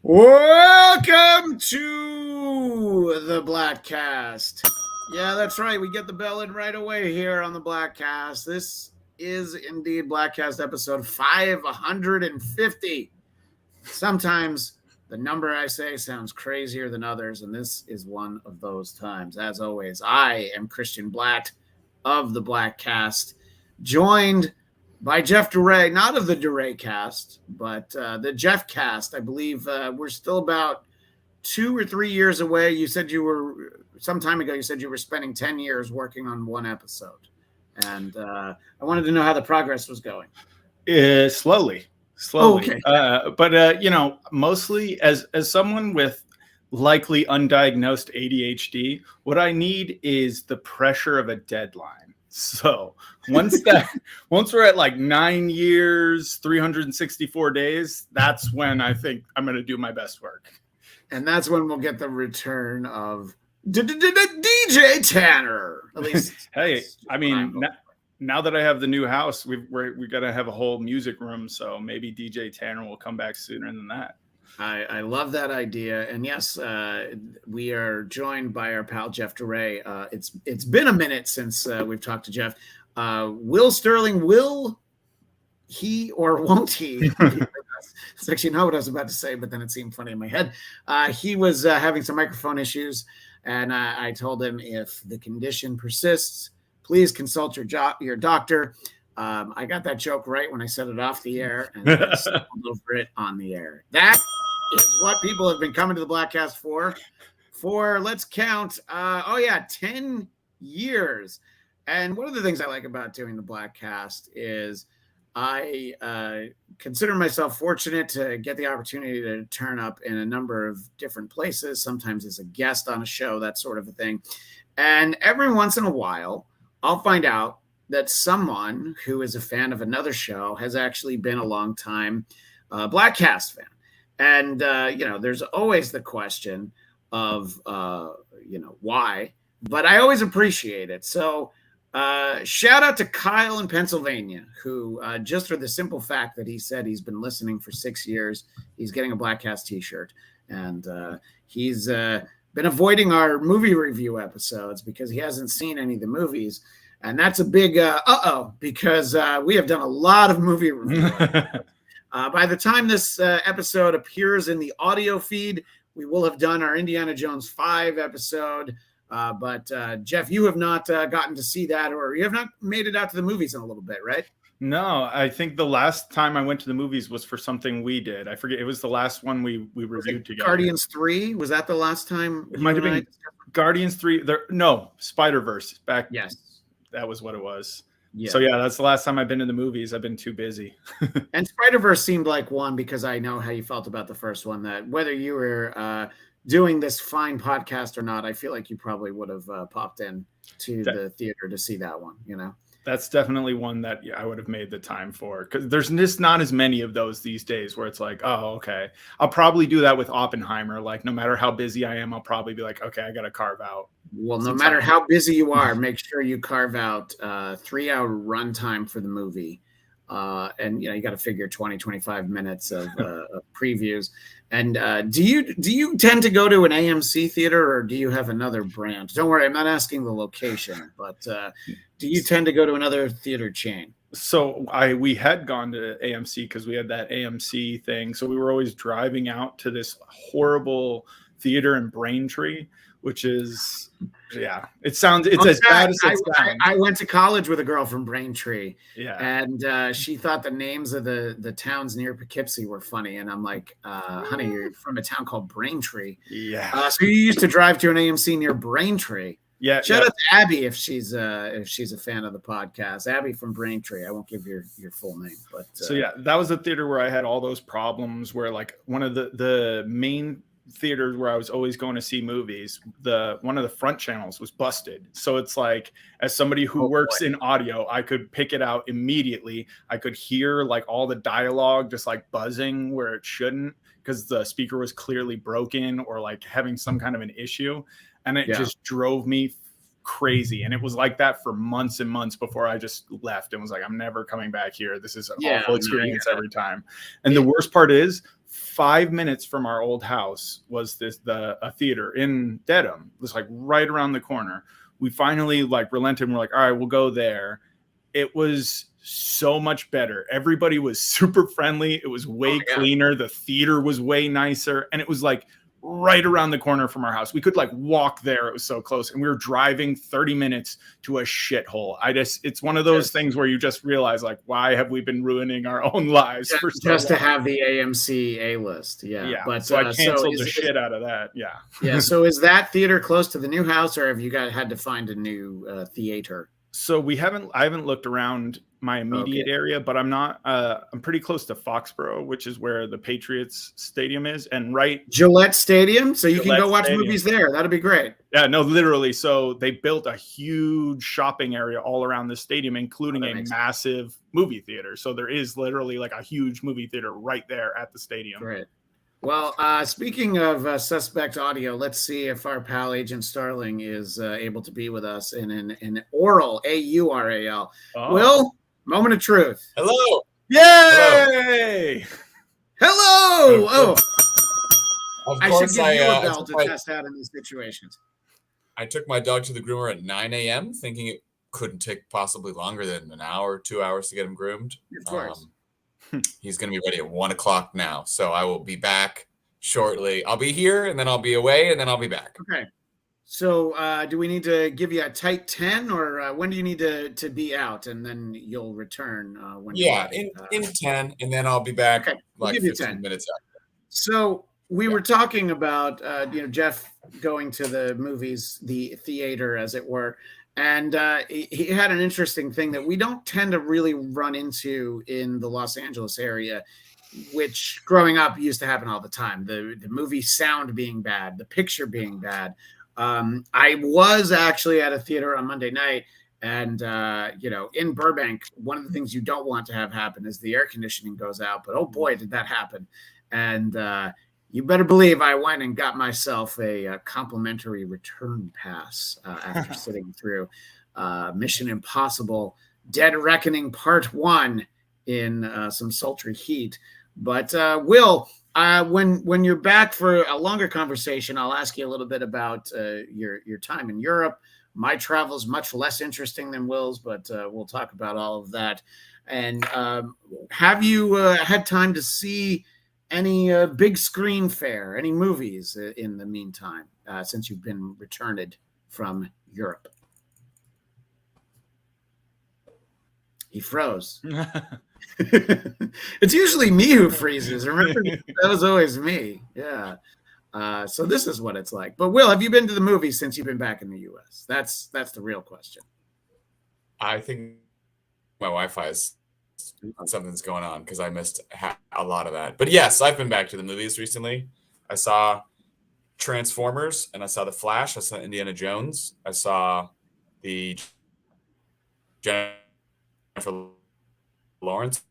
Welcome to the Bladtcast. Yeah, that's right. We get the bell in right away here on the Bladtcast. This is indeed Bladtcast episode 550. Sometimes the number I say sounds crazier than others, and this is one of those times. As always, I am Christian Blatt of the Bladtcast, joined by Jeff DeRay, not of the DeRay cast, but the Jeff cast. I believe we're still about 2 or 3 years away. You said you were, some time ago, you said you were spending 10 years working on one episode. And I wanted to know how the progress was going. Slowly. Oh, okay. But mostly as someone with likely undiagnosed ADHD, what I need is the pressure of a deadline. So once we're at like 9 years, 364 days, that's when I think I'm going to do my best work. And that's when we'll get the return of DJ Tanner. At least. Hey, I mean, now that I have the new house, we got to have a whole music room. So maybe DJ Tanner will come back sooner than that. I love that idea. And yes, we are joined by our pal, Jeff DeRay. It's been a minute since we've talked to Jeff. Will Starling, will he or won't he? It's actually not what I was about to say, but then it seemed funny in my head. He was having some microphone issues, and I told him if the condition persists, please consult your doctor. I got that joke right when I said it off the air, and I stumbled over it on the air. That is what people have been coming to the Bladtcast for, let's count, 10 years. And one of the things I like about doing the Bladtcast is I consider myself fortunate to get the opportunity to turn up in a number of different places, sometimes as a guest on a show, that sort of a thing. And every once in a while, I'll find out that someone who is a fan of another show has actually been a long time Bladtcast fan. And, there's always the question of, why, but I always appreciate it. So shout out to Kyle in Pennsylvania, who just for the simple fact that he said he's been listening for 6 years, he's getting a Bladtcast t-shirt. And he's been avoiding our movie review episodes because he hasn't seen any of the movies. And that's a big because we have done a lot of movie reviews. By the time this episode appears in the audio feed, we will have done our Indiana Jones 5 episode. But Jeff, you have not gotten to see that, or you have not made it out to the movies in a little bit, right? No, I think the last time I went to the movies was for something we did. I forget. It was the last one we reviewed together. Guardians 3? Was that the last time? It might have been Guardians 3. No, Spider-Verse. Back. Yes. That was what it was. Yeah. So, yeah, that's the last time I've been in the movies. I've been too busy. And Spider-Verse seemed like one, because I know how you felt about the first one, that whether you were doing this fine podcast or not, I feel like you probably would have popped in to the theater to see that one, That's definitely one that I would have made the time for, because there's just not as many of those these days where it's like, oh, okay. I'll probably do that with Oppenheimer. Like, no matter how busy I am, I'll probably be like, okay, I got to carve out. Well, no matter how busy you are, make sure you carve out 3-hour runtime for the movie. And, you got to figure 20, 25 minutes of previews. And do you tend to go to an AMC theater, or do you have another brand? Don't worry, I'm not asking the location, but do you tend to go to another theater chain? So we had gone to AMC because we had that AMC thing. So we were always driving out to this horrible theater in Braintree, which is, it's as bad as it sounds. I went to college with a girl from Braintree, and she thought the names of the towns near Poughkeepsie were funny, and I'm like, honey, you're from a town called Braintree. Yeah. So you used to drive to an AMC near Braintree. Yeah. Shout out to Abby if she's a fan of the podcast. Abby from Braintree. I won't give your full name, but that was the theater where I had all those problems. Where like one of the main theaters where I was always going to see movies, one of the front channels was busted. So it's like, as somebody who works in audio, I could pick it out immediately. I could hear like all the dialogue just like buzzing where it shouldn't, because the speaker was clearly broken or like having some kind of an issue. And it just drove me crazy. And it was like that for months and months before I just left and was like, I'm never coming back here. This is an awful experience every time. And the worst part is 5 minutes from our old house was a theater in Dedham. It was like right around the corner. We finally like relented and we're like, all right, we'll go there. It was so much better. Everybody was super friendly. It was way cleaner. The theater was way nicer. And it was like right around the corner from our house. We could like walk there. It was so close. And we were driving 30 minutes to a shithole. It's one of those things where you just realize like, why have we been ruining our own lives for so just long? to have the AMC A-list. Yeah. But so I canceled the shit out of that. Yeah. Yeah. So is that theater close to the new house, or have you had to find a new theater? So I haven't looked around my immediate area, but I'm pretty close to Foxborough, which is where the Patriots stadium is, and Gillette Stadium. So you can go watch movies there. That'd be great. Yeah, no, literally. So they built a huge shopping area all around the stadium, including a massive movie theater. So there is literally like a huge movie theater right there at the stadium. Great. Well, speaking of suspect audio, let's see if our pal Agent Starling is able to be with us in an oral, AURAL. Will, moment of truth. Hello. Yay! Hello. Oh, of I course, should give you a bell to test out in these situations. I took my dog to the groomer at 9 a.m., thinking it couldn't take possibly longer than an hour, 2 hours to get him groomed. Of course. He's going to be ready at 1 o'clock now. So I will be back shortly. I'll be here and then I'll be away and then I'll be back. Okay. So do we need to give you a tight 10 or when do you need to be out and then you'll return? In 10 and then I'll be back like 15 minutes after. So we were talking about, Jeff going to the movies, the theater as it were. And he had an interesting thing that we don't tend to really run into in the Los Angeles area, which growing up used to happen all the time. The movie sound being bad, the picture being bad. I was actually at a theater on Monday night and, in Burbank, one of the things you don't want to have happen is the air conditioning goes out. But, oh, boy, did that happen. And you better believe I went and got myself a complimentary return pass after sitting through Mission Impossible Dead Reckoning Part 1 in some sultry heat. But Will, when you're back for a longer conversation, I'll ask you a little bit about your time in Europe. My travel is much less interesting than Will's, but we'll talk about all of that. And have you had time to see any big screen fare, any movies in the meantime, since you've been returned from Europe? He froze. It's usually me who freezes. Remember, that was always me. Yeah. So this is what it's like. But Will, have you been to the movies since you've been back in the U.S.? That's the real question. I think my Wi-Fi is something's going on because I missed a lot of that. But yes, I've been back to the movies recently. I saw Transformers and I saw The Flash. I saw Indiana Jones. I saw the Jennifer Lawrence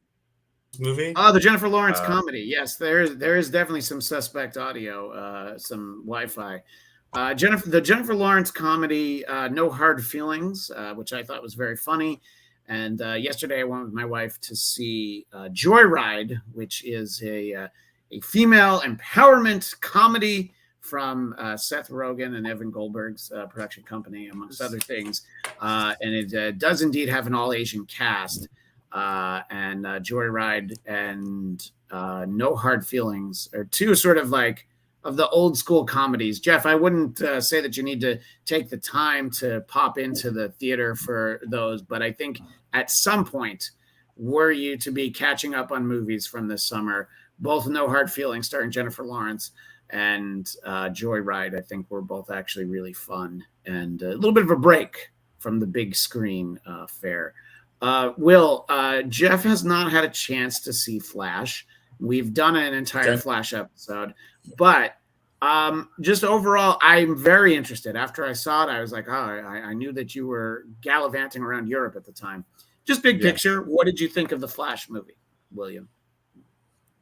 movie. Oh, the Jennifer Lawrence comedy. Yes, there is definitely some suspect audio, some Wi-Fi. The Jennifer Lawrence comedy, No Hard Feelings, which I thought was very funny. And yesterday I went with my wife to see Joyride, which is a female empowerment comedy from Seth Rogen and Evan Goldberg's production company, amongst other things. And it does indeed have an all-Asian cast. And Joyride and No Hard Feelings are two sort of like of the old school comedies. Jeff, I wouldn't say that you need to take the time to pop into the theater for those, but I think at some point, were you to be catching up on movies from this summer, both No Hard Feelings starring Jennifer Lawrence and Joyride, I think were both actually really fun and a little bit of a break from the big screen fare. Will, Jeff has not had a chance to see Flash. We've done an entire Flash episode, but just overall, I'm very interested. After I saw it, I was like, I knew that you were gallivanting around Europe at the time. Just big picture, what did you think of the Flash movie, William?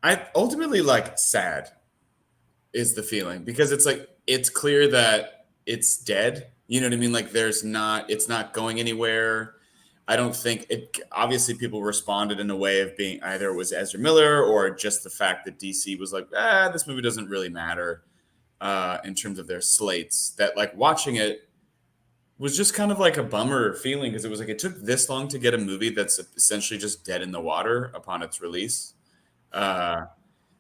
I ultimately sad is the feeling because it's clear that it's dead. You know what I mean? Like it's not going anywhere. I don't think it. Obviously, people responded in a way of being either it was Ezra Miller or just the fact that DC was like, this movie doesn't really matter in terms of their slates. That like watching it was just kind of like a bummer feeling because it was like it took this long to get a movie that's essentially just dead in the water upon its release.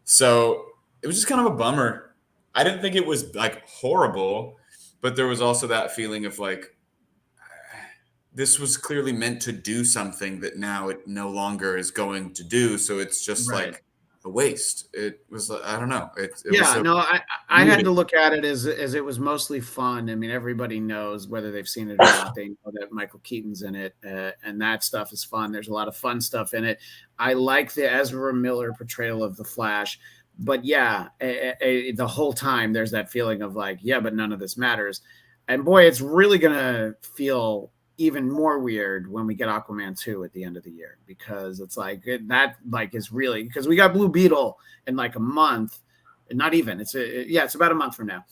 So it was just kind of a bummer. I didn't think it was like horrible, but there was also that feeling of like, this was clearly meant to do something that now it no longer is going to do. So it's just like a waste. It was, I don't know. I had to look at it as it was mostly fun. I mean, everybody knows whether they've seen it or not. They know that Michael Keaton's in it, and that stuff is fun. There's a lot of fun stuff in it. I like the Ezra Miller portrayal of the Flash, but the whole time there's that feeling of like, but none of this matters. And boy, it's really gonna feel even more weird when we get Aquaman 2 at the end of the year, because it's like that like is really, because we got Blue Beetle in like a month, not even, it's about a month from now.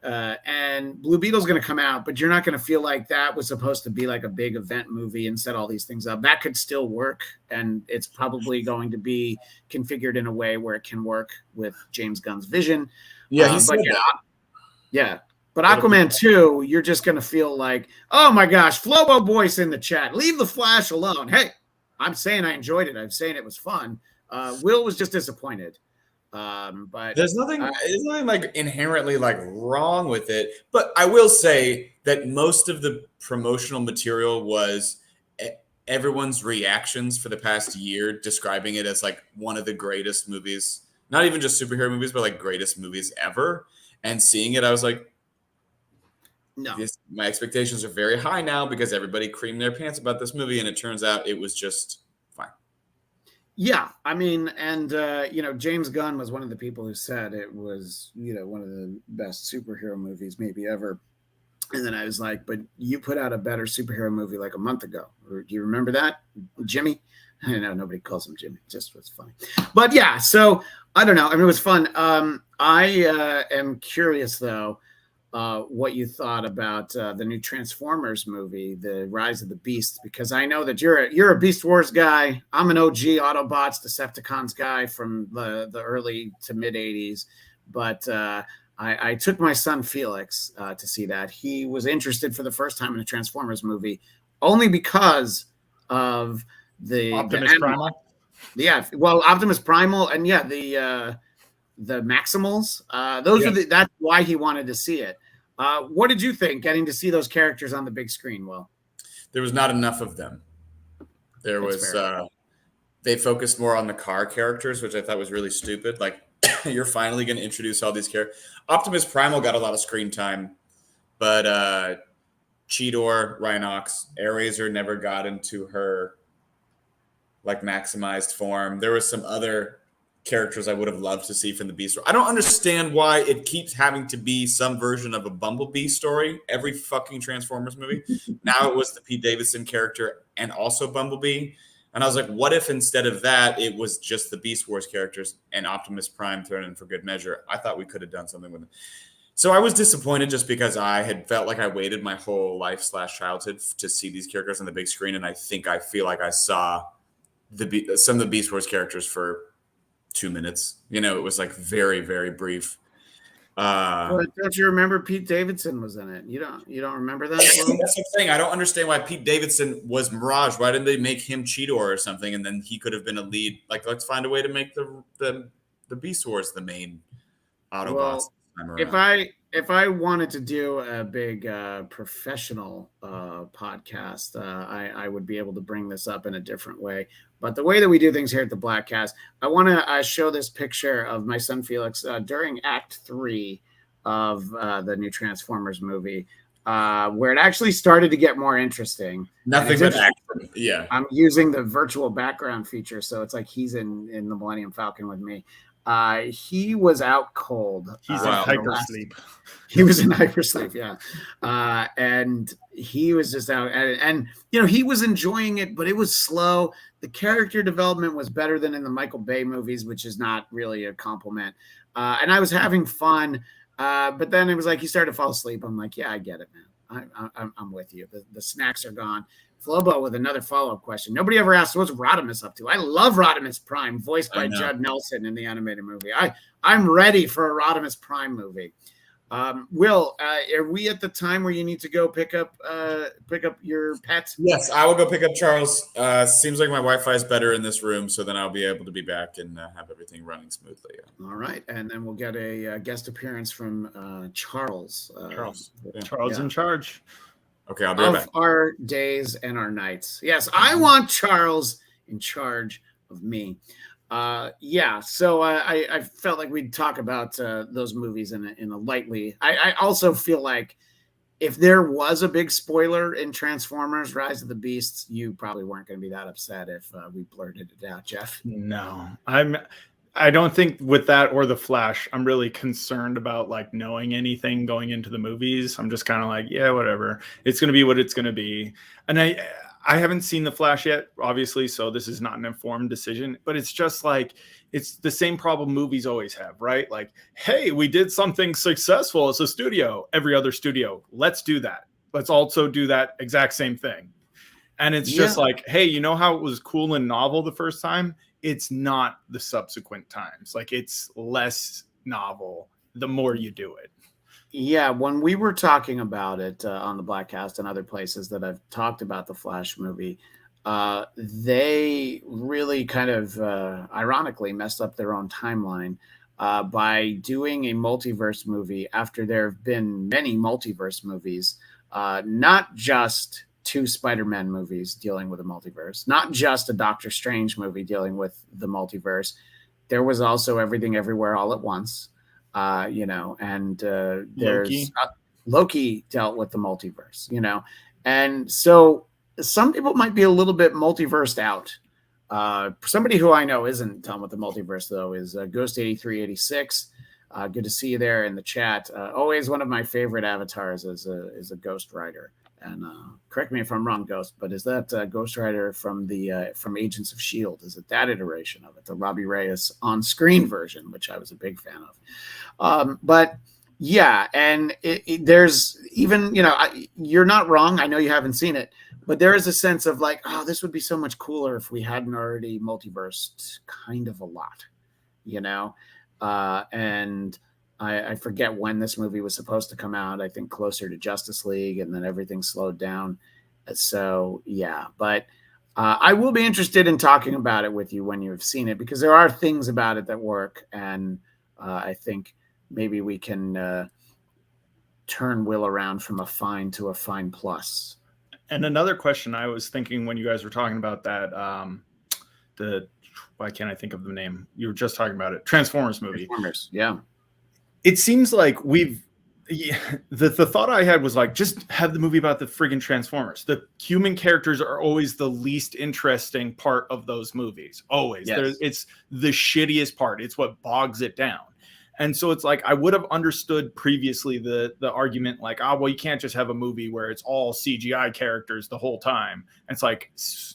And Blue Beetle's going to come out, but you're not going to feel like that was supposed to be like a big event movie and set all these things up. That could still work. And it's probably going to be configured in a way where it can work with James Gunn's vision. Yeah. He said that. Yeah. But Aquaman 2, you're just going to feel like, oh my gosh, Flobo Boy's in the chat. Leave the Flash alone. Hey, I'm saying I enjoyed it. I'm saying it was fun. Will was just disappointed. But there's nothing like inherently like wrong with it. But I will say that most of the promotional material was everyone's reactions for the past year, describing it as like one of the greatest movies, not even just superhero movies, but like greatest movies ever. And seeing it, I was like, no, my expectations are very high now because everybody creamed their pants about this movie, and it turns out it was just fine. Yeah, I mean, and James Gunn was one of the people who said it was, one of the best superhero movies maybe ever. And then I was like, but you put out a better superhero movie like a month ago. Or do you remember that, Jimmy? I know nobody calls him Jimmy. Just was funny. But yeah, so I don't know. I mean, it was fun. I am curious though. What you thought about the new Transformers movie, The Rise of the Beasts, because I know that you're a Beast Wars guy. I'm an OG Autobots, Decepticons guy from the early to mid 80s. But I took my son Felix to see that. He was interested for the first time in a Transformers movie only because of the Optimus Primal. Yeah, well, Optimus Primal, and the Maximals. That's why he wanted to see it. What did you think getting to see those characters on the big screen? Well, there was not enough of them. There was they focused more on the car characters, which I thought was really stupid. Like, you're finally going to introduce all these characters. Optimus Primal got a lot of screen time, but Cheetor, Rhinox, Airazor never got into her like maximized form. There was some other characters I would have loved to see from the Beast. I don't understand why it keeps having to be some version of a Bumblebee story every fucking Transformers movie. Now it was the Pete Davidson character and also Bumblebee. And I was like, what if instead of that, it was just the Beast Wars characters and Optimus Prime thrown in for good measure? I thought we could have done something with it. So I was disappointed just because I had felt like I waited my whole life / childhood to see these characters on the big screen. And I feel like I saw some of the Beast Wars characters for 2 minutes. It was like very, very brief. But don't you remember Pete Davidson was in it? You don't remember that? That's what I'm saying. I don't understand why Pete Davidson was Mirage. Why didn't they make him Cheetor or something, and then he could have been a lead? Like, let's find a way to make the Beast Wars the main Autobots. Well, if I wanted to do a big professional podcast, I would be able to bring this up in a different way. But the way that we do things here at the Bladtcast, I want to show this picture of my son Felix during Act 3 of the new Transformers movie, where it actually started to get more interesting. Nothing but action. Yeah. I'm using the virtual background feature, so it's like he's in the Millennium Falcon with me. He was out cold. He's in hypersleep. He was in hypersleep, yeah. And he was just out, and he was enjoying it, but it was slow. The character development was better than in the Michael Bay movies, which is not really a compliment. And I was having fun. But then it was like he started to fall asleep. I'm like, yeah, I get it, man. I'm with you. The snacks are gone. Flobo with another follow-up question. Nobody ever asked what's Rodimus up to. I love Rodimus Prime, voiced by Judd Nelson in the animated movie. I'm ready for a Rodimus Prime movie. Will, are we at the time where you need to go pick up your pet? Yes, I will go pick up Charles. Seems like my Wi-Fi is better in this room, so then I'll be able to be back and have everything running smoothly. Yeah. All right, and then we'll get a guest appearance from Charles. Charles in charge. Okay, I'll be right back. Of our days and our nights. Yes, I want Charles in charge of me. So I felt like we'd talk about those movies in a lightly. I also feel like if there was a big spoiler in Transformers: Rise of the Beasts, you probably weren't going to be that upset if we blurted it out, Jeff. No, I don't think with that or The Flash, I'm really concerned about like knowing anything going into the movies. I'm just kind of like, yeah, whatever. It's going to be what it's going to be. And I haven't seen The Flash yet, obviously, so this is not an informed decision, but it's just like, it's the same problem movies always have, right? Like, hey, we did something successful as a studio. Every other studio, let's do that. Let's also do that exact same thing. And it's just like, hey, you know how it was cool and novel the first time? It's not the subsequent times. Like, it's less novel the more you do it. Yeah, when we were talking about it on the Bladtcast and other places that I've talked about the Flash movie, they really kind of ironically messed up their own timeline by doing a multiverse movie after there have been many multiverse movies, not just 2 Spider-Man movies dealing with a multiverse, not just a Doctor Strange movie dealing with the multiverse. There was also Everything Everywhere All at Once, there's Loki dealt with the multiverse, and so some people might be a little bit multiversed out. Somebody who I know isn't done with the multiverse though is Ghost 8386. Good to see you there in the chat. Always one of my favorite avatars is a Ghost Rider. And correct me if I'm wrong, Ghost, but is that Ghost Rider from Agents of S.H.I.E.L.D.? Is it that iteration of it, the Robbie Reyes on-screen version, which I was a big fan of? But yeah, and there's even, you're not wrong. I know you haven't seen it, but there is a sense of like, oh, this would be so much cooler if we hadn't already multiversed kind of a lot, and I forget when this movie was supposed to come out. I think closer to Justice League, and then everything slowed down. So, yeah. But I will be interested in talking about it with you when you've seen it, because there are things about it that work. And I think maybe we can turn Will around from a fine to a fine plus. And another question I was thinking when you guys were talking about that, why can't I think of the name? You were just talking about it. Transformers movie. Transformers, yeah. It seems like the thought I had was like, just have the movie about the friggin' Transformers. The human characters are always the least interesting part of those movies. Always. Yes. It's the shittiest part. It's what bogs it down. And so it's like, I would have understood previously the argument like, well, you can't just have a movie where it's all CGI characters the whole time. And it's like,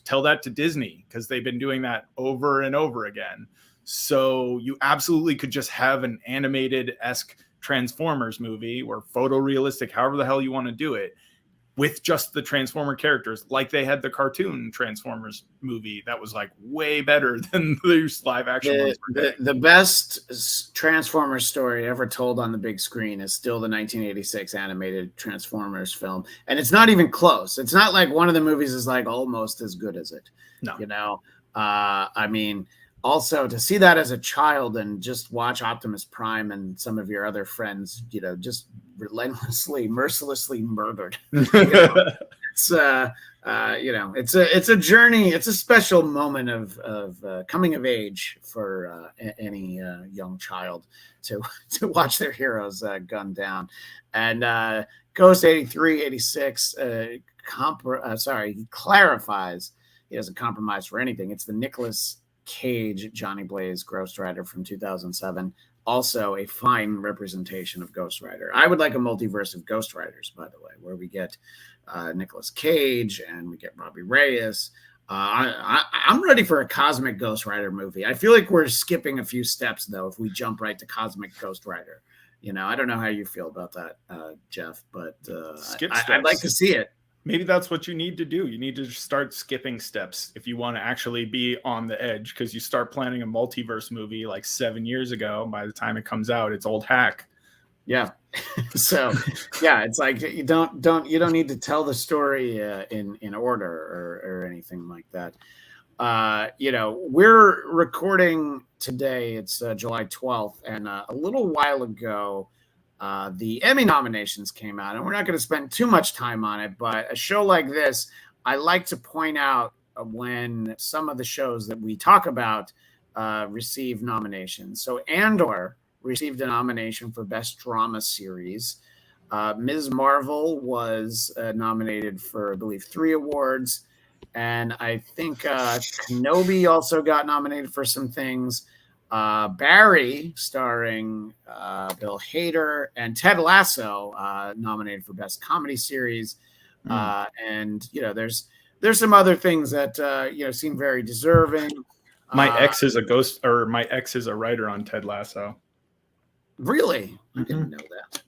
tell that to Disney, because they've been doing that over and over again. So you absolutely could just have an animated-esque Transformers movie or photorealistic, however the hell you want to do it, with just the Transformer characters, like they had the cartoon Transformers movie that was like way better than the live action ones. The best Transformers story ever told on the big screen is still the 1986 animated Transformers film. And it's not even close. It's not like one of the movies is like almost as good as it. No. I mean, also to see that as a child and just watch Optimus Prime and some of your other friends, just relentlessly, mercilessly murdered. It's it's a journey. It's a special moment of coming of age for any young child to watch their heroes gunned down. And Ghost 8386 clarifies he doesn't compromise for anything. It's the Nicolas Cage Johnny Blaze Ghost Rider from 2007, also a fine representation of Ghost Rider. I would like a multiverse of Ghost Riders, by the way, where we get Nicolas Cage and we get Robbie Reyes. I'm ready for a cosmic Ghost Rider movie. I feel like we're skipping a few steps though if we jump right to cosmic Ghost Rider. I don't know how you feel about that, Jeff, but Skip I'd like to see it. Maybe that's what you need to do. You need to start skipping steps if you want to actually be on the edge, because you start planning a multiverse movie like 7 years ago. By the time it comes out, it's old hack. Yeah. So yeah, it's like you don't need to tell the story in order or anything like that. We're recording today. It's July 12th, and a little while ago, the Emmy nominations came out, and we're not going to spend too much time on it, but a show like this, I like to point out when some of the shows that we talk about receive nominations. So Andor received a nomination for Best Drama Series. Ms. Marvel was nominated for, I believe, 3 awards. And I think Kenobi also got nominated for some things. Barry, starring Bill Hader, and Ted Lasso nominated for Best Comedy Series. And there's some other things that seem very deserving. My ex is a writer on Ted Lasso. Really? I didn't know that.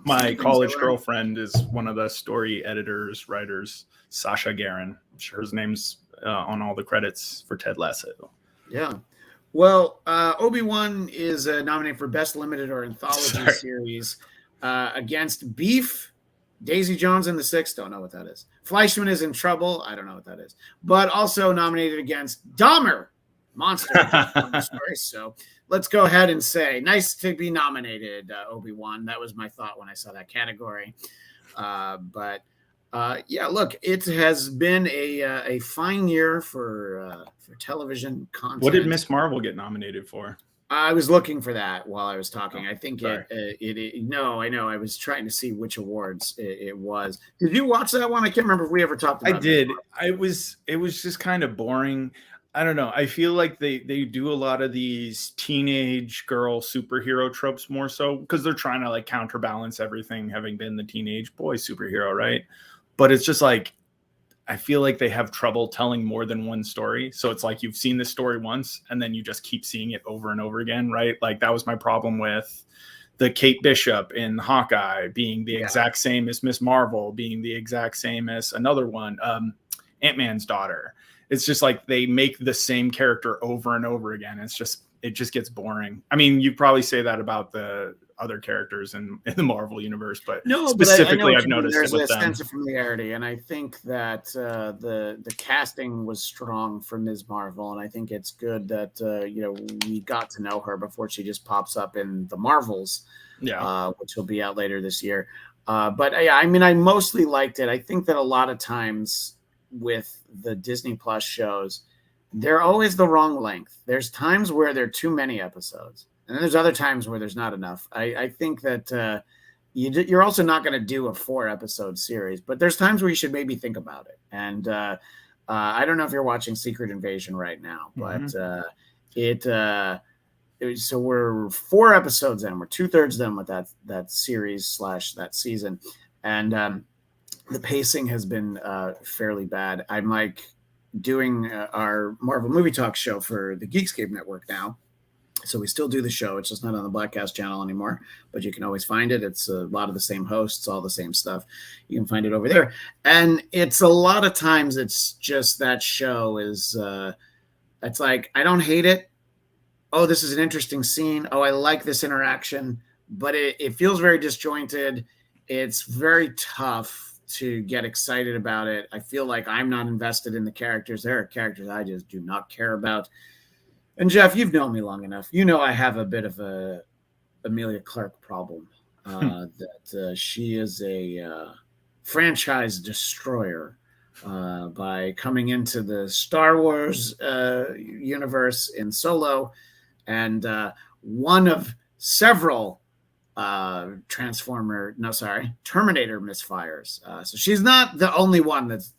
My college girlfriend is one of the story editors, writers, Sasha Garin. I'm sure his name's on all the credits for Ted Lasso. Yeah. Well, Obi-Wan is nominated for Best Limited or Anthology Series against Beef, Daisy Jones and the Six. Don't know what that is. Fleischman is in Trouble. I don't know what that is. But also nominated against Dahmer, Monster Story. So let's go ahead and say, nice to be nominated, Obi-Wan. That was my thought when I saw that category. But look, it has been a fine year for television content. What did Miss Marvel get nominated for? I was looking for that while I was talking. I think no, I know. I was trying to see which awards it was. Did you watch that one? I can't remember if we ever talked about it. I did. It was just kind of boring. I don't know. I feel like they do a lot of these teenage girl superhero tropes more so because they're trying to like counterbalance everything having been the teenage boy superhero, right? But it's just like, I feel like they have trouble telling more than one story. So it's like you've seen this story once and then you just keep seeing it over and over again, right? Like that was my problem with the Kate Bishop in Hawkeye being the exact same as Miss Marvel, being the exact same as another one, Ant-Man's daughter. It's just like they make the same character over and over again. It just gets boring. I mean, you probably say that about the other characters in the Marvel universe, but specifically, I've noticed there's it with a them. sense of familiarity, and I think that the casting was strong for Ms. Marvel, and I think it's good that we got to know her before she just pops up in the Marvels, which will be out later this year. But I mean, I mostly liked it. I think that a lot of times with the Disney Plus shows, they're always the wrong length. There's times where there are too many episodes, and then there's other times where there's not enough. I think that you're also not going to do a 4-episode series, but there's times where you should maybe think about it. And I don't know if you're watching Secret Invasion right now, but so we're 4 episodes in. We're 2/3 done with that series / that season, and the pacing has been fairly bad. I'm like doing our Marvel Movie Talk show for the Geekscape Network now. So we still do the show. It's just not on the Bladtcast channel anymore, but you can always find it. It's a lot of the same hosts, all the same stuff. You can find it over there. And it's a lot of times it's just that show is, it's like, I don't hate it. Oh, this is an interesting scene. Oh, I like this interaction, but it feels very disjointed. It's very tough to get excited about it. I feel like I'm not invested in the characters. There are characters I just do not care about. And Jeff, you've known me long enough. You know I have a bit of a Emilia Clarke problem. That she is a franchise destroyer by coming into the Star Wars universe in Solo, and one of several Terminator misfires. So she's not the only one that's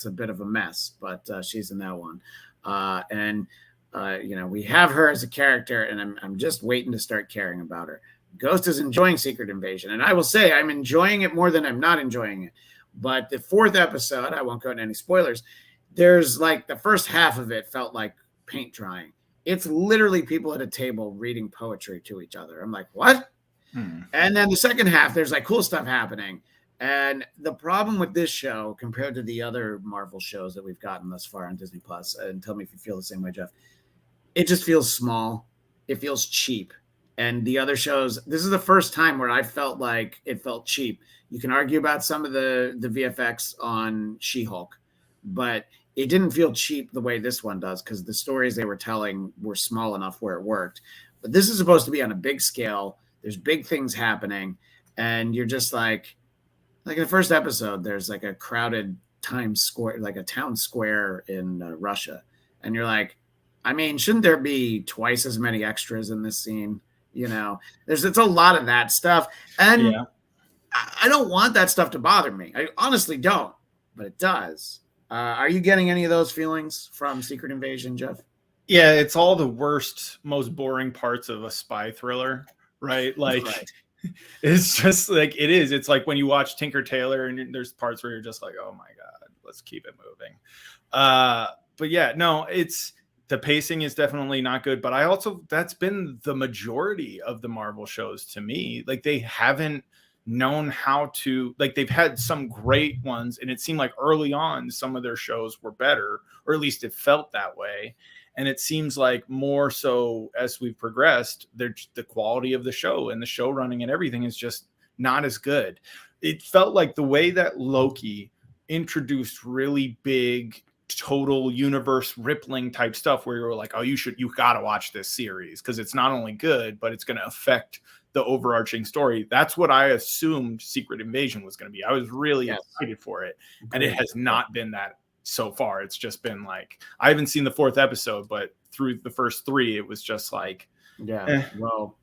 a bit of a mess, but she's in that one. We have her as a character, and I'm just waiting to start caring about her. Ghost is enjoying Secret Invasion, and I will say I'm enjoying it more than I'm not enjoying it. But the 4th episode, I won't go into any spoilers, there's like the first half of it felt like paint drying. It's literally people at a table reading poetry to each other. I'm like, what? And then the second half, there's like cool stuff happening. And the problem with this show compared to the other Marvel shows that we've gotten thus far on Disney Plus, and tell me if you feel the same way, Jeff, it just feels small. It feels cheap. And the other shows, this is the first time where I felt like it felt cheap. You can argue about some of the VFX on She-Hulk, but it didn't feel cheap the way this one does because the stories they were telling were small enough where it worked. But this is supposed to be on a big scale. There's big things happening. And you're just like in the first episode, there's like a crowded Times Square, like a town square in Russia. And you're like, I mean, shouldn't there be twice as many extras in this scene? You know, it's a lot of that stuff. And I don't want that stuff to bother me. I honestly don't, but it does. Are you getting any of those feelings from Secret Invasion, Jeff? Yeah, it's all the worst, most boring parts of a spy thriller, right? Like, it's just like it is. It's like when you watch Tinker Tailor and there's parts where you're just like, oh my God, let's keep it moving. But yeah, no, the pacing is definitely not good, but that's been the majority of the Marvel shows to me. Like they haven't known how to, like they've had some great ones and it seemed like early on some of their shows were better, or at least it felt that way. And it seems like more so as we've progressed, the quality of the show and the show running and everything is just not as good. It felt like the way that Loki introduced really big total universe rippling type stuff where you're like, oh, you got to watch this series because it's not only good, but it's going to affect the overarching story. That's what I assumed Secret Invasion was going to be. I was really excited for it. And it has not been that so far. It's just been like, I haven't seen the 4th episode, but through the first 3, it was just like, well,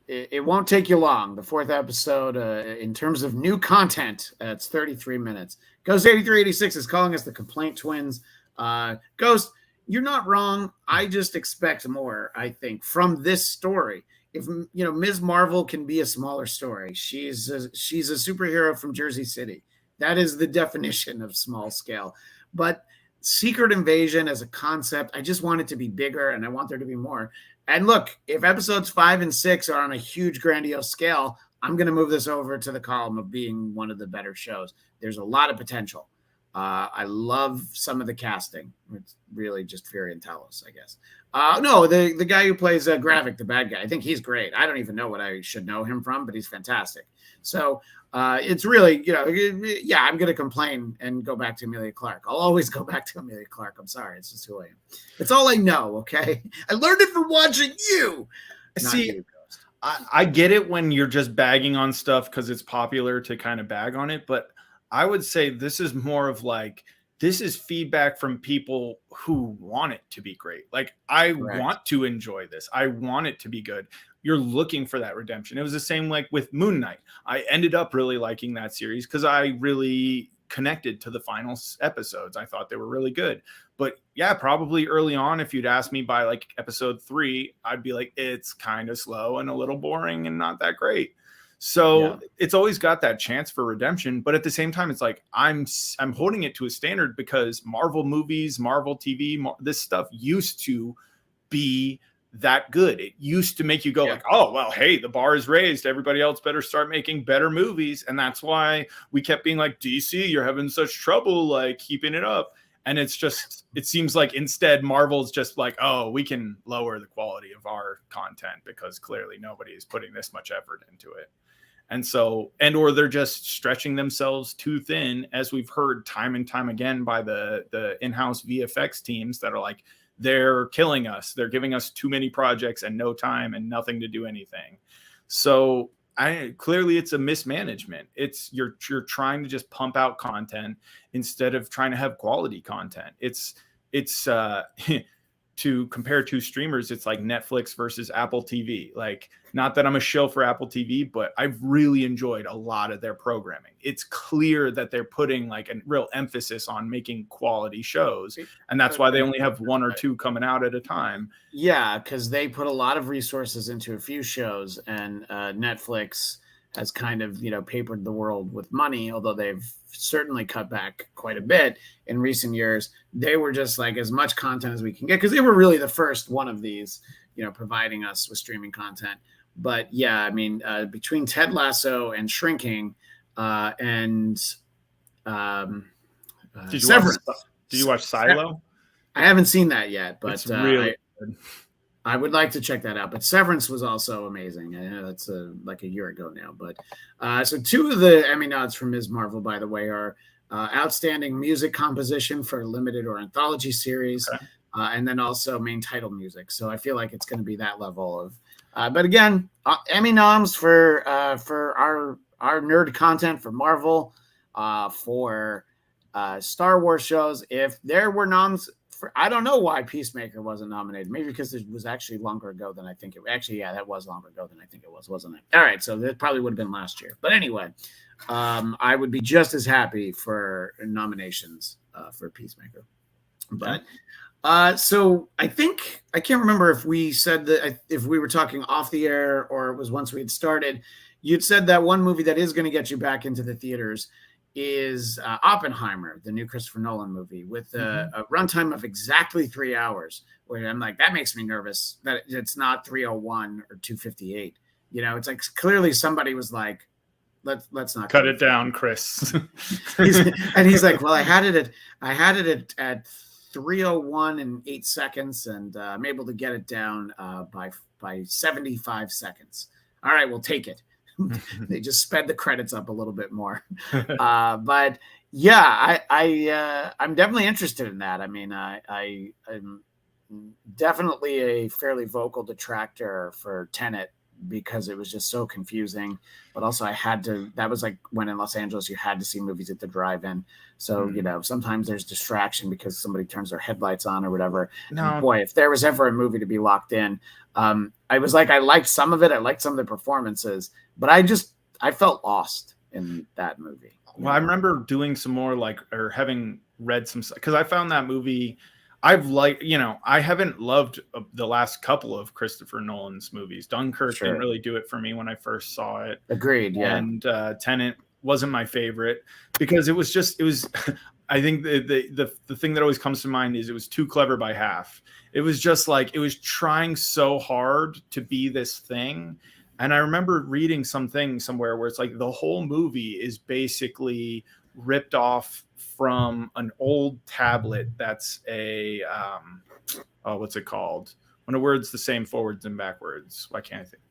it won't take you long. The 4th episode, in terms of new content, it's 33 minutes. Ghost 8386 is calling us the Complaint Twins. Ghost, you're not wrong. I just expect more, I think, from this story. If Ms. Marvel can be a smaller story, she's a superhero from Jersey City. That is the definition of small scale. But Secret Invasion as a concept, I just want it to be bigger, and I want there to be more. And look, if episodes 5 and 6 are on a huge, grandiose scale, I'm going to move this over to the column of being one of the better shows. There's a lot of potential. I love some of the casting. It's really just Fury and Talos, I guess. No, the guy who plays Gravik, the bad guy, I think he's great. I don't even know what I should know him from, but he's fantastic. So it's really, I'm going to complain and go back to Emilia Clarke. I'll always go back to Emilia Clarke. I'm sorry. It's just who I am. It's all I know, okay? I learned it from watching you. See, I get it when you're just bagging on stuff because it's popular to kind of bag on it, but I would say this is more of like, this is feedback from people who want it to be great. Like, I want to enjoy this. I want it to be good. You're looking for that redemption. It was the same like with Moon Knight. I ended up really liking that series because I really connected to the final episodes. I thought they were really good. But yeah, probably early on, if you'd asked me by like episode 3, I'd be like, it's kind of slow and a little boring and not that great. So it's always got that chance for redemption. But at the same time, it's like I'm holding it to a standard because Marvel movies, Marvel TV, this stuff used to be that good. It used to make you go like, oh, well, hey, the bar is raised. Everybody else better start making better movies. And that's why we kept being like, DC, you're having such trouble like keeping it up. And it's just, it seems like instead Marvel's just like, oh, we can lower the quality of our content because clearly nobody is putting this much effort into it. And so, or they're just stretching themselves too thin, as we've heard time and time again by the in-house VFX teams that are like, they're killing us. They're giving us too many projects and no time and nothing to do anything. So clearly it's a mismanagement. It's you're trying to just pump out content instead of trying to have quality content. It's to compare two streamers, it's like Netflix versus Apple TV. Like, not that I'm a shill for Apple TV, but I've really enjoyed a lot of their programming. It's clear that they're putting like a real emphasis on making quality shows. And that's why they only have 1 or 2 coming out at a time. Yeah, because they put a lot of resources into a few shows, and Netflix has kind of, papered the world with money, although they've certainly cut back quite a bit in recent years. They were just like as much content as we can get because they were really the first one of these providing us with streaming content. But yeah, I mean, between Ted Lasso and Shrinking, and Severance. Did you watch Silo? I haven't seen that yet, but it's really good. I would like to check that out. But Severance was also amazing. I know that's like a year ago now. But so two of the Emmy nods from Ms. Marvel, by the way, are outstanding music composition for a limited or anthology series, and then also main title music. So I feel like it's going to be that level of. But again, Emmy noms for our nerd content for Marvel, for Star Wars shows. If there were noms for, I don't know why Peacemaker wasn't nominated. Maybe because it was actually longer ago than I think it. Actually, yeah, that was longer ago than I think it was, wasn't it? All right, so that probably would have been last year. But anyway, I would be just as happy for nominations for Peacemaker. But so I think I can't remember if we said that if we were talking off the air or it was once we had started. You'd said that one movie that is going to get you back into the theaters is Oppenheimer, the new Christopher Nolan movie, with a runtime of exactly 3 hours. Where I'm like, that makes me nervous that it's not 3:01 or 2:58. It's like clearly somebody was like, let's not cut it down, Chris. he's like, well, I had it at 3:01 and 8 seconds, and I'm able to get it down by 75 seconds. All right, we'll take it. They just sped the credits up a little bit more. But yeah, I'm definitely interested in that. I mean, I'm definitely a fairly vocal detractor for Tenet because it was just so confusing. But also that was like when in Los Angeles, you had to see movies at the drive-in. So, sometimes there's distraction because somebody turns their headlights on or whatever. No. And boy, if there was ever a movie to be locked in, I was like, I liked some of it. I liked some of the performances, but I felt lost in that movie. Well, I remember doing some more or having read some, because I found that movie, I haven't loved the last couple of Christopher Nolan's movies. Dunkirk didn't really do it for me when I first saw it. Agreed. Yeah. And Tenet wasn't my favorite because it was I think the thing that always comes to mind is it was too clever by half. It was just like, it was trying so hard to be this thing. And I remember reading something somewhere where it's like the whole movie is basically ripped off from an old tablet that's a what's it called? When a word's the same forwards and backwards. Why can't I think?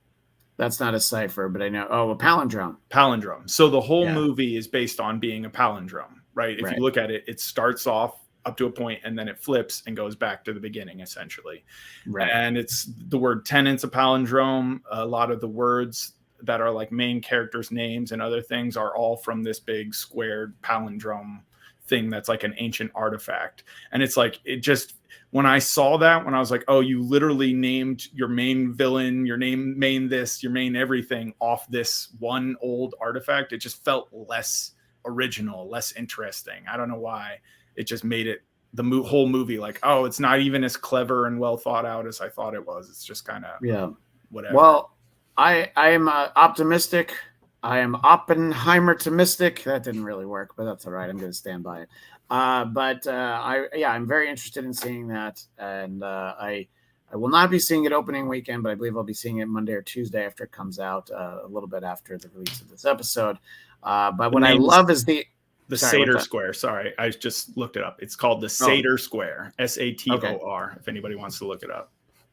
That's not a cipher, but I know. Oh, a palindrome. Palindrome. So the whole movie is based on being a palindrome, right? If you look at it, it starts off up to a point and then it flips and goes back to the beginning, essentially. Right. And it's the word tenant's a palindrome. A lot of the words that are like main characters' names and other things are all from this big squared palindrome thing that's like an ancient artifact. And it's like, it just, when I saw that, when I was like, oh, you literally named your main villain, your main this, your main everything off this one old artifact, it just felt less original, less interesting. I don't know why. It just made it whole movie like, oh, it's not even as clever and well thought out as I thought it was. It's just kind of whatever. Well, I am optimistic. I am Oppenheimer-tomistic. That didn't really work, but that's all right. I'm going to stand by it. I'm very interested in seeing that, and I will not be seeing it opening weekend, but I believe I'll be seeing it Monday or Tuesday after it comes out, a little bit after the release of this episode. But what I love is the Seder Square. Sorry, I just looked it up. It's called the Seder Square, SATOR, if anybody wants to look it up.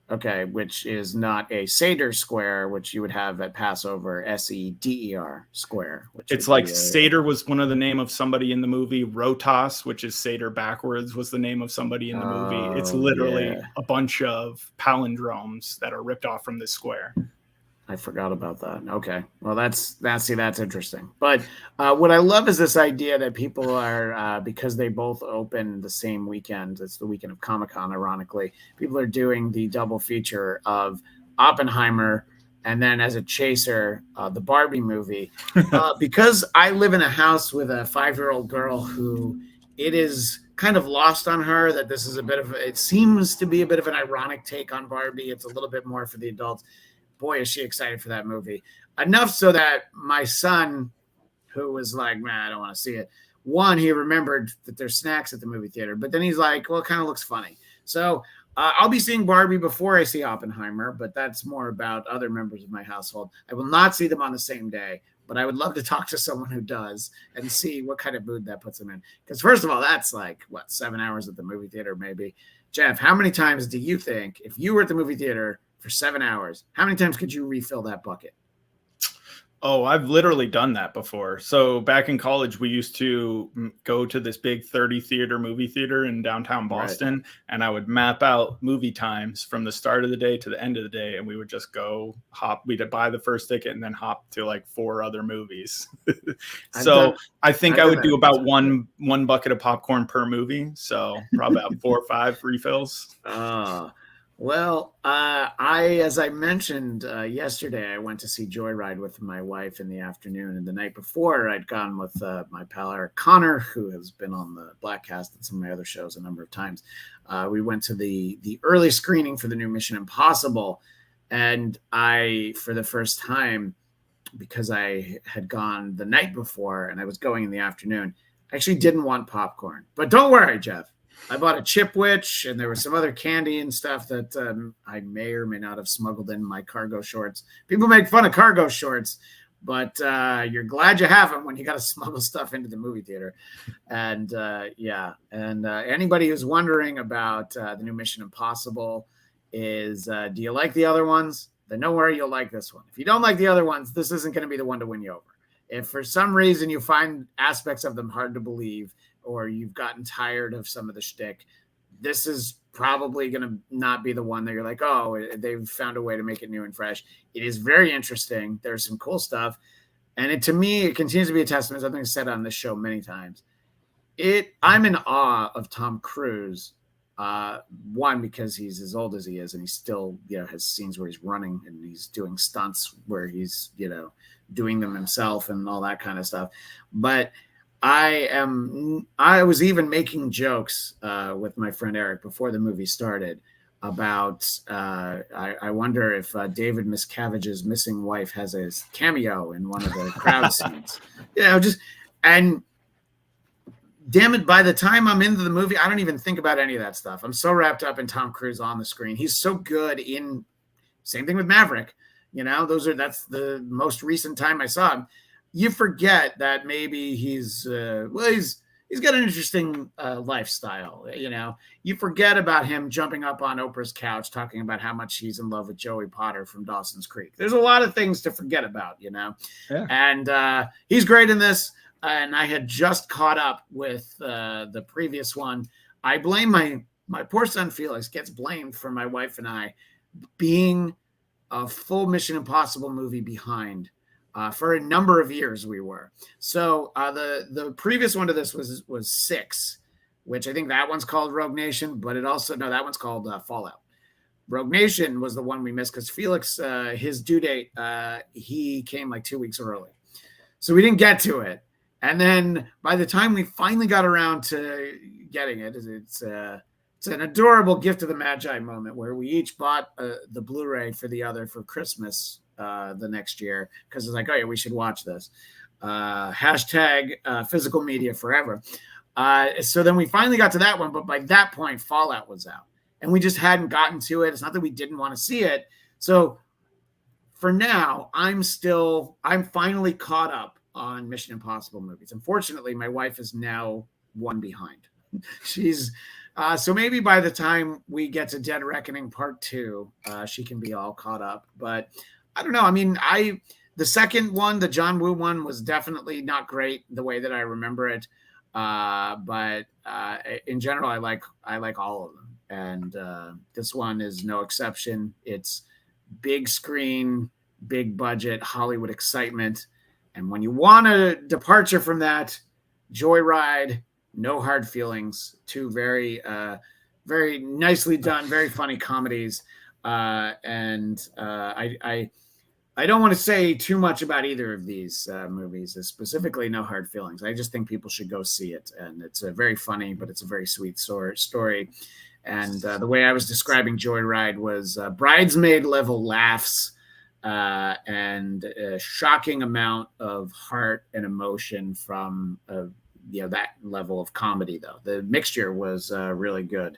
Okay, which is not a Seder Square, which you would have at Passover, SEDER Square. It's like Seder was one of the name of somebody in the movie. Rotas, which is Seder backwards, was the name of somebody in the movie. It's literally a bunch of palindromes that are ripped off from this square. I forgot about that. Okay. Well, that's interesting. But what I love is this idea that people are, because they both open the same weekend, it's the weekend of Comic-Con, ironically, people are doing the double feature of Oppenheimer and then as a chaser, the Barbie movie. Because I live in a house with a 5-year-old girl who it is kind of lost on her that this is it seems to be a bit of an ironic take on Barbie. It's a little bit more for the adults. Boy, is she excited for that movie. Enough so that my son, who was like, man, I don't want to see it. One, he remembered that there's snacks at the movie theater, but then he's like, well, it kind of looks funny. So I'll be seeing Barbie before I see Oppenheimer, but that's more about other members of my household. I will not see them on the same day, but I would love to talk to someone who does and see what kind of mood that puts them in. Because first of all, that's like, what, 7 hours at the movie theater, maybe. Jeff, how many times do you think, if you were at the movie theater for 7 hours, how many times could you refill that bucket? Oh, I've literally done that before. So back in college, we used to go to this big 30 theater movie theater in downtown Boston, right. And I would map out movie times from the start of the day to the end of the day. And we would just go we'd buy the first ticket and then hop to like 4 other movies. So I think I would do about one bucket of popcorn per movie. So probably about 4 or 5 refills. Well, as I mentioned yesterday, I went to see Joyride with my wife in the afternoon, and the night before I'd gone with my pal Eric Connor, who has been on the Bladtcast and some of my other shows a number of times. We went to the early screening for the new Mission Impossible, and I, for the first time, because I had gone the night before and I was going in the afternoon, I actually didn't want popcorn. But don't worry, Jeff. I bought a Chipwich, and there was some other candy and stuff that I may or may not have smuggled in my cargo shorts. People make fun of cargo shorts, but you're glad you have them when you got to smuggle stuff into the movie theater. And anybody who's wondering about the new Mission Impossible is, do you like the other ones? Then don't worry, you'll like this one. If you don't like the other ones, this isn't going to be the one to win you over. If for some reason you find aspects of them hard to believe, or you've gotten tired of some of the shtick, this is probably going to not be the one that you're like, oh, they've found a way to make it new and fresh. It is very interesting. There's some cool stuff. And to me, it continues to be a testament. Something said on this show many times. I'm in awe of Tom Cruise. One, because he's as old as he is, and he still, has scenes where he's running and he's doing stunts where he's, doing them himself and all that kind of stuff. But I was even making jokes with my friend Eric before the movie started about I wonder if David Miscavige's missing wife has a cameo in one of the crowd scenes. And damn it, by the time I'm into the movie, I don't even think about any of that stuff. I'm so wrapped up in Tom Cruise on the screen. He's so good in, same thing with Maverick. That's the most recent time I saw him. You forget that maybe he's got an interesting lifestyle. You forget about him jumping up on Oprah's couch talking about how much he's in love with Joey Potter from Dawson's Creek. There's a lot of things to forget about, Yeah. And he's great in this. And I had just caught up with the previous one. I blame my poor son Felix gets blamed for my wife and I being a full Mission Impossible movie behind. For a number of years we were. So the previous one to this was 6, which I think that one's called Rogue Nation, but that one's called Fallout. Rogue Nation was the one we missed because Felix, his due date, he came like 2 weeks early. So we didn't get to it. And then by the time we finally got around to getting it, it's an adorable gift of the Magi moment where we each bought the Blu-ray for the other for Christmas the next year, because it's like, oh yeah, we should watch this. Hashtag physical media forever. So then we finally got to that one, but by that point, Fallout was out, and we just hadn't gotten to it. It's not that we didn't want to see it. So for now, I'm finally caught up on Mission Impossible movies. Unfortunately, my wife is now one behind. She's so maybe by the time we get to Dead Reckoning Part 2, she can be all caught up. But I don't know. I mean, the second one, the John Woo one, was definitely not great the way that I remember it. But in general, I like all of them, and this one is no exception. It's big screen, big budget, Hollywood excitement, and when you want a departure from that, Joyride, No Hard Feelings, 2 very very nicely done, very funny comedies. I don't want to say too much about either of these movies, specifically No Hard Feelings. I just think people should go see it. And it's a very funny, but it's a very sweet story. And the way I was describing Joyride was bridesmaid level laughs and a shocking amount of heart and emotion from that level of comedy, though. The mixture was really good.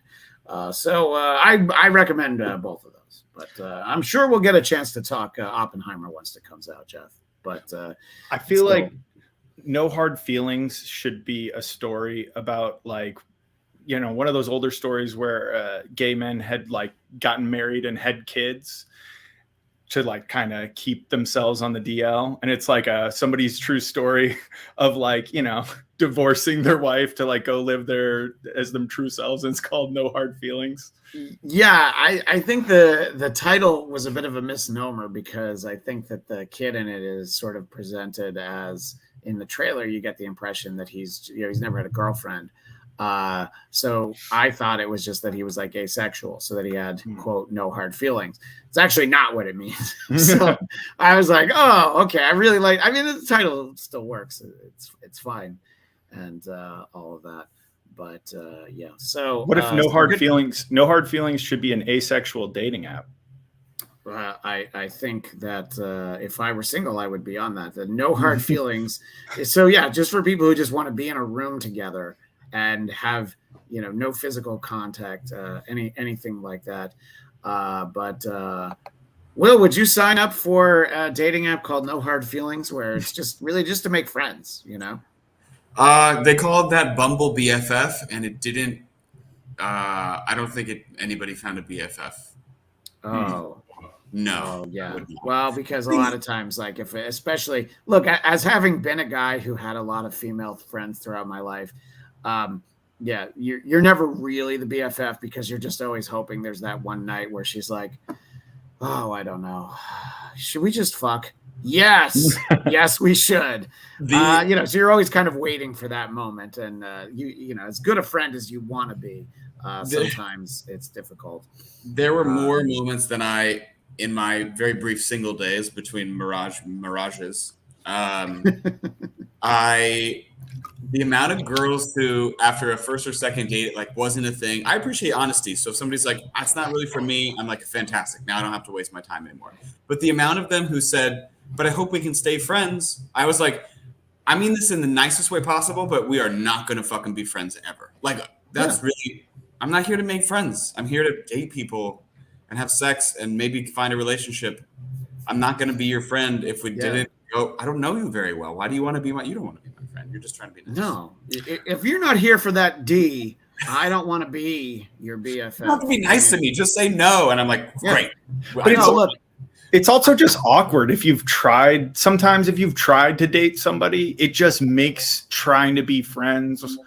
So I recommend both of those. But I'm sure we'll get a chance to talk Oppenheimer once it comes out, Jeff. But I feel like No Hard Feelings should be a story about like, you know, one of those older stories where gay men had like gotten married and had kids to like kind of keep themselves on the DL. And it's like somebody's true story of like, you know, divorcing their wife to like go live there as them true selves. And it's called No Hard Feelings. Yeah, I think the title was a bit of a misnomer because I think that the kid in it is sort of presented as, in the trailer, you get the impression that he's never had a girlfriend. So I thought it was just that he was like asexual, so that he had quote no hard feelings. It's actually not what it means. So I was like, oh, okay. I mean, the title still works. It's fine, and all of that. But yeah. So what if No Hard Feelings? No Hard Feelings should be an asexual dating app. I think that if I were single, I would be on that. The No Hard Feelings. So yeah, just for people who just want to be in a room together and have, you know, no physical contact, anything like that. But Will, would you sign up for a dating app called No Hard Feelings, where it's just really just to make friends, you know? They called that Bumble BFF, and it didn't. I don't think anybody found a BFF. Oh. No. Oh, yeah. Well, because a lot of times, like especially look, as having been a guy who had a lot of female friends throughout my life, yeah, you're never really the BFF because you're just always hoping there's that one night where she's like, oh, I don't know, should we just fuck? Yes, yes, we should. You know, so you're always kind of waiting for that moment, and you know, as good a friend as you want to be, sometimes it's difficult. There were more moments than in my very brief single days between mirages. The amount of girls who, after a first or second date, like wasn't a thing. I appreciate honesty. So if somebody's like, that's not really for me, I'm like, fantastic. Now I don't have to waste my time anymore. But the amount of them who said, but I hope we can stay friends. I was like, I mean this in the nicest way possible, but we are not going to fucking be friends ever. Like, that's really, I'm not here to make friends. I'm here to date people and have sex and maybe find a relationship. I'm not going to be your friend if we didn't go. I don't know you very well. Why do you want to be you don't want to be my friend. You're just trying to be nice. No, if you're not here for that D, I don't want to be your BFF. You don't have to be nice to me. Just say no. And I'm like, great. But it's also just awkward if you've tried. Sometimes if you've tried to date somebody, it just makes trying to be friends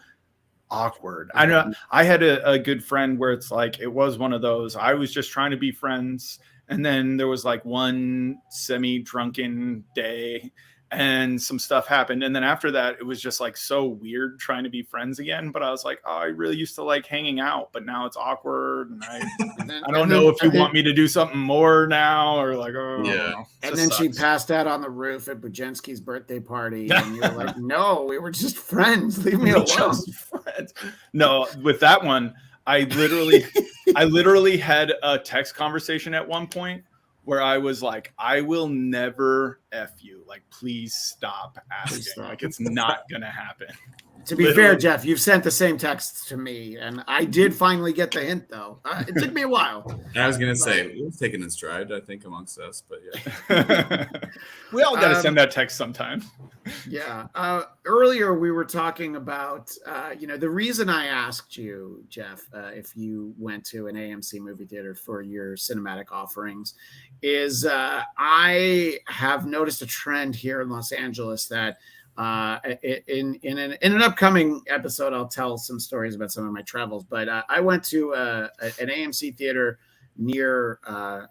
awkward. I know I had a good friend where it's like, it was one of those, I was just trying to be friends. And then there was like one semi-drunken day and some stuff happened. And then after that, it was just like so weird trying to be friends again. But I was like, oh, I really used to like hanging out, but now it's awkward. And I don't know if you want me to do something more now or like, oh, yeah. And then she passed out on the roof at Bujensky's birthday party. And you're like, no, we were just friends. Leave me alone. No, with that one, I literally had a text conversation at one point where I was like, I will never F you. Like, please stop asking. Like, it's not going to happen. To be fair, Jeff, you've sent the same text to me, and I did finally get the hint, though. It took me a while. I was going to say, we've taken in stride, I think, amongst us, but yeah. We all got to send that text sometime. Yeah. Earlier, we were talking about, you know, the reason I asked you, Jeff, if you went to an AMC movie theater for your cinematic offerings is I have noticed a trend here in Los Angeles that in an upcoming episode, I'll tell some stories about some of my travels. But I went to an AMC theater near.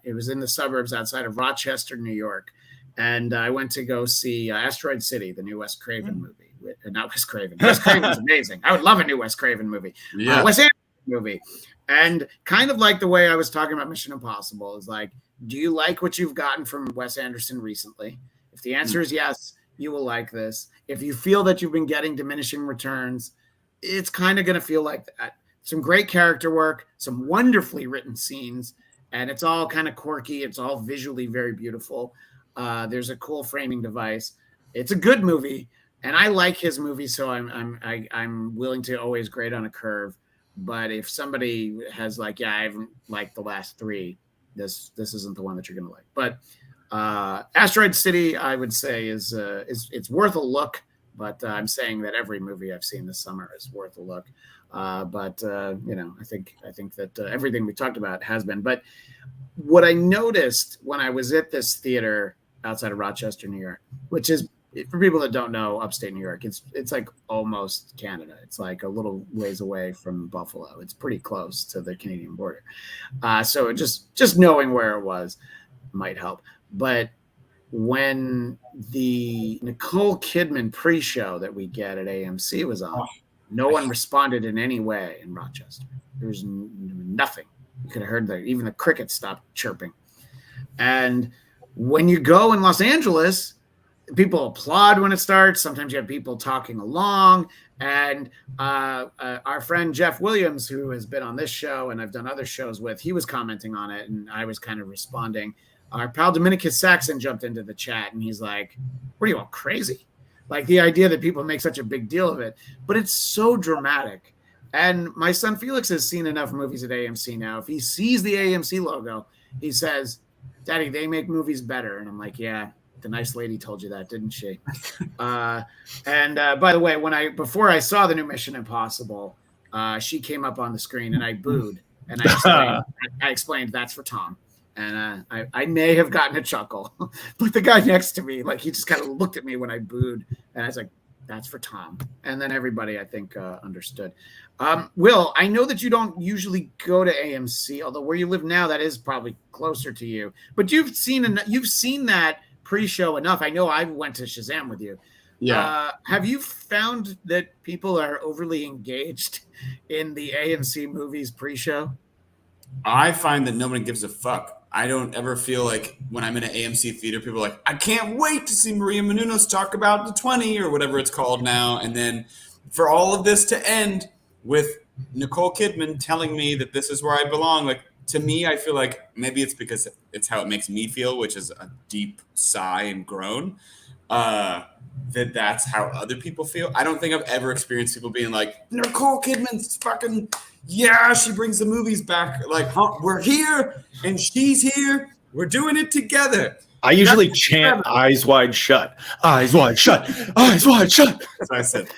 It was in the suburbs outside of Rochester, New York, and I went to go see Asteroid City, the new Wes Craven movie. Not Wes Craven. Wes Craven's amazing. I would love a new Wes Craven movie. Yeah. Wes Anderson movie, and kind of like the way I was talking about Mission Impossible is like, do you like what you've gotten from Wes Anderson recently? If the answer is yes, you will like this. If you feel that you've been getting diminishing returns, it's kind of going to feel like that. Some great character work, some wonderfully written scenes, and it's all kind of quirky. It's all visually very beautiful. There's a cool framing device. It's a good movie, and I like his movies, so I'm willing to always grade on a curve. But if somebody has like, yeah, I haven't liked the last three, this isn't the one that you're gonna like. But Asteroid City, I would say, is it's worth a look. But I'm saying that every movie I've seen this summer is worth a look. But I think that everything we talked about has been. But what I noticed when I was at this theater outside of Rochester, New York, which is, for people that don't know, upstate New York, it's like almost Canada. It's like a little ways away from Buffalo. It's pretty close to the Canadian border. So just knowing where it was might help. But when the Nicole Kidman pre-show that we get at AMC was on, no one responded in any way in Rochester. There was nothing. You could have heard even the crickets stopped chirping. And when you go in Los Angeles, people applaud when it starts. Sometimes you have people talking along. And our friend Jeff Williams, who has been on this show and I've done other shows with, he was commenting on it, and I was kind of responding. Our pal Dominicus Saxon jumped into the chat, and he's like, "What are you all crazy?" Like the idea that people make such a big deal of it. But it's so dramatic. And my son Felix has seen enough movies at AMC now. If he sees the AMC logo, he says, "Daddy, they make movies better." And I'm like, "Yeah, the nice lady told you that, didn't she?" By the way, before I saw the new Mission Impossible, she came up on the screen and I booed. And I explained that's for Tom. And I may have gotten a chuckle, but the guy next to me, like, he just kind of looked at me when I booed, and I was like, "That's for Tom." And then everybody, I think, understood. Will, I know that you don't usually go to AMC, although where you live now, that is probably closer to you. But you've seen that pre-show enough. I know I went to Shazam with you. Yeah. Have you found that people are overly engaged in the AMC movies pre-show? I find that nobody gives a fuck. I don't ever feel like when I'm in an AMC theater, people are like, "I can't wait to see Maria Menounos talk about the 20 or whatever it's called now." And then for all of this to end with Nicole Kidman telling me that this is where I belong, like, to me, I feel like maybe it's because it's how it makes me feel, which is a deep sigh and groan. That's how other people feel. I don't think I've ever experienced people being like, "Nicole Kidman's fucking, yeah, she brings the movies back. Like, we're here and she's here. We're doing it together." I usually chant "Eyes Wide Shut, Eyes Wide Shut, Eyes Wide Shut." That's what I said.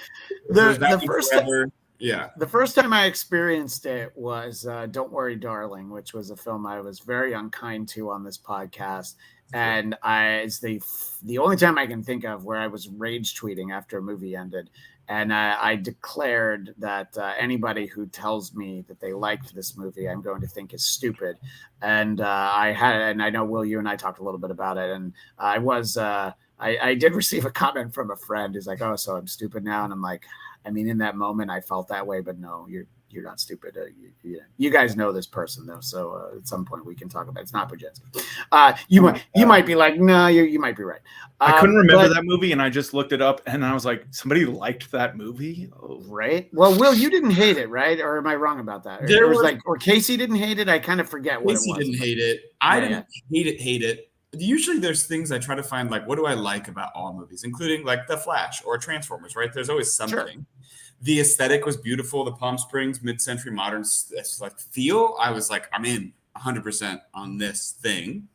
The first time I experienced it was Don't Worry, Darling, which was a film I was very unkind to on this podcast. And it's the only time I can think of where I was rage tweeting after a movie ended. And I declared that anybody who tells me that they liked this movie, I'm going to think is stupid. And I know, Will, you and I talked a little bit about it. And I did receive a comment from a friend who's like, "Oh, so I'm stupid now?" And I'm like, I mean, in that moment, I felt that way, but no, you're not stupid. You guys know this person though, so at some point we can talk about it. It's not Brzezinski. You might be like, no, you might be right. I couldn't remember that movie, and I just looked it up, and I was like, somebody liked that movie, right? Well, Will, you didn't hate it, right? Or am I wrong about that? Or Casey didn't hate it. I kind of forget what Casey it was. Didn't hate it. I didn't hate it. Usually there's things I try to find, like, what do I like about all movies, including like The Flash or Transformers, right? There's always something. Sure. The aesthetic was beautiful. The Palm Springs mid-century modern like feel. I was like, I'm in 100% on this thing.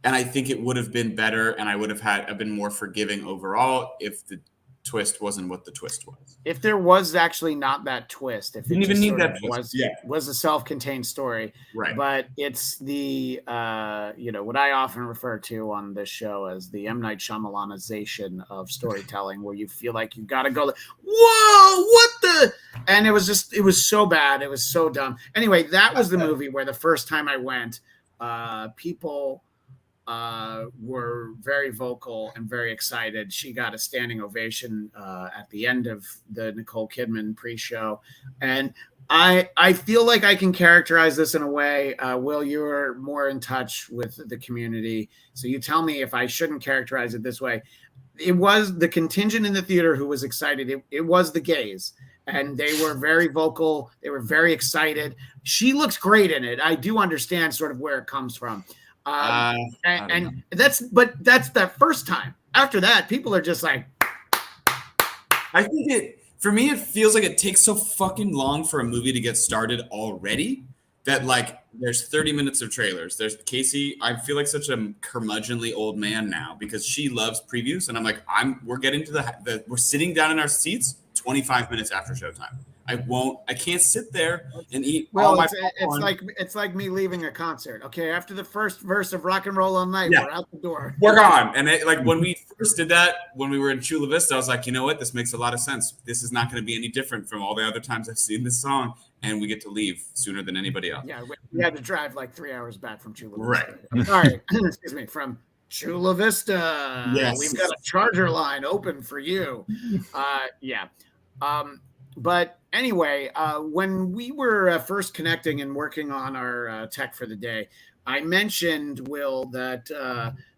And I think it would have been better, and I would have been more forgiving overall if the twist wasn't what the twist was. If there was actually not that twist, if didn't it even need that twist. was a self-contained story, right? But it's the what I often refer to on this show as the M. Night Shyamalanization of storytelling, where you feel like you've got to go, whoa, what the? And it was so bad, it was so dumb. Anyway, that was the movie where the first time I went, people were very vocal and very excited. She got a standing ovation at the end of the Nicole Kidman pre-show. And I feel like I can characterize this in a way. Will, you're more in touch with the community, so you tell me if I shouldn't characterize it this way. It was the contingent in the theater who was excited. It was the gays. And they were very vocal. They were very excited. She looks great in it. I do understand sort of where it comes from. And that's that first time. After that, people are just like, I think For me, it feels like it takes so fucking long for a movie to get started already that like there's 30 minutes of trailers. There's Casey. I feel like such a curmudgeonly old man now because she loves previews, and I'm like, we're getting to we're sitting down in our seats 25 minutes after showtime. I can't sit there and eat all my popcorn. It's like me leaving a concert. Okay, after the first verse of Rock and Roll All Night, we're out the door. We're gone. And like when we first did that, when we were in Chula Vista, I was like, you know what? This makes a lot of sense. This is not going to be any different from all the other times I've seen this song, and we get to leave sooner than anybody else. Yeah, we had to drive like 3 hours back from Chula Vista. Right. All right, excuse me, from Chula Vista. Yes. We've got a charger line open for you. Yeah. But anyway, when we were first connecting and working on our tech for the day, I mentioned, Will, that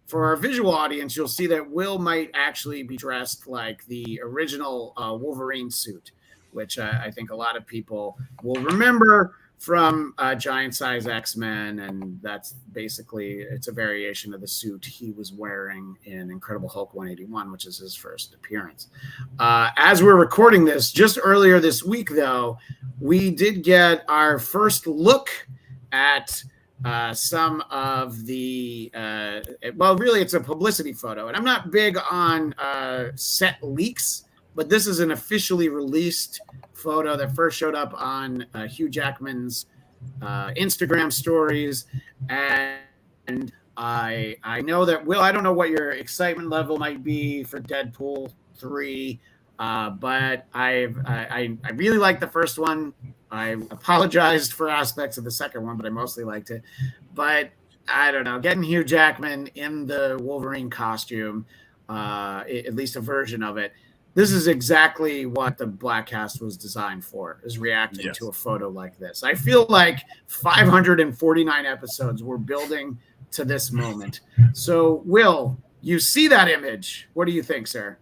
for our visual audience, you'll see that Will might actually be dressed like the original Wolverine suit, which I think a lot of people will remember from Giant Size X-Men, and that's basically, it's a variation of the suit he was wearing in Incredible Hulk 181, which is his first appearance. As we're recording this, just earlier this week, though, we did get our first look at some of the, well, really, it's a publicity photo, and I'm not big on set leaks, but this is an officially released photo that first showed up on Hugh Jackman's Instagram stories, and I know that, Will, I don't know what your excitement level might be for Deadpool 3, but I really liked the first one. I apologized for aspects of the second one, but I mostly liked it. But I don't know, getting Hugh Jackman in the Wolverine costume, at least a version of it, this is exactly what the Bladtcast was designed for, is reacting to a photo like this. I feel like 549 episodes we're building to this moment. So, Will, you see that image. What do you think, sir?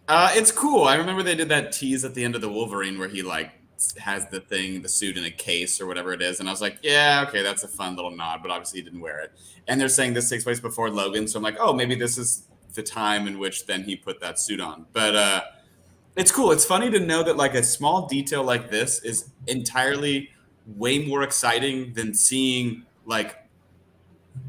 It's cool. I remember they did that tease at the end of the Wolverine where he like has the suit in a case or whatever it is. And I was like, yeah, okay, that's a fun little nod, but obviously he didn't wear it. And they're saying this takes place before Logan. So I'm like, oh, maybe this is the time in which then he put that suit on. But it's cool. It's funny to know that like a small detail like this is entirely way more exciting than seeing like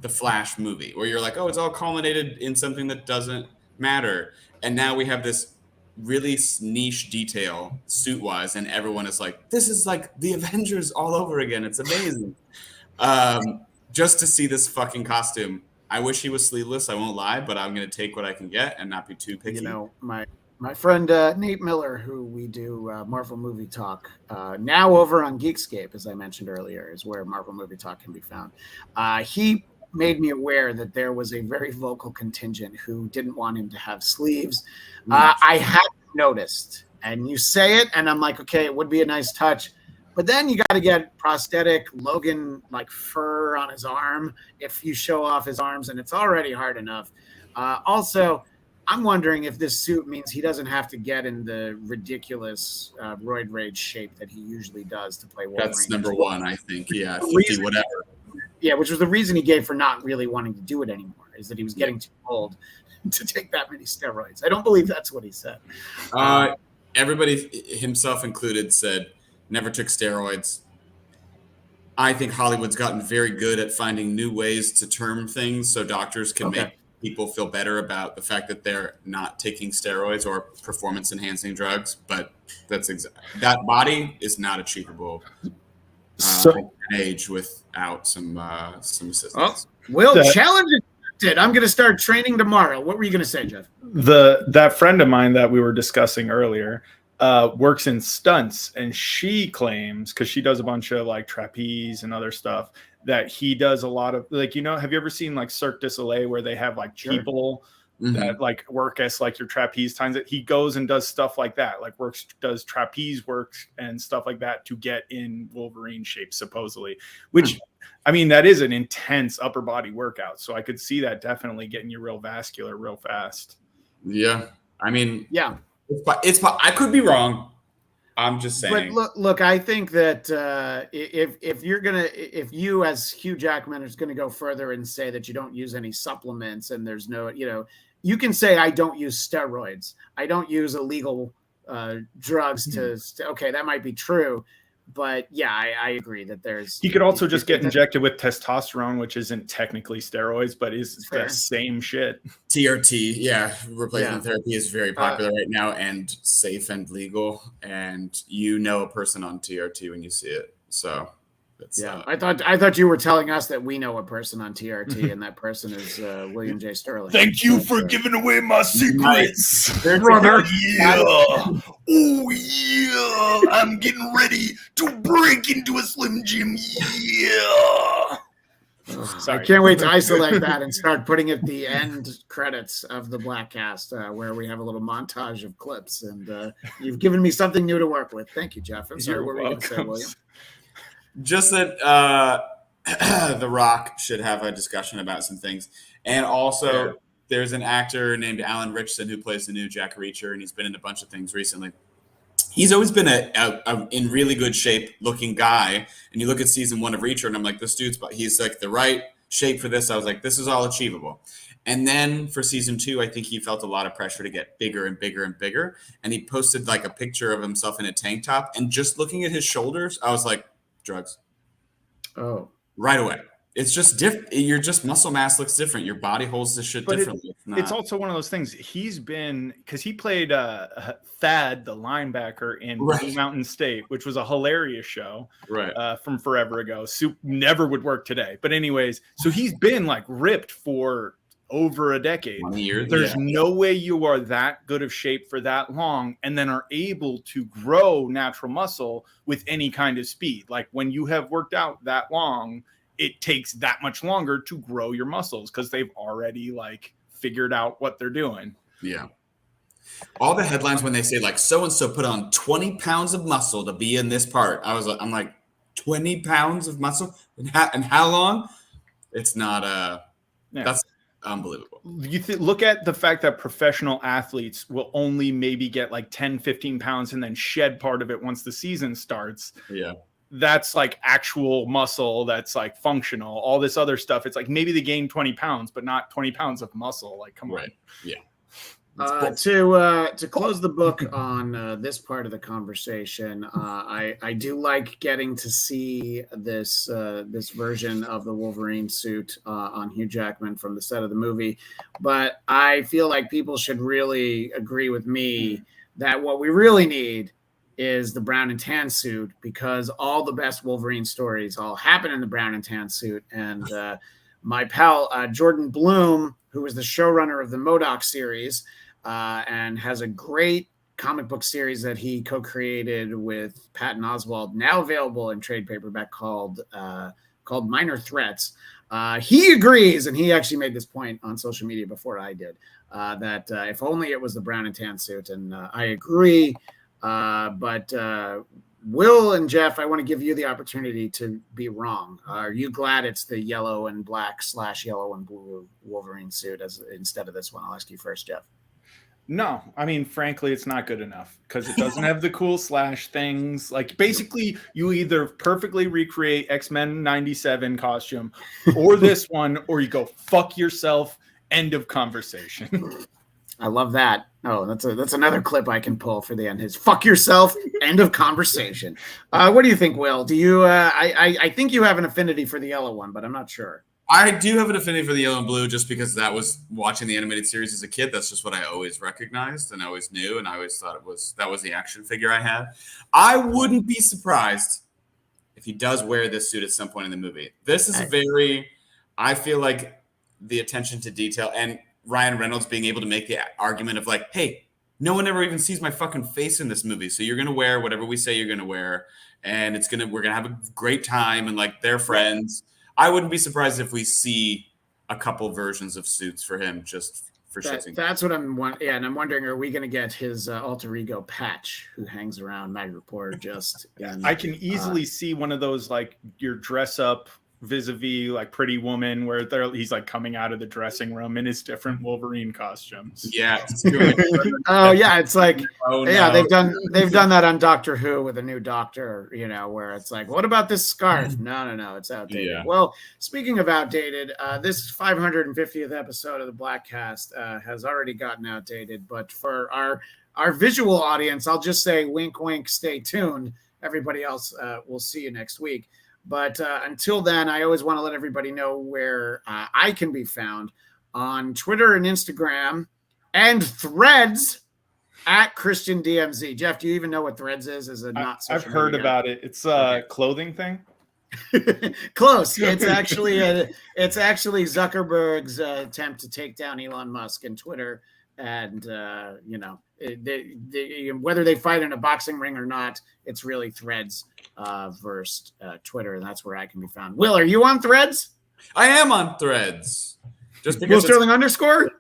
the Flash movie where you're like, oh, it's all culminated in something that doesn't matter. And now we have this really niche detail suit wise, and everyone is like, this is like the Avengers all over again. It's amazing. Just to see this fucking costume. I wish he was sleeveless, I won't lie, but I'm going to take what I can get and not be too picky. You know, my friend Nate Miller, who we do Marvel Movie Talk, now over on Geekscape, as I mentioned earlier, is where Marvel Movie Talk can be found. He made me aware that there was a very vocal contingent who didn't want him to have sleeves. I hadn't noticed, and you say it, and I'm like, okay, it would be a nice touch. But then you got to get prosthetic Logan like fur on his arm if you show off his arms, and it's already hard enough. Also, I'm wondering if this suit means he doesn't have to get in the ridiculous roid rage shape that he usually does to play Wolverine. That's number one, I think. Yeah, 50 whatever. Yeah, which was the reason he gave for not really wanting to do it anymore, is that he was getting too old to take that many steroids. I don't believe that's what he said. Everybody, himself included, said never took steroids. I think Hollywood's gotten very good at finding new ways to term things so doctors can make people feel better about the fact that they're not taking steroids or performance-enhancing drugs. But that's that body is not achievable at age without some assistance. Oh, Will, challenge accepted. I'm going to start training tomorrow. What were you going to say, Jeff? That friend of mine that we were discussing earlier works in stunts, and she claims, because she does a bunch of like trapeze and other stuff, that he does a lot of like, you know, have you ever seen like Cirque du Soleil where they have like people that like work as like your trapeze times? That he goes and does stuff like that, like does trapeze works and stuff like that to get in Wolverine shape, supposedly, which I mean, that is an intense upper body workout. So I could see that definitely getting you real vascular real fast. Yeah. I mean, yeah, it's I could be wrong. I'm just saying. But look, I think that if you as Hugh Jackman is going to go further and say that you don't use any supplements and there's no, you know, you can say I don't use steroids. I don't use illegal drugs to okay, that might be true, but yeah, I agree that there's he could also just get injected with testosterone, which isn't technically steroids but is the same shit. TRT, replacement therapy is very popular right now and safe and legal, and you know a person on TRT when you see it. So I thought you were telling us that we know a person on TRT, and that person is William J. Sterling. Thank you for giving away my secrets, brother. Yeah. Oh yeah, I'm getting ready to break into a Slim Jim. Yeah. I can't wait to isolate that and start putting it at the end credits of the Bladtcast, where we have a little montage of clips. And you've given me something new to work with. Thank you, Jeff. I'm sorry. What were you going to say, William? Just that The Rock should have a discussion about some things. And also, there's an actor named Alan Ritchson who plays the new Jack Reacher, and he's been in a bunch of things recently. He's always been a in really good shape looking guy. And you look at season 1 of Reacher, and I'm like, this dude's, he's like the right shape for this. I was like, this is all achievable. And then for season 2, I think he felt a lot of pressure to get bigger and bigger and bigger. And he posted like a picture of himself in a tank top. And just looking at his shoulders, I was like, drugs. Oh, right away. It's just different. Your just muscle mass looks different. Your body holds this shit differently. It's also one of those things. He's been, because he played Thad, the linebacker in Blue Mountain State, which was a hilarious show from forever ago. Soup never would work today. But anyways, so he's been like ripped for over a decade. 20 years. There's no way you are that good of shape for that long and then are able to grow natural muscle with any kind of speed. Like when you have worked out that long, it takes that much longer to grow your muscles because they've already like figured out what they're doing. Yeah. All the headlines when they say like so-and-so put on 20 pounds of muscle to be in this part. I'm like 20 pounds of muscle and how long? It's not that's unbelievable. You look at the fact that professional athletes will only maybe get like 10, 15 pounds and then shed part of it once the season starts. Yeah. That's like actual muscle. That's like functional. All this other stuff. It's like maybe they gain 20 pounds, but not 20 pounds of muscle. Like, come on. Yeah. To close the book on this part of the conversation, I do like getting to see this version of the Wolverine suit on Hugh Jackman from the set of the movie, but I feel like people should really agree with me that what we really need is the brown and tan suit, because all the best Wolverine stories all happen in the brown and tan suit. And my pal Jordan Bloom, who was the showrunner of the MODOK series, and has a great comic book series that he co-created with Patton Oswalt, now available in trade paperback, called Minor Threats. He agrees, and he actually made this point on social media before I did, that if only it was the brown and tan suit. And I agree. But Will and Jeff, I want to give you the opportunity to be wrong. Are you glad it's the yellow and black / yellow and blue Wolverine suit instead of this one? I'll ask you first, Jeff. No, I mean, frankly, it's not good enough because it doesn't have the cool slash things. Like, basically, you either perfectly recreate X-Men 97 costume or this one, or you go fuck yourself. End of conversation. I love that. Oh, that's another clip I can pull for the end. His fuck yourself. End of conversation. What do you think, Will? Do you? I think you have an affinity for the yellow one, but I'm not sure. I do have an affinity for the yellow and blue just because that was watching the animated series as a kid. That's just what I always recognized and I always knew, and I always thought that was the action figure I had. I wouldn't be surprised if he does wear this suit at some point in the movie. This is I feel like the attention to detail and Ryan Reynolds being able to make the argument of like, hey, no one ever even sees my fucking face in this movie. So you're going to wear whatever we say you're going to wear. And we're going to have a great time. And like, they're friends. I wouldn't be surprised if we see a couple versions of suits for him just for shitting. That's what I'm wondering. Yeah. And I'm wondering, are we going to get his alter ego Patch, who hangs around Madripoor just. I can easily see one of those, like your dress up vis-a-vis like Pretty Woman, where he's like coming out of the dressing room in his different Wolverine costumes. Yeah. Oh yeah, it's like they've done that on Doctor Who with a new Doctor, where it's like, what about this scarf? No, it's outdated. Yeah. Well, speaking of outdated, this 550th episode of the Bladtcast has already gotten outdated, but for our our visual audience, I'll just say wink, wink, stay tuned. Everybody else, we'll see you next week. But until then, I always want to let everybody know where I can be found on Twitter and Instagram and Threads at Christian DMZ. Jeff, do you even know what Threads is? Is it not? I've heard about it. It's a clothing thing. Close. It's actually Zuckerberg's attempt to take down Elon Musk and Twitter. And whether they fight in a boxing ring or not, it's really Threads versus Twitter, and that's where I can be found. Will, are you on Threads? I am on Threads. Just Will because Sterling underscore?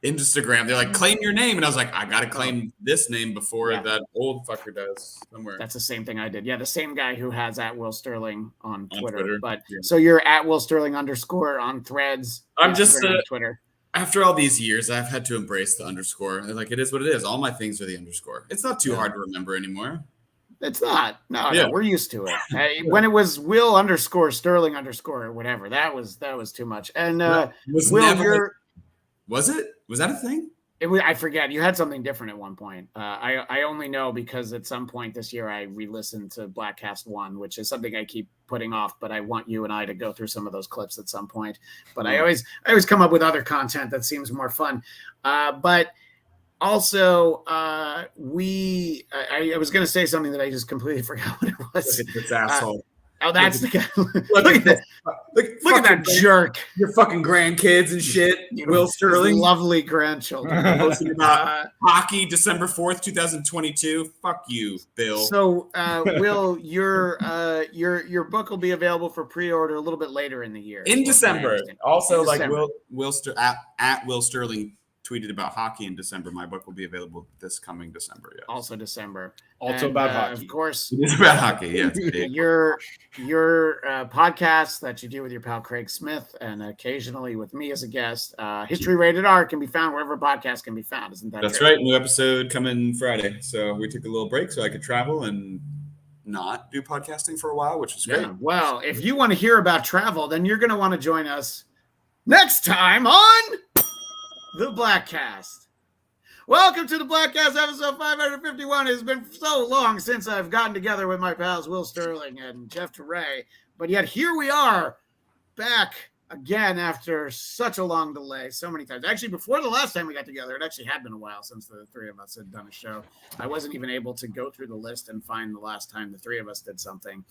Instagram, they're like, claim your name, and I was like, I gotta claim this name before that old fucker does somewhere. That's the same thing I did. Yeah, the same guy who has at Will Sterling on Twitter. But yeah. So you're at Will Sterling underscore on Threads. I'm just Twitter. After all these years, I've had to embrace the underscore. Like, it is what it is. All my things are the underscore. It's not too hard to remember anymore. It's not. No, we're used to it. When it was Will underscore Sterling underscore or whatever, that was too much. And Will, was it? Was that a thing? I forget. You had something different at one point. I only know because at some point this year I re-listened to Bladtcast 1, which is something I keep putting off, but I want you and I to go through some of those clips at some point. But I always come up with other content that seems more fun. But also, I was going to say something that I just completely forgot what it was. Look at this asshole. Oh, that's the guy. Look at that jerk. Your fucking grandkids and shit. Will Sterling. Lovely grandchildren. Posting about hockey December 4th, 2022. Fuck you, Bill. So, Will, your book will be available for pre-order a little bit later in the year. In December. Also, in December. Will at Will Sterling tweeted about hockey in December. My book will be available this coming December. Yeah. Also December. Also about hockey. Of course. It's about hockey. Yeah. Your podcast that you do with your pal Craig Smith and occasionally with me as a guest, History Rated R, can be found wherever podcasts can be found. Isn't that That's true? right. New episode coming Friday. So we took a little break so I could travel and not do podcasting for a while, which was great. Yeah. Well, if you want to hear about travel, then you're going to want to join us next time on the Bladtcast. Welcome to the Bladtcast episode 551. It's been so long since I've gotten together with my pals Will Sterling and Jeff Teray, but yet here we are back again after such a long delay, so many times. Actually, before the last time we got together, it actually had been a while since the three of us had done a show. I wasn't even able to go through the list and find the last time the three of us did something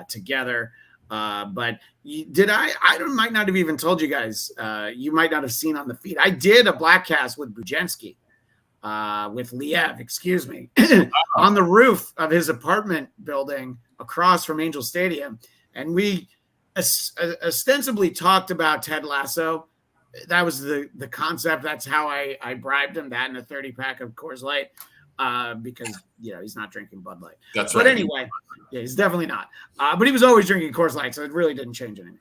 together. But I might not have even told you guys, you might not have seen on the feed. I did a Bladtcast with Bujensky, with Liev, excuse me, on the roof of his apartment building across from Angel Stadium. And we ostensibly talked about Ted Lasso. That was the concept. That's how I bribed him, that and a 30-pack of Coors Light. Because he's not drinking Bud Light. That's right. But anyway, yeah, he's definitely not. But he was always drinking Coors Light, so it really didn't change anything.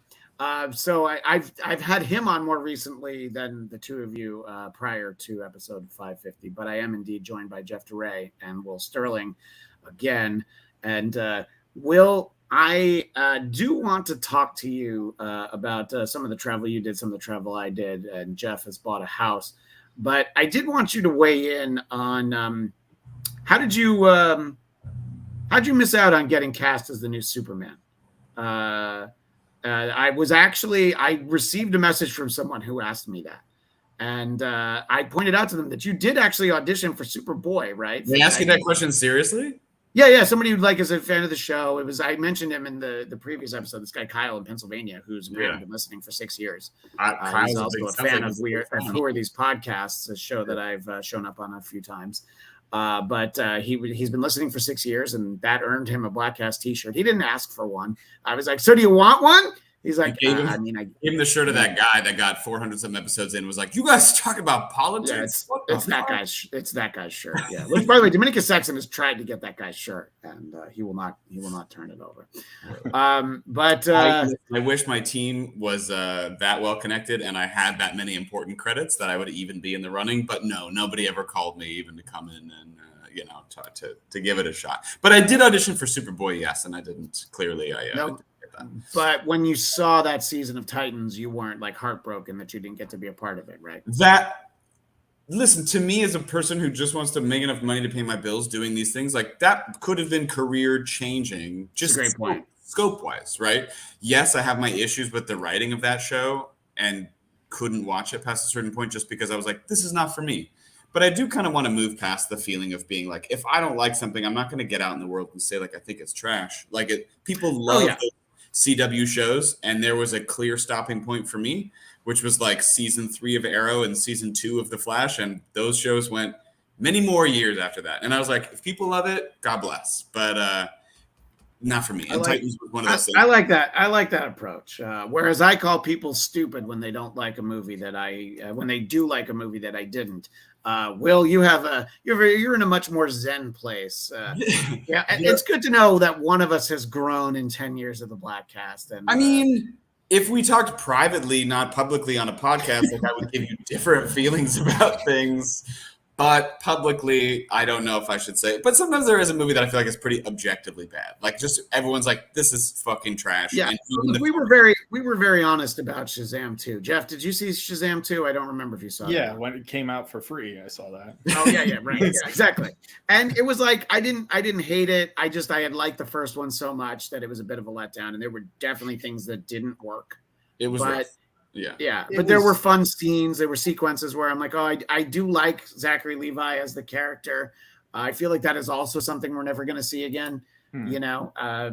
So I've had him on more recently than the two of you prior to episode 550. But I am indeed joined by Jeff Teray and Will Sterling again. And Will, I do want to talk to you about some of the travel you did, some of the travel I did, and Jeff has bought a house. But I did want you to weigh in on how did you miss out on getting cast as the new Superman? I received a message from someone who asked me that, and I pointed out to them that you did actually audition for Superboy, right? They asked you that question seriously? Yeah. Somebody who is a fan of the show. I mentioned him in the previous episode. This guy Kyle in Pennsylvania, who's been listening for 6 years. He's also a fan of Who Are These Podcasts, a show that I've shown up on a few times. But he's been listening for 6 years, and that earned him a Bladtcast T-shirt. He didn't ask for one. I was like, "So do you want one?" He's like, gave him the shirt of that guy that got 400 some episodes in. Was like, "You guys talk about politics." Yeah, it's that guy's shirt. Yeah. Which, by the way, Dominicus Saxon has tried to get that guy's shirt, and he will not turn it over. But I wish my team was that well connected, and I had that many important credits that I would even be in the running. But no, nobody ever called me even to come in and to give it a shot. But I did audition for Superboy, yes, and I didn't. Clearly, no. But when you saw that season of Titans, you weren't like heartbroken that you didn't get to be a part of it, right? That listen, to me as a person who just wants to make enough money to pay my bills doing these things, like that could have been career changing, just That's a great point. Scope wise, right? Yes, I have my issues with the writing of that show and couldn't watch it past a certain point just because I was like, this is not for me. But I do kind of want to move past the feeling of being like, if I don't like something, I'm not going to get out in the world and say like I think it's trash. Like people love the CW shows, and there was a clear stopping point for me, which was like season 3 of Arrow and season 2 of The Flash, and those shows went many more years after that. And I was like, if people love it, God bless, but not for me. And Titans was one of those things. I like that. I like that approach. Whereas I call people stupid when they don't like a movie that when they do like a movie that I didn't. Will, you're in a much more zen place. Yeah, it's good to know that one of us has grown in 10 years of the Bladtcast. And I mean, if we talked privately, not publicly on a podcast, like I would give you different feelings about things. But publicly, I don't know if I should say it. But sometimes there is a movie that I feel like is pretty objectively bad. Like just everyone's like, this is fucking trash. Yeah, and we were very honest about Shazam 2. Jeff, did you see Shazam 2? I don't remember if you saw it. Yeah, when it came out for free, I saw that. Oh yeah, right. Yeah, exactly. And it was like I didn't hate it. I had liked the first one so much that it was a bit of a letdown, and there were definitely things that didn't work. It was rough. Yeah, but there were fun scenes. There were sequences where I'm like, oh, I do like Zachary Levi as the character. I feel like that is also something we're never going to see again,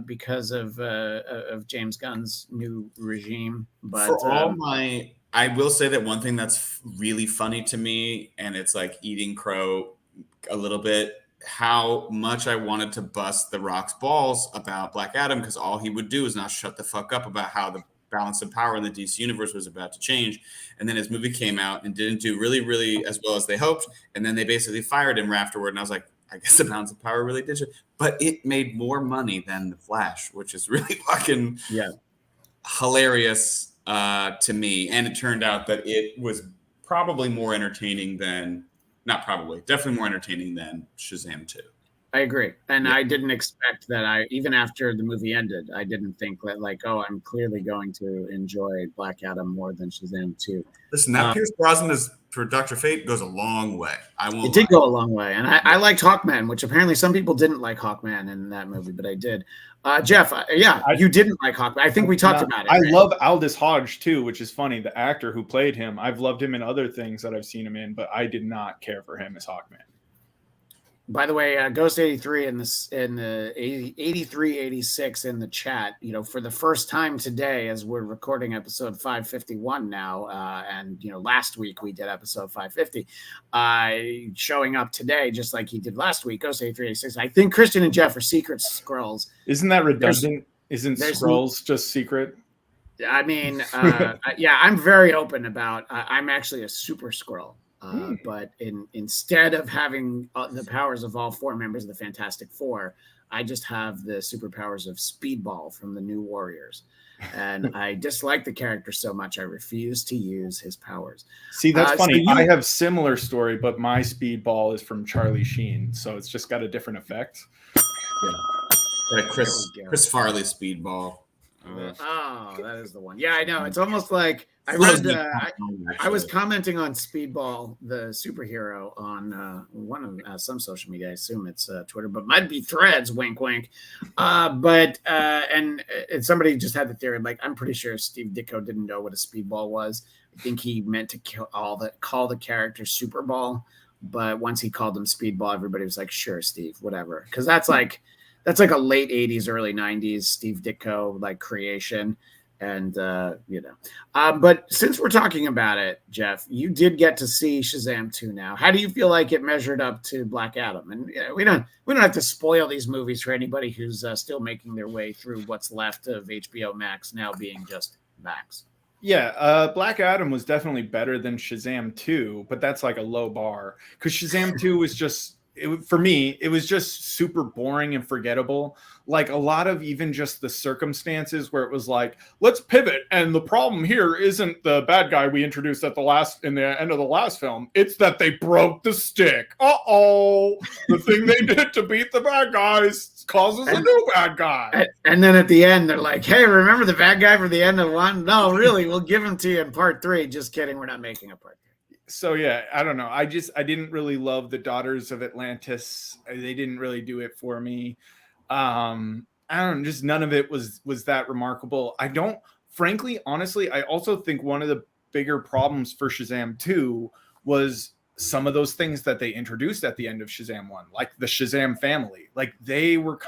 because of James Gunn's new regime. But I will say that one thing that's really funny to me, and it's like eating crow a little bit, how much I wanted to bust The Rock's balls about Black Adam, because all he would do is not shut the fuck up about how the balance of power in the DC universe was about to change. And then his movie came out and didn't do really, really as well as they hoped. And then they basically fired him afterward. And I was like, I guess the balance of power really did. But it made more money than The Flash, which is really fucking hilarious to me. And it turned out that it was probably more entertaining than, not probably, definitely more entertaining than Shazam 2. I agree. And I didn't expect that. Even after the movie ended, I didn't think that like, oh, I'm clearly going to enjoy Black Adam more than Shazam 2. Listen, that Pierce Brosnan for Dr. Fate goes a long way. It did go a long way. And I liked Hawkman, which apparently some people didn't like Hawkman in that movie, but I did. Jeff, you didn't like Hawkman. I think we talked about it. I love Aldous Hodge too, which is funny. The actor who played him, I've loved him in other things that I've seen him in, but I did not care for him as Hawkman. By the way, Ghost 83 in the 8386 in the chat, for the first time today, as we're recording episode 551 now, and last week we did episode 550, showing up today just like he did last week. Ghost 8386. I think Christian and Jeff are secret scrolls. Isn't that redundant? Isn't scrolls just secret? I mean, I'm very open about. I'm actually a super scroll. But instead of having the powers of all 4 members of the Fantastic Four, I just have the superpowers of Speedball from the New Warriors. And I dislike the character so much, I refuse to use his powers. See, that's funny. I have similar story, but my Speedball is from Charlie Sheen. So it's just got a different effect. Yeah. Chris Farley Speedball. Oh, that is the one. Yeah, I know. It's almost like I was commenting on Speedball, the superhero, on one of some social media. I assume it's Twitter, but might be Threads. Wink, wink. And somebody just had the theory. Like, I'm pretty sure Steve Ditko didn't know what a Speedball was. I think he meant to call the character Superball, but once he called him Speedball, everybody was like, "Sure, Steve, whatever," because that's like a late 80s, early 90s Steve Ditko like creation. And, but since we're talking about it, Jeff, you did get to see Shazam 2 now. How do you feel like it measured up to Black Adam? And we don't have to spoil these movies for anybody who's still making their way through what's left of HBO Max now being just Max. Yeah, Black Adam was definitely better than Shazam 2, but that's like a low bar because Shazam 2 was just, for me, it was just super boring and forgettable. Like a lot of even just the circumstances where it was like, let's pivot. And the problem here isn't the bad guy we introduced in the end of the last film. It's that they broke the stick. The thing they did to beat the bad guys causes a new bad guy. And then at the end, they're like, hey, remember the bad guy from the end of 1? No, really, we'll give him to you in part 3. Just kidding. We're not making a part 3. So yeah, I don't know. I didn't really love the Daughters of Atlantis. They didn't really do it for me. I don't know, just none of it was that remarkable. I don't, frankly, honestly, I also think one of the bigger problems for Shazam 2 was some of those things that they introduced at the end of Shazam 1, like the Shazam family. Like they were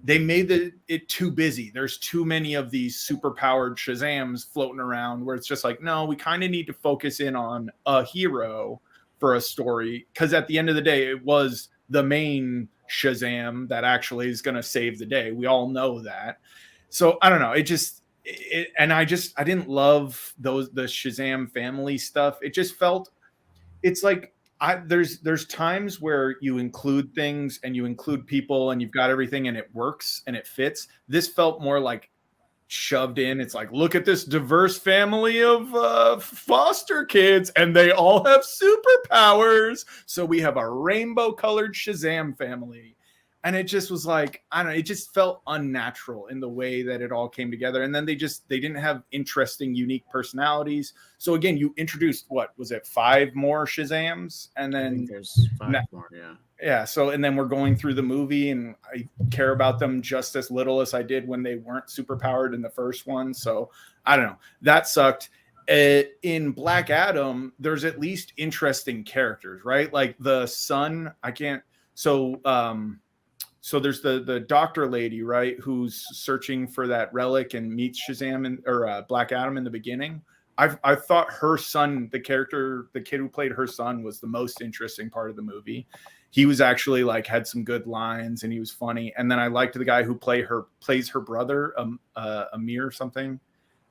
they made it too busy. There's too many of these super powered Shazams floating around where it's just like, no, we kind of need to focus in on a hero for a story. Because at the end of the day, it was the main Shazam that actually is going to save the day. We all know that. So I don't know. I didn't love the Shazam family stuff. It just felt, it's like, there's times where you include things and you include people and you've got everything and it works and it fits. This felt more like shoved in. It's like, look at this diverse family of foster kids and they all have superpowers. So we have a rainbow colored Shazam family. And it just was like, I don't know, it just felt unnatural in the way that it all came together. And then they didn't have interesting, unique personalities. So again, you introduced, what was it, 5 more Shazams? And then I think there's 5 more, yeah. Yeah. So, and then we're going through the movie and I care about them just as little as I did when they weren't super powered in the first one. So I don't know. That sucked. In Black Adam, there's at least interesting characters, right? Like the son, so there's the doctor lady, right, who's searching for that relic and meets Shazam or Black Adam in the beginning. I thought her son, the kid who played her son, was the most interesting part of the movie. He was actually like had some good lines and he was funny. And then I liked the guy who plays her brother, Amir or something.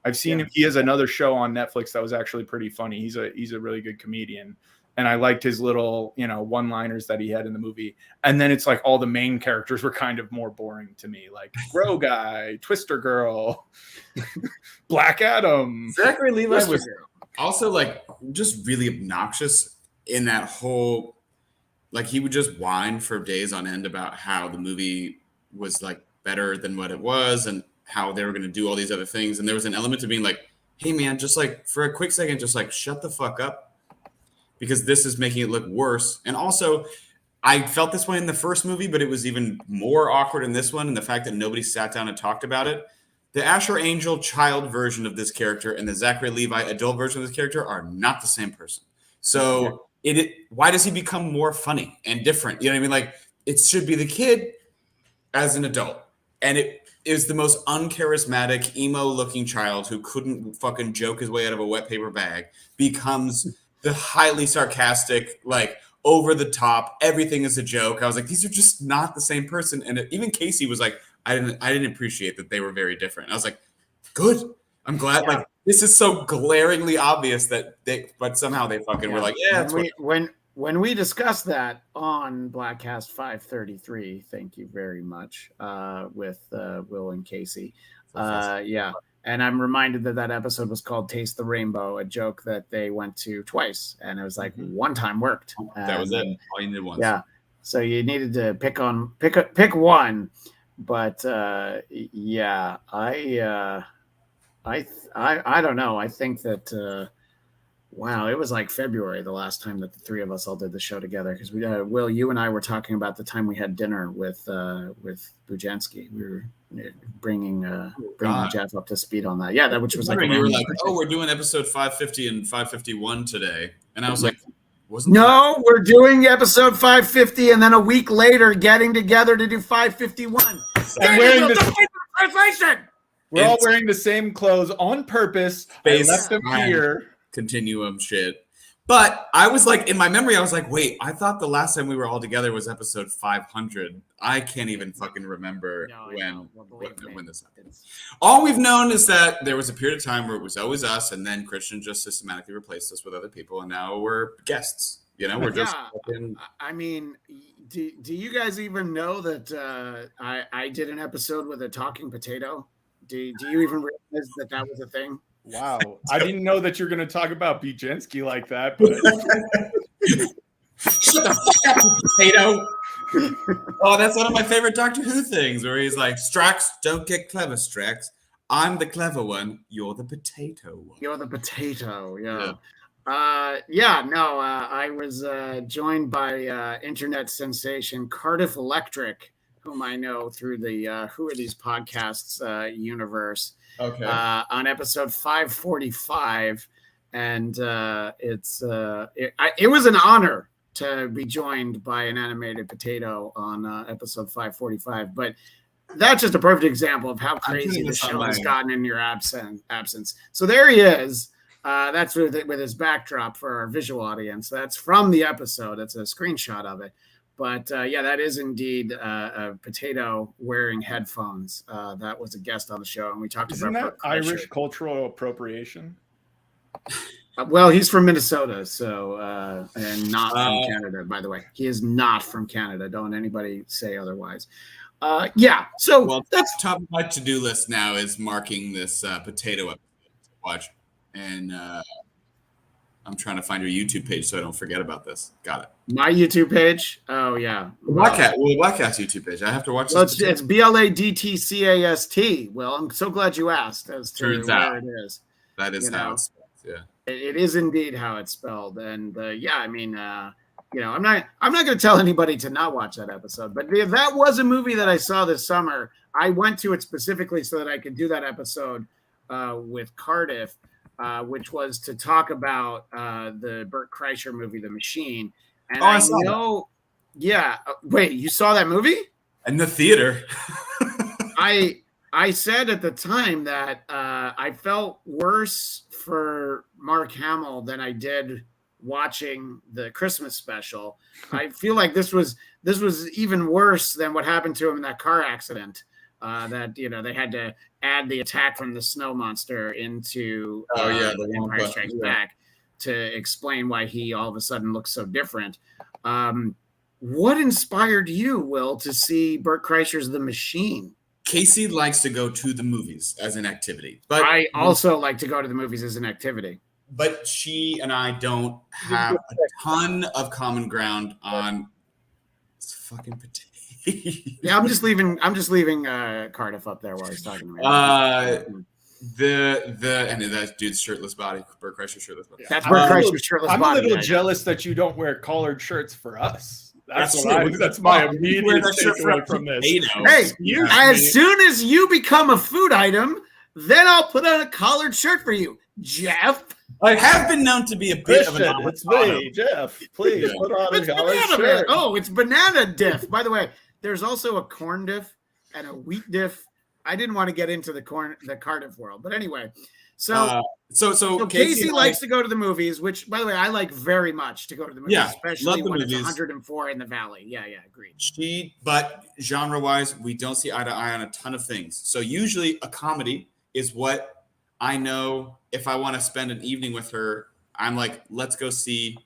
I've seen him. He has another show on Netflix that was actually pretty funny. He's a really good comedian. And I liked his little, one-liners that he had in the movie. And then it's like all the main characters were kind of more boring to me, like Grow Guy, Twister Girl, Black Adam. Zachary Levi was also like just really obnoxious in that whole, like he would just whine for days on end about how the movie was like better than what it was and how they were going to do all these other things. And there was an element of being like, hey man, just like for a quick second, just like shut the fuck up. Because this is making it look worse. And also, I felt this way in the first movie, but it was even more awkward in this one. And the fact that nobody sat down and talked about it. The Asher Angel child version of this character and the Zachary Levi adult version of this character are not the same person. So why does he become more funny and different? You know what I mean? Like, it should be the kid as an adult. And it is the most uncharismatic, emo-looking child who couldn't fucking joke his way out of a wet paper bag becomes the highly sarcastic, like over the top, everything is a joke. I was like, these are just not the same person. And even Casey was like, I didn't appreciate that they were very different. I was like, good. I'm glad. Like this is so glaringly obvious but somehow they fucking were like, yeah. When we discussed that on Bladtcast 533, thank you very much, with Will and Casey. And I'm reminded that episode was called Taste the Rainbow, a joke that they went to twice. And it was like one time worked. That was it. All you did once. Yeah. So you needed to pick one. But I don't know. I think that, wow, it was like February the last time that the three of us all did the show together. Because Will, you and I were talking about the time we had dinner with Bujanski. We were bringing Jeff up to speed on that. Yeah, which was like you were like, oh, we're doing episode 550 and 551 today, and I was like, we're doing episode 550, and then a week later, getting together to do 551. I'm wearing the translation. We're all wearing the same clothes on purpose. I left them here. Continuum shit. But I was like, in my memory, I was like, wait, I thought the last time we were all together was episode 500. I can't even fucking remember when this happened. All we've known is that there was a period of time where it was always us, and then Christian just systematically replaced us with other people, and now we're guests. We're just. I mean, do you guys even know that I did an episode with a talking potato? Do you even realize that was a thing? Wow. I didn't know that you're going to talk about Bujanski like that. But shut the fuck up, potato. Oh, that's one of my favorite Doctor Who things where he's like, Strax, don't get clever, Strax. I'm the clever one. You're the potato one. You're the potato, yeah. I was joined by internet sensation Cardiff Electric, whom I know through the Who Are These Podcasts universe, Okay. on episode 545. And it was an honor to be joined by an animated potato on episode 545. But that's just a perfect example of how crazy the show has gotten in your absence. So there he is. That's with his backdrop for our visual audience. That's from the episode. That's a screenshot of it. But that is indeed a potato wearing headphones. That was a guest on the show, and we talked Isn't about that Irish cultural appropriation? Well, he's from Minnesota, so and not from Canada, by the way. He is not from Canada. Don't anybody say otherwise. So that's top of my to-do list now is marking this potato episode to watch. And I'm trying to find your YouTube page so I don't forget about this. Got it. My YouTube page? Oh, yeah. The Bladtcast YouTube page. I have to watch this. It's Bladtcast. Well, I'm so glad you asked as to where it is. That is how it's spelled, yeah. It is indeed how it's spelled. And, I'm not going to tell anybody to not watch that episode. But that was a movie that I saw this summer. I went to it specifically so that I could do that episode with Cardiff. Which was to talk about the Bert Kreischer movie, The Machine. And I know, wait, you saw that movie? In the theater. I said at the time that I felt worse for Mark Hamill than I did watching the Christmas special. I feel like this was even worse than what happened to him in that car accident. That they had to add the attack from the snow monster into the Empire Strikes Back to explain why he all of a sudden looks so different. What inspired you, Will, to see Bert Kreischer's The Machine? Casey likes to go to the movies as an activity, but I also like to go to the movies as an activity. But she and I don't have a ton of common ground on this fucking potato. Yeah, I'm just leaving Cardiff up there while he's talking to me. And that dude's shirtless body, Bert Kreischer's shirtless body. That's Bert Kreischer's shirtless body. I'm a little jealous that you don't wear collared shirts for us. That's my immediate takeaway from this. Hey, as soon as you become a food item, then I'll put on a collared shirt for you, Jeff. I have been known to be a bit of an It's me, Jeff. Please put on a collared shirt. Oh, it's banana diff. By the way, there's also a corn diff and a wheat diff. I didn't want to get into the Cardiff world, but anyway. So Casey likes to go to the movies, which, by the way, I like very much to go to the movies, especially when it's 104 in the Valley. Yeah, agreed. But genre-wise, we don't see eye to eye on a ton of things. So usually a comedy is what I know if I want to spend an evening with her, I'm like, let's go see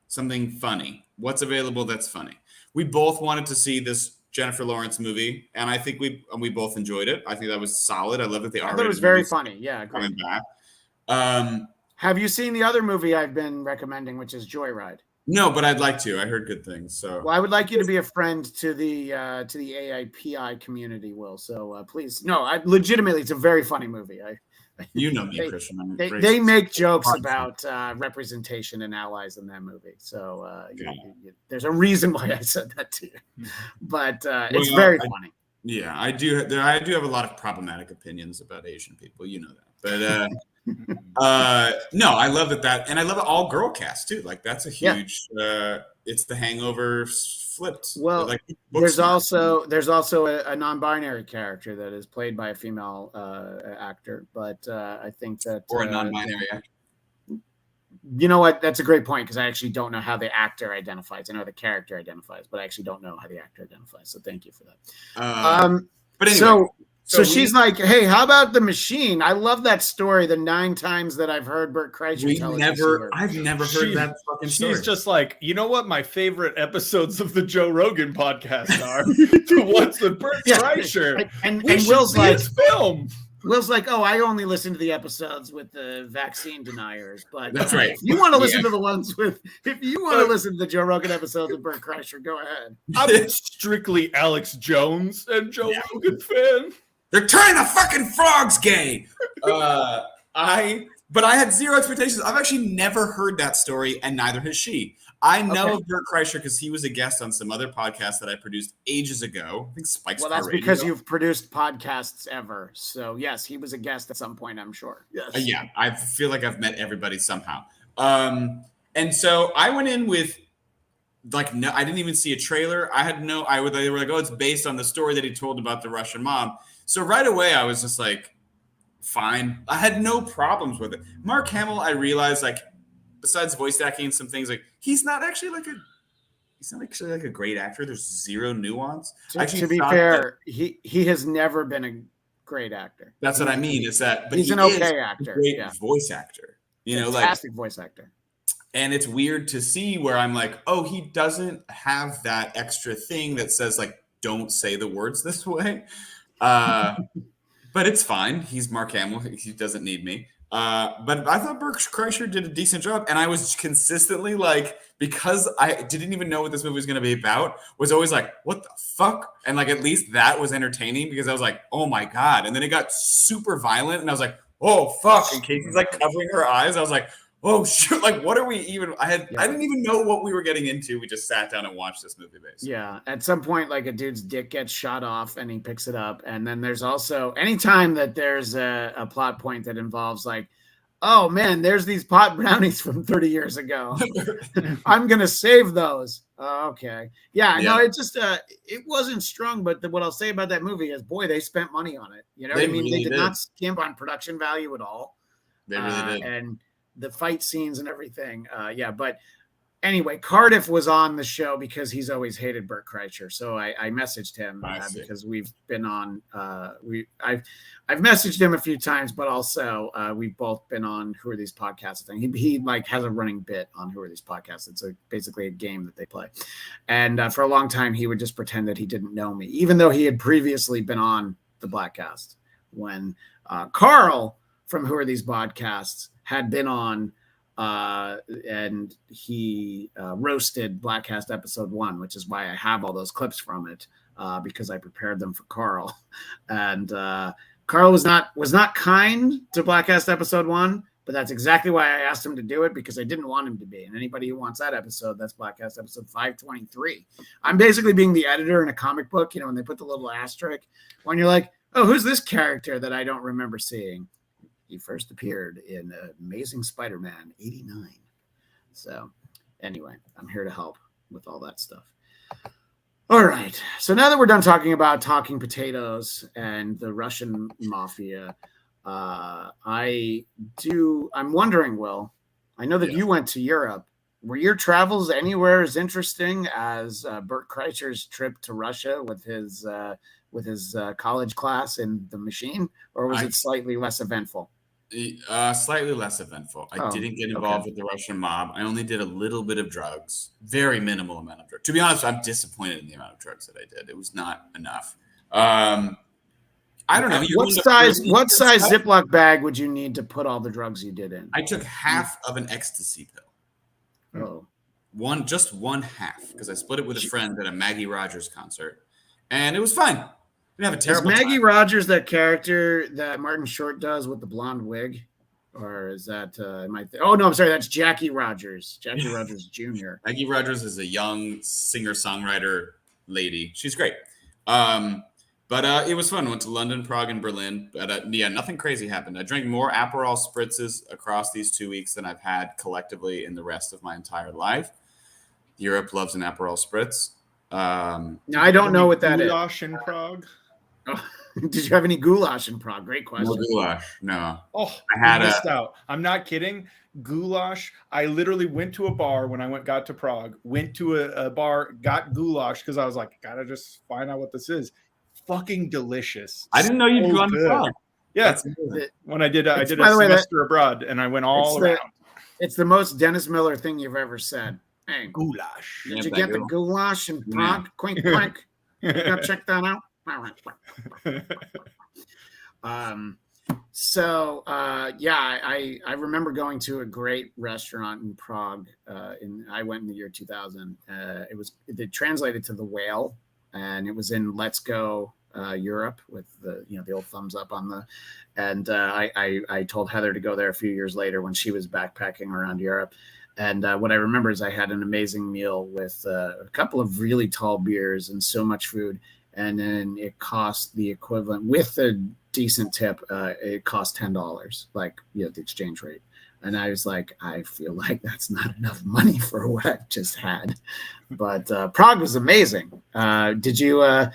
something funny. What's available that's funny? We both wanted to see this Jennifer Lawrence movie, and I think we both enjoyed it. I think that was solid. I love that they are. It was very funny. Yeah, coming back. Have you seen the other movie I've been recommending, which is Joyride? No, but I'd like to. I heard good things. So, well, I would like you to be a friend to the AIPI community, Will. So please, legitimately, it's a very funny movie. You know me, Christian. They make jokes about representation and allies in that movie. So there's a reason why I said that to you. But it's very funny. Yeah, I do have a lot of problematic opinions about Asian people. You know that. But no, I love that, and I love it all girl cast too. Like that's a huge. It's The Hangover flipped. Well, there's also a non-binary character that is played by a female actor, but I think that a non-binary actor. You know what? That's a great point because I actually don't know how the actor identifies. I know the character identifies, but I actually don't know how the actor identifies. So thank you for that. But anyway. So she's like, hey, how about The Machine? I love that story the 9 times that I've heard Bert Kreischer tell it. I've never heard that fucking story. She's just like, you know what my favorite episodes of the Joe Rogan podcast are? The ones with Bert Kreischer. And Will's like, film. Will's like, oh, I only listen to the episodes with the vaccine deniers. But that's right. If you want to listen to the ones if you want to listen to the Joe Rogan episodes with Bert Kreischer, go ahead. I'm strictly Alex Jones and Joe Rogan fan. They're turning the fucking frogs gay. But I had zero expectations. I've actually never heard that story, and neither has she. I know of Bert Kreischer because he was a guest on some other podcast that I produced ages ago. I think Spike's Well, Car that's Radio. because you've produced podcasts ever. So yes, he was a guest at some point, I'm sure. Yes. Yeah, I feel like I've met everybody somehow. And so I went in with no, I didn't even see a trailer. They were like, oh, it's based on the story that he told about the Russian mob. So right away, I was just like, fine. I had no problems with it. Mark Hamill, I realized, like, besides voice acting and some things, like, he's not actually like a great actor. There's zero nuance. To be fair, he has never been a great actor. That's what I mean. Is that but he's an okay actor, a great voice actor. Fantastic voice actor. And it's weird to see where I'm like, oh, he doesn't have that extra thing that says, like, don't say the words this way. But it's fine. He's Mark Hamill. He doesn't need me. But I thought Bert Kreischer did a decent job. And I was consistently like, because I didn't even know what this movie was going to be about, was always like, what the fuck? And like, at least that was entertaining because I was like, oh my God. And then it got super violent. And I was like, oh, fuck. And Casey's like covering her eyes. I was like, oh, shit. Like, what are we even? I didn't even know what we were getting into. We just sat down and watched this movie, basically. Yeah. At some point, like, a dude's dick gets shot off and he picks it up. And then there's also anytime that there's a plot point that involves, like, oh, man, there's these pot brownies from 30 years ago. I'm going to save those. Okay. Yeah. No, it just, it wasn't strong. But what I'll say about that movie is, boy, they spent money on it. You know what I mean? They did not skimp on production value at all. They really did. And the fight scenes and everything. But anyway, Cardiff was on the show because he's always hated Bert Kreischer. So I messaged him because we've been on, I've messaged him a few times, but also we've both been on Who Are These Podcasts thing. He like has a running bit on Who Are These Podcasts. It's basically a game that they play. And for a long time, he would just pretend that he didn't know me, even though he had previously been on the Bladtcast when Carl from Who Are These Podcasts had been on and he roasted Bladtcast episode 1, which is why I have all those clips from it because I prepared them for Carl. And Carl was not kind to Bladtcast episode 1, but that's exactly why I asked him to do it, because I didn't want him to be. And anybody who wants that episode, that's Bladtcast episode 523. I'm basically being the editor in a comic book, when they put the little asterisk when you're like, oh, who's this character that I don't remember seeing? He first appeared in Amazing Spider-Man 89. So anyway, I'm here to help with all that stuff. All right. So now that we're done talking about talking potatoes and the Russian mafia, I'm wondering, Will, I know that you went to Europe. Were your travels anywhere as interesting as Bert Kreischer's trip to Russia with his college class in the machine, or was it slightly less eventful? Slightly less eventful. I didn't get involved with the Russian mob. I only did a little bit of drugs, very minimal amount of drugs. To be honest, I'm disappointed in the amount of drugs that I did. It was not enough. I don't know. What size Ziploc bag would you need to put all the drugs you did in? I took half of an ecstasy pill. Oh, just one half, because I split it with a friend at a Maggie Rogers concert, and it was fine. Didn't have a terrible Is Maggie time. Rogers that character that Martin Short does with the blonde wig? Or is that I'm sorry, that's Jackie Rogers. Jackie Rogers Jr. Maggie Rogers is a young singer-songwriter lady. She's great. But it was fun. Went to London, Prague, and Berlin. But nothing crazy happened. I drank more Aperol spritzes across these 2 weeks than I've had collectively in the rest of my entire life. Europe loves an Aperol spritz. Now, I don't know what that is. Goulash in Prague. Oh, did you have any goulash in Prague? Great question. No goulash. No. Oh, I missed out. I'm not kidding. Goulash. I literally went to a bar when I got to Prague. Went to a bar, got goulash because I was like, gotta just find out what this is. Fucking delicious. I didn't know you'd gone to Prague. Yeah. When I did a semester abroad, and I went all around. It's the most Dennis Miller thing you've ever said. Hey, goulash. Did you get the goulash in Prague? Quink, quink. You gotta check that out. I remember going to a great restaurant in Prague. I went in the year 2000. It translated to The Whale, and it was in Let's Go Europe with the old thumbs up on the, and I told Heather to go there a few years later when she was backpacking around Europe. And what I remember is I had an amazing meal with a couple of really tall beers and so much food. And then it cost the equivalent with a decent tip. It cost $10, like the exchange rate. And I was like, I feel like that's not enough money for what I've just had. But Prague was amazing. Did you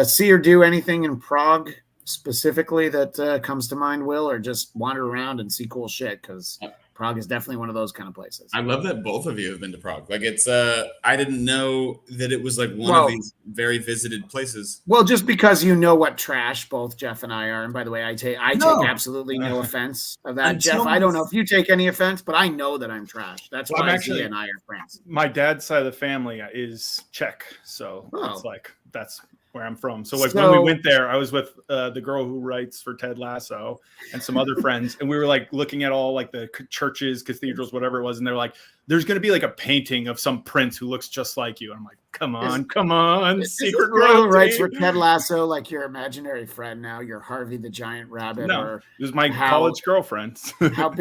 see or do anything in Prague specifically that comes to mind, Will, or just wander around and see cool shit? Because Prague is definitely one of those kind of places. I love that both of you have been to Prague. Like it's I didn't know that it was like one of these very visited places. Well, just because you know what trash both Jeff and I are, and by the way, I take absolutely no offense of that. Jeff, I don't know if you take any offense, but I know that I'm trash. That's why Zia and I are friends. My dad's side of the family is Czech, so it's like that's where I'm from. So like when we went there, I was with the girl who writes for Ted Lasso and some other friends. And we were like looking at all like the churches, cathedrals, whatever it was. And they're like, there's going to be like a painting of some prince who looks just like you. And I'm like, come on. Secret girl who writes for Ted Lasso, like your imaginary friend now, you're Harvey the Giant Rabbit. No, or it was my college girlfriend. How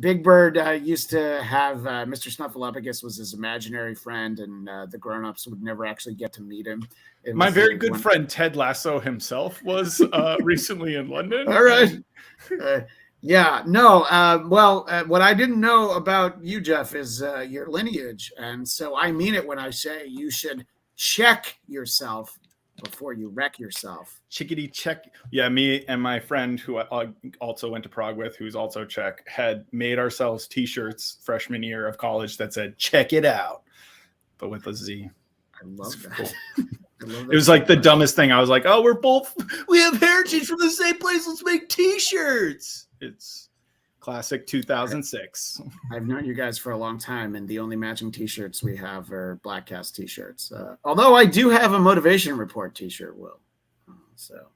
Big Bird used to have Mr. Snuffleupagus was his imaginary friend, and the grown-ups would never actually get to meet him. My very good friend Ted Lasso himself was recently in London. All right. What I didn't know about you, Jeff, is your lineage. And so I mean it when I say you should check yourself before you wreck yourself. Chickadee check. Yeah, me and my friend who I also went to Prague with, who's also Czech, had made ourselves T-shirts freshman year of college that said "Check it out," but with a Z. I love that. Cool. It was like the dumbest thing. I was like, "Oh, we have heritage from the same place. Let's make T-shirts." It's classic 2006. I've known you guys for a long time, and the only matching T-shirts we have are Bladtcast T-shirts. Although I do have a motivation report T-shirt, Will. So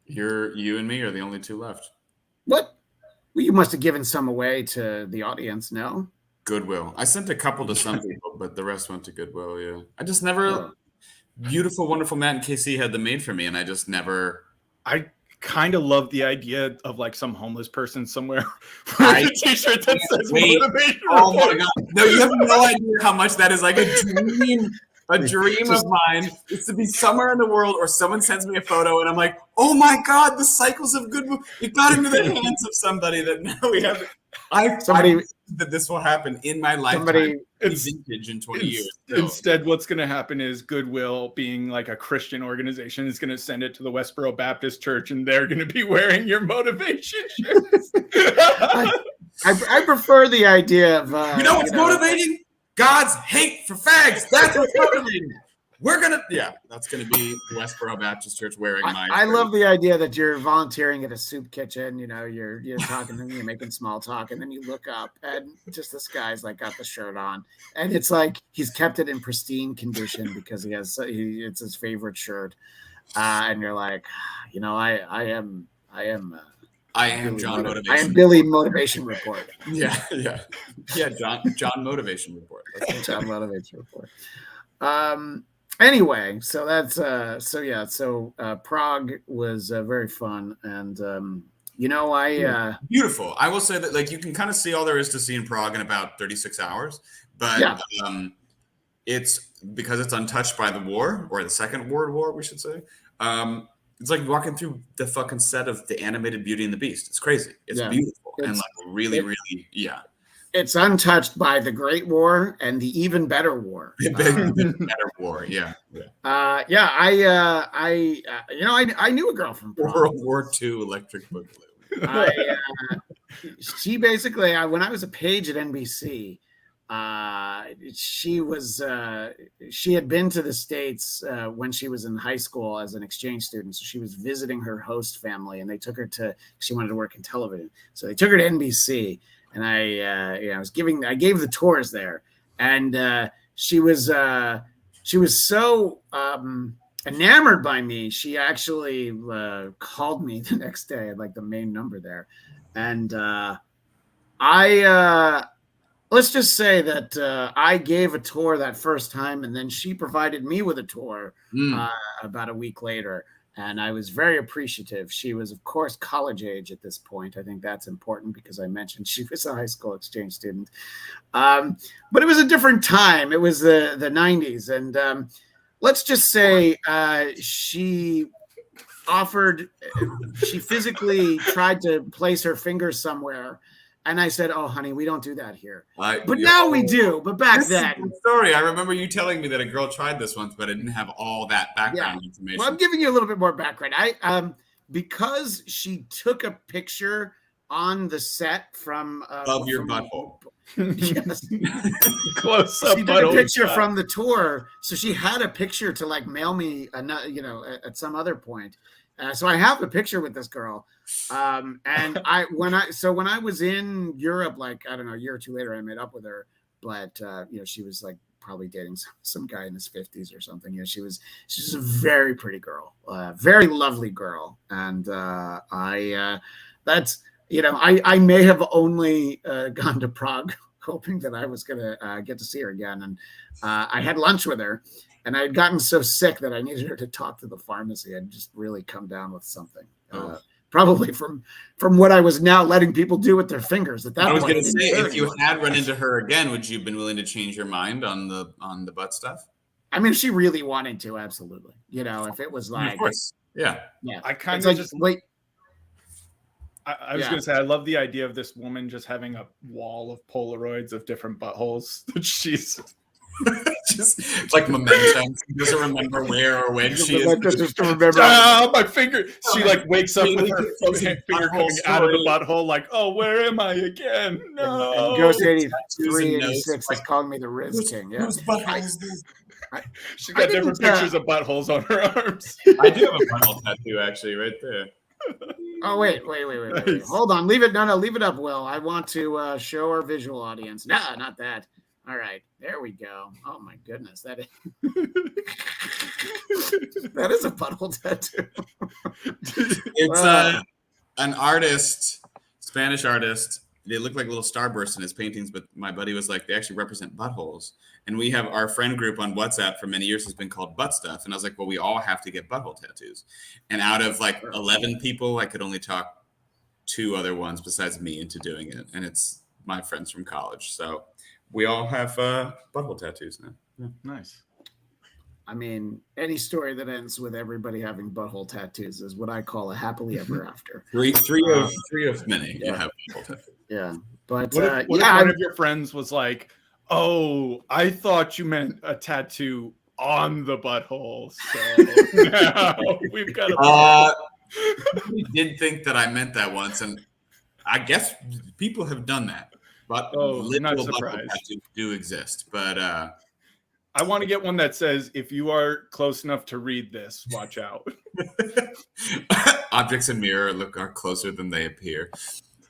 you and me are the only two left. What? Well, you must have given some away to the audience, no? Goodwill. I sent a couple to some people, but the rest went to Goodwill. Yeah, I just never. Beautiful, wonderful Matt and KC had them made for me, and I just never. I kind of love the idea of like some homeless person somewhere with a T-shirt that says motivation. Oh my god! No, you have no idea how much that is like a dream. A dream of mine is to be somewhere in the world, or someone sends me a photo, and I'm like, "Oh my god, the cycles of goodwill! It got into the hands of somebody that now we have." I that this will happen in my lifetime. Vintage in 20 years. So. Instead, what's going to happen is Goodwill, being like a Christian organization, is going to send it to the Westboro Baptist Church, and they're going to be wearing your motivation shirts. I prefer the idea of what's motivating? God's hate for fags. That's what's motivating. That's going to be the Westboro Baptist Church wearing my. I love the idea that you're volunteering at a soup kitchen. You're talking to them, you're making small talk, and then you look up, and just this guy's like got the shirt on, and it's like he's kept it in pristine condition because it's his favorite shirt, and you're like, I am John Motivation. I am Billy Motivation Report. Yeah. John Motivation Report. John Motivation Report. Anyway, so that's Prague was very fun, and beautiful. I will say that like you can kind of see all there is to see in Prague in about 36 hours, but it's because it's untouched by the war, or the Second World War, we should say. It's like walking through the fucking set of the animated Beauty and the Beast. It's crazy. It's beautiful and like really. It's untouched by the Great War and the Even Better War. Better War, yeah. I knew a girl from Prague. World War II Electric Boogaloo. She basically, when I was a page at NBC, she had been to the States when she was in high school as an exchange student. So she was visiting her host family, and they took her she wanted to work in television. So they took her to NBC. And I gave the tours there, and she was so enamored by me. She actually called me the next day at like the main number there, and let's just say that I gave a tour that first time, and then she provided me with a tour about a week later. And I was very appreciative. She was, of course, college age at this point. I think that's important because I mentioned she was a high school exchange student. But it was a different time. It was the 90s. And let's just say she physically tried to place her finger somewhere. And I said, "Oh, honey, we don't do that here." But now we do. But back then, sorry, I remember you telling me that a girl tried this once, but I didn't have all that background information. Well, I'm giving you a little bit more background. Because she took a picture on the set from of your butthole. Yes, close up. She took a picture from the tour, so she had a picture to like mail me, at some other point. So I have a picture with this girl. And when I was in Europe, like, I don't know, a year or two later, I met up with her, but she was like probably dating some guy in his 50s or something. She's a very pretty girl, very lovely girl. And I may have only gone to Prague hoping that I was going to get to see her again. And I had lunch with her. And I had gotten so sick that I needed her to talk to the pharmacy. I'd just really come down with something, probably from what I was now letting people do with their fingers. At that I was point, going to say, if you had run into her again, would you have been willing to change your mind on the butt stuff? I mean, if she really wanted to, absolutely. If it was like, of course, yeah. I kind of just wait. I was going to say, I love the idea of this woman just having a wall of Polaroids of different buttholes that she's. Just like memento. She doesn't remember where or when she is. Just to remember. My finger. She like wakes up with her finger coming out of the butthole, like, oh, where am I again? No. And Ghost 8386 is calling me the Riz King. Yeah. Whose butthole is this? She's got different pictures of buttholes on her arms. I do have a butthole tattoo, actually, right there. Oh, wait. Nice. Hold on. Leave it. No, leave it up, Will. I want to show our visual audience. No, not that. All right, there we go. Oh my goodness, that is that is a butthole tattoo. It's an artist, Spanish artist. They look like little starbursts in his paintings, but my buddy was like, they actually represent buttholes. And we have our friend group on WhatsApp for many years has been called Butt Stuff. And I was like, well, we all have to get butthole tattoos. And out of like 11 people, I could only talk 2 other ones besides me into doing it. And it's my friends from college. So we all have butthole tattoos now. Yeah. Nice. I mean, any story that ends with everybody having butthole tattoos is what I call a happily ever after. Three of many have butthole tattoos. Yeah, but what if one of your friends was like, "Oh, I thought you meant a tattoo on the butthole." So now we've got a. We did think that I meant that once, and I guess people have done that. But not surprised. Tattoos do exist, but I want to get one that says, "If you are close enough to read this, watch out." Objects in mirror are closer than they appear.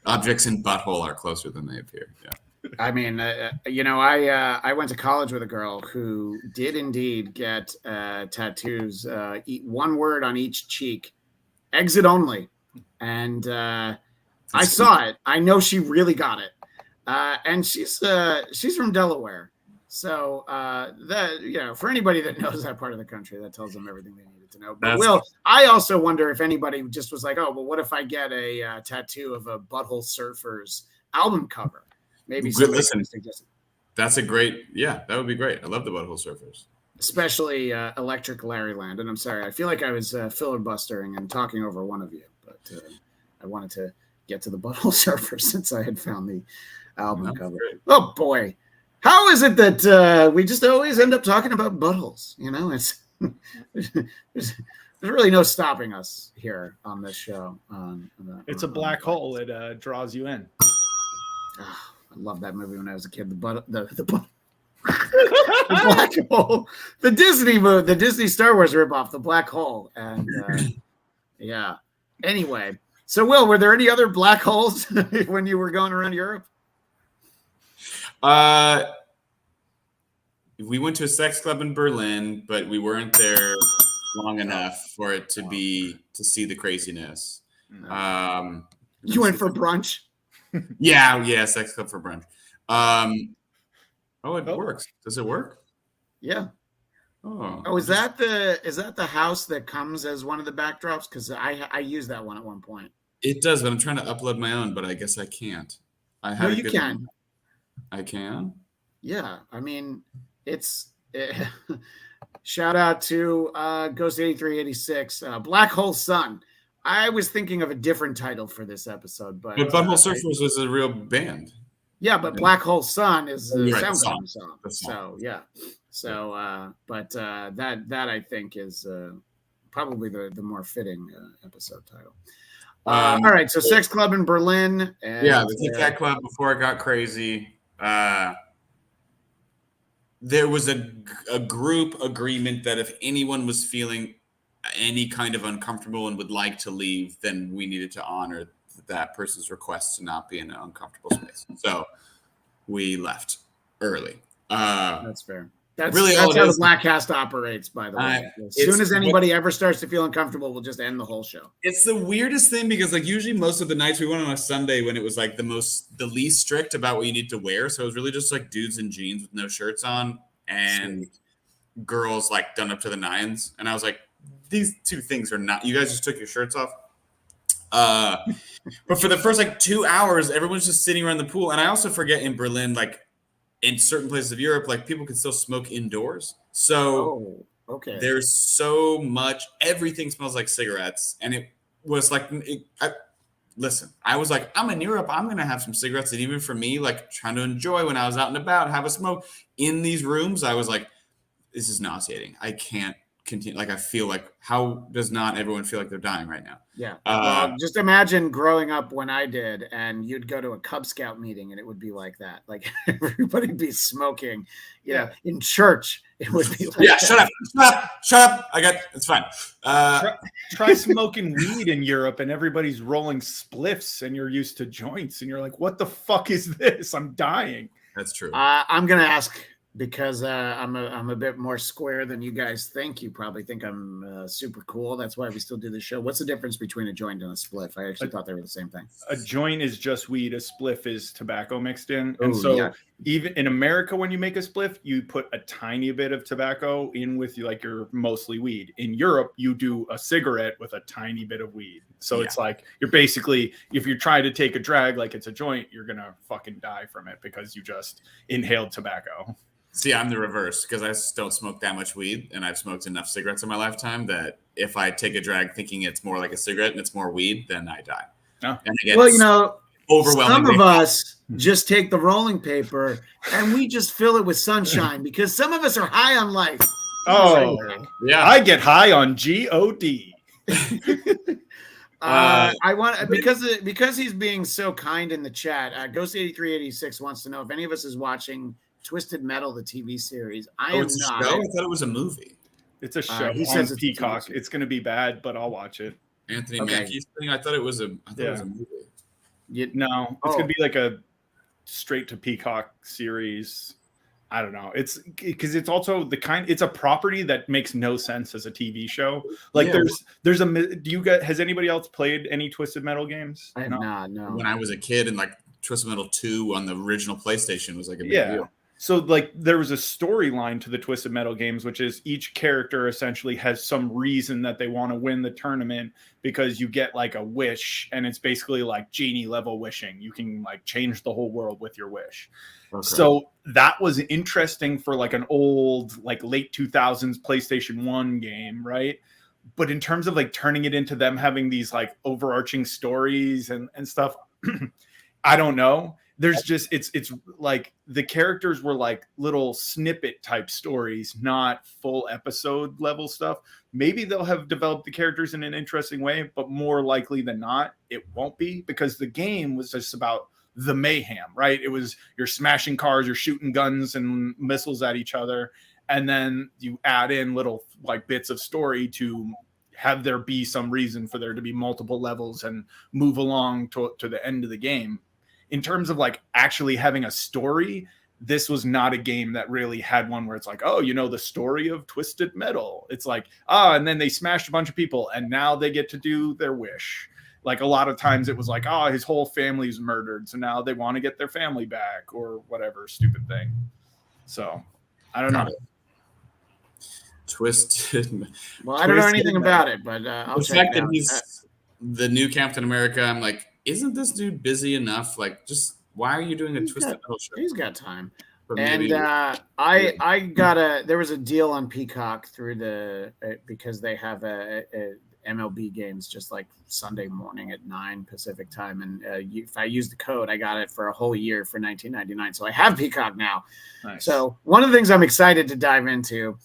Objects in butthole are closer than they appear. Yeah. I mean, I went to college with a girl who did indeed get tattoos, one word on each cheek, exit only, and I saw it. I know she really got it. And she's from Delaware, so for anybody that knows that part of the country, that tells them everything they needed to know. But I also wonder if anybody just was like, oh, well, what if I get a tattoo of a Butthole Surfers album cover? Maybe. Listen, that's a great. Yeah, that would be great. I love the Butthole Surfers, especially Electric Larryland. And I'm sorry, I feel like I was filibustering and talking over one of you, but I wanted to get to the Butthole Surfers since I had found the album cover. Great. Oh boy, how is it that we just always end up talking about buttholes? It's there's really no stopping us here on this show. It's a black hole. It draws you in. Oh, I love that movie when I was a kid. The black hole, the Disney Star Wars ripoff, the black hole, and yeah. Anyway, so Will, were there any other black holes when you were going around Europe? We went to a sex club in Berlin, but we weren't there long enough for it to see the craziness. You went for brunch? Yeah, sex club for brunch. It works. Does it work? Yeah. Oh, is that the house that comes as one of the backdrops? Because I used that one at one point. It does, but I'm trying to upload my own, but I guess I can't. I had No, a you good can. one. I can. Yeah, I mean, shout out to Ghost 8386, Black Hole Sun. I was thinking of a different title for this episode, but Butthole Surfers was a real band. yeah, but Black Hole Sun is the Right, Soundgarden song. The song. So yeah, so but that I think is probably the more fitting episode title. All right, so Sex Club in Berlin. And, yeah, the Kit Kat Club before it got crazy. There was a group agreement that if anyone was feeling any kind of uncomfortable and would like to leave, then we needed to honor that person's request to not be in an uncomfortable space. So we left early. That's fair. That's really how the Bladtcast operates, by the way. As soon as anybody ever starts to feel uncomfortable, we'll just end the whole show. It's the weirdest thing because like usually most of the nights we went on a Sunday when it was like the least strict about what you need to wear. So it was really just like dudes in jeans with no shirts on and girls like done up to the nines. And I was like, these two things are not, you guys just took your shirts off. But for the first like 2 hours, everyone's just sitting around the pool. And I also forget in Berlin, like in certain places of Europe, like people can still smoke indoors. So okay, there's so much, everything smells like cigarettes. And it was like, listen, I was like, I'm in Europe, I'm going to have some cigarettes. And even for me, like trying to enjoy when I was out and about, have a smoke in these rooms, I was like, this is nauseating. I can't continue. Like, I feel like, how does not everyone feel like they're dying right now? Yeah. Well, just imagine growing up when I did, and you'd go to a Cub Scout meeting and it would be like that. Like everybody'd be smoking, you know, in church. It would be like that. Shut up. It's fine. Try smoking weed in Europe and everybody's rolling spliffs and you're used to joints and you're like, what the fuck is this? I'm dying. That's true. I'm going to ask, because I'm a bit more square than you guys think. You probably think I'm super cool. That's why we still do this show. What's the difference between a joint and a spliff? I actually thought they were the same thing. A joint is just weed. A spliff is tobacco mixed in. And so even in America, when you make a spliff, you put a tiny bit of tobacco in with like your mostly weed. In Europe, you do a cigarette with a tiny bit of weed. So it's like you're basically, if you're trying to take a drag like it's a joint, you're going to fucking die from it because you just inhaled tobacco. See, I'm the reverse because I don't smoke that much weed, and I've smoked enough cigarettes in my lifetime that if I take a drag thinking it's more like a cigarette and it's more weed, then I die. Oh. And again, well, you know, overwhelmingly, some of us just take the rolling paper and we just fill it with sunshine because some of us are high on life. Oh, yeah. I get high on God. I want because he's being so kind in the chat. Ghost8386 wants to know if any of us is watching Twisted Metal, the TV series. I am not. Show? I thought it was a movie. It's a show. He says it's Peacock. It's going to be bad, but I'll watch it. Anthony Mackie's thing. I thought it was a movie. No, it's going to be like a straight to Peacock series. I don't know. It's because it's also it's a property that makes no sense as a TV show. Like has anybody else played any Twisted Metal games? I have not. No. When I was a kid and like Twisted Metal 2 on the original PlayStation was like a big deal. So like there was a storyline to the Twisted Metal games, which is each character essentially has some reason that they want to win the tournament because you get like a wish and it's basically like genie level wishing. You can like change the whole world with your wish. Okay. So that was interesting for like an old, like late 2000s PlayStation 1 game, right? But in terms of like turning it into them having these like overarching stories and stuff, I don't know. There's just it's like the characters were like little snippet type stories, not full episode level stuff. Maybe they'll have developed the characters in an interesting way, but more likely than not, it won't be because the game was just about the mayhem, right? It was you're smashing cars, you're shooting guns and missiles at each other, and then you add in little like bits of story to have there be some reason for there to be multiple levels and move along to the end of the game. In terms of like actually having a story, this was not a game that really had one where it's like, oh, you know, the story of Twisted Metal. It's like, and then they smashed a bunch of people and now they get to do their wish. Like a lot of times it was like, his whole family's murdered. So now they want to get their family back or whatever stupid thing. So I don't know. Twisted. Well, I don't know Twisted anything about it, but I'll the check fact it that out. he's the new Captain America, I'm like, isn't this dude busy enough? Like, just why are you doing a Twisted Metal show? He's got time. But And maybe I got there was a deal on Peacock through because they have a MLB games just like Sunday morning at 9 Pacific time, and if I use the code, I got it for a whole year for $19.99. So I have Peacock now. Nice. So one of the things I'm excited to dive into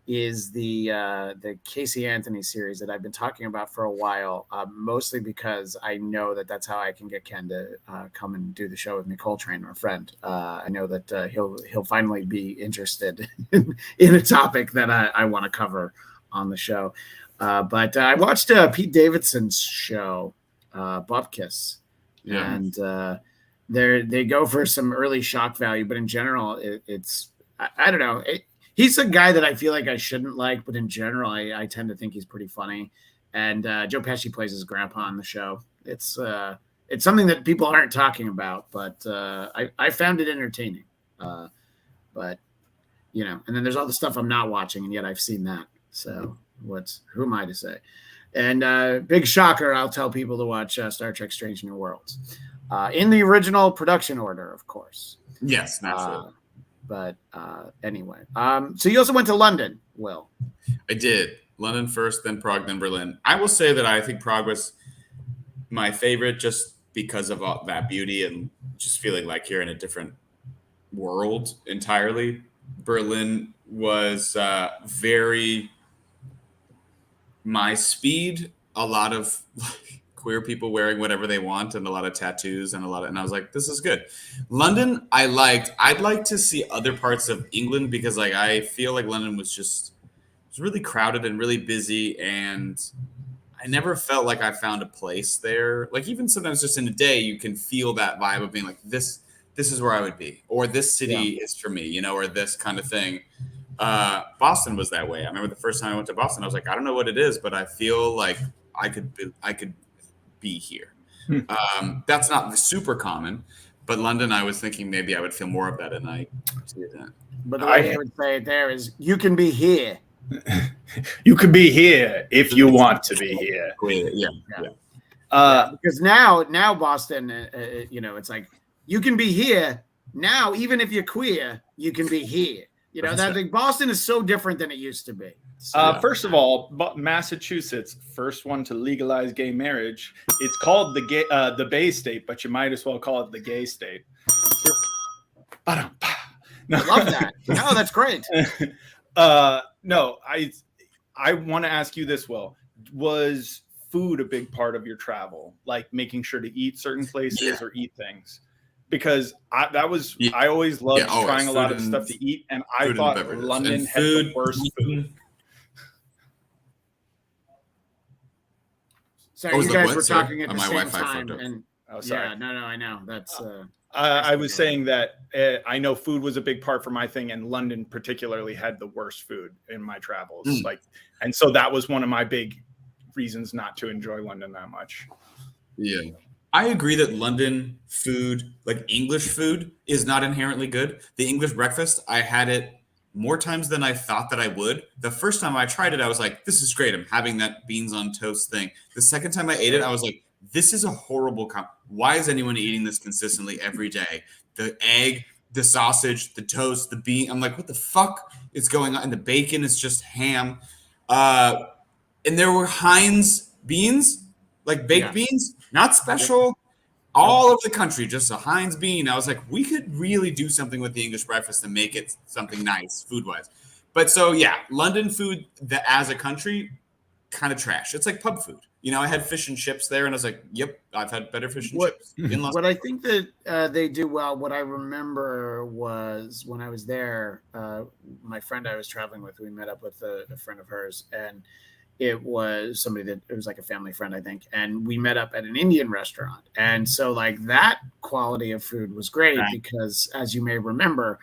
is the Casey Anthony series that I've been talking about for a while, mostly because I know that that's how I can get Ken to come and do the show with me, Coltrane, our friend. I know that he'll finally be interested in a topic that I want to cover on the show. But I watched Pete Davidson's show, Bladtcast, and they go for some early shock value, but in general, it's I don't know. He's a guy that I feel like I shouldn't like, but in general, I tend to think he's pretty funny. And Joe Pesci plays his grandpa on the show. It's something that people aren't talking about, but I found it entertaining. But and then there's all the stuff I'm not watching, and yet I've seen that. So who am I to say? And big shocker, I'll tell people to watch Star Trek: Strange New Worlds in the original production order, of course. Yes, naturally. But anyway, so you also went to London, Will. I did. London first, then Prague, then Berlin. I will say that I think Prague was my favorite just because of all that beauty and just feeling like you're in a different world entirely. Berlin was very my speed, a lot of queer people wearing whatever they want and a lot of tattoos and I was like, this is good. London, I liked. I'd like to see other parts of England because like I feel like London was really crowded and really busy, and I never felt like I found a place there. Like even sometimes just in a day, you can feel that vibe of being like this is where I would be, or this city is for me, or this kind of thing. Boston was that way. I remember the first time I went to Boston, I was like, I don't know what it is, but I feel like I could be here. That's not super common, but London, I was thinking maybe I would feel more of that, and I did that. But the way I would say it there is, you can be here. You can be here if you want to be here. Yeah. Because now Boston, it's like you can be here now, even if you're queer, you can be here. That like Boston is so different than it used to be. So, first of all, Massachusetts, first one to legalize gay marriage. It's called the Bay State, but you might as well call it the Gay State. No. I love that. No, that's great. No, I want to ask you this, Will. Was food a big part of your travel? Like making sure to eat certain places or eat things? Because I always loved trying a lot of stuff to eat, and I thought London had the worst food. Sorry, you guys were talking at the same Wi-Fi time. and yeah, no, I know. That's I was saying that I know food was a big part for my thing, and London particularly had the worst food in my travels. And so that was one of my big reasons not to enjoy London that much. Yeah. I agree that London food, like English food, is not inherently good. The English breakfast, I had it more times than I thought that I would. The first time I tried it, I was like, this is great. I'm having that beans on toast thing. The second time I ate it, I was like, this is a horrible why is anyone eating this consistently every day? The egg, the sausage, the toast, the bean. I'm like, what the fuck is going on? And the bacon is just ham. And there were Heinz beans, like baked beans, not special. All over the country, just a Heinz bean. I was like, we could really do something with the English breakfast and make it something nice food-wise. But so, yeah, London food as a country, kind of trash. It's like pub food. I had fish and chips there, and I was like, yep, I've had better fish and chips. What I think that they do well, what I remember was when I was there, my friend I was traveling with, we met up with a friend of hers, and it was like a family friend, I think. And we met up at an Indian restaurant. And so like that quality of food was great because, as you may remember,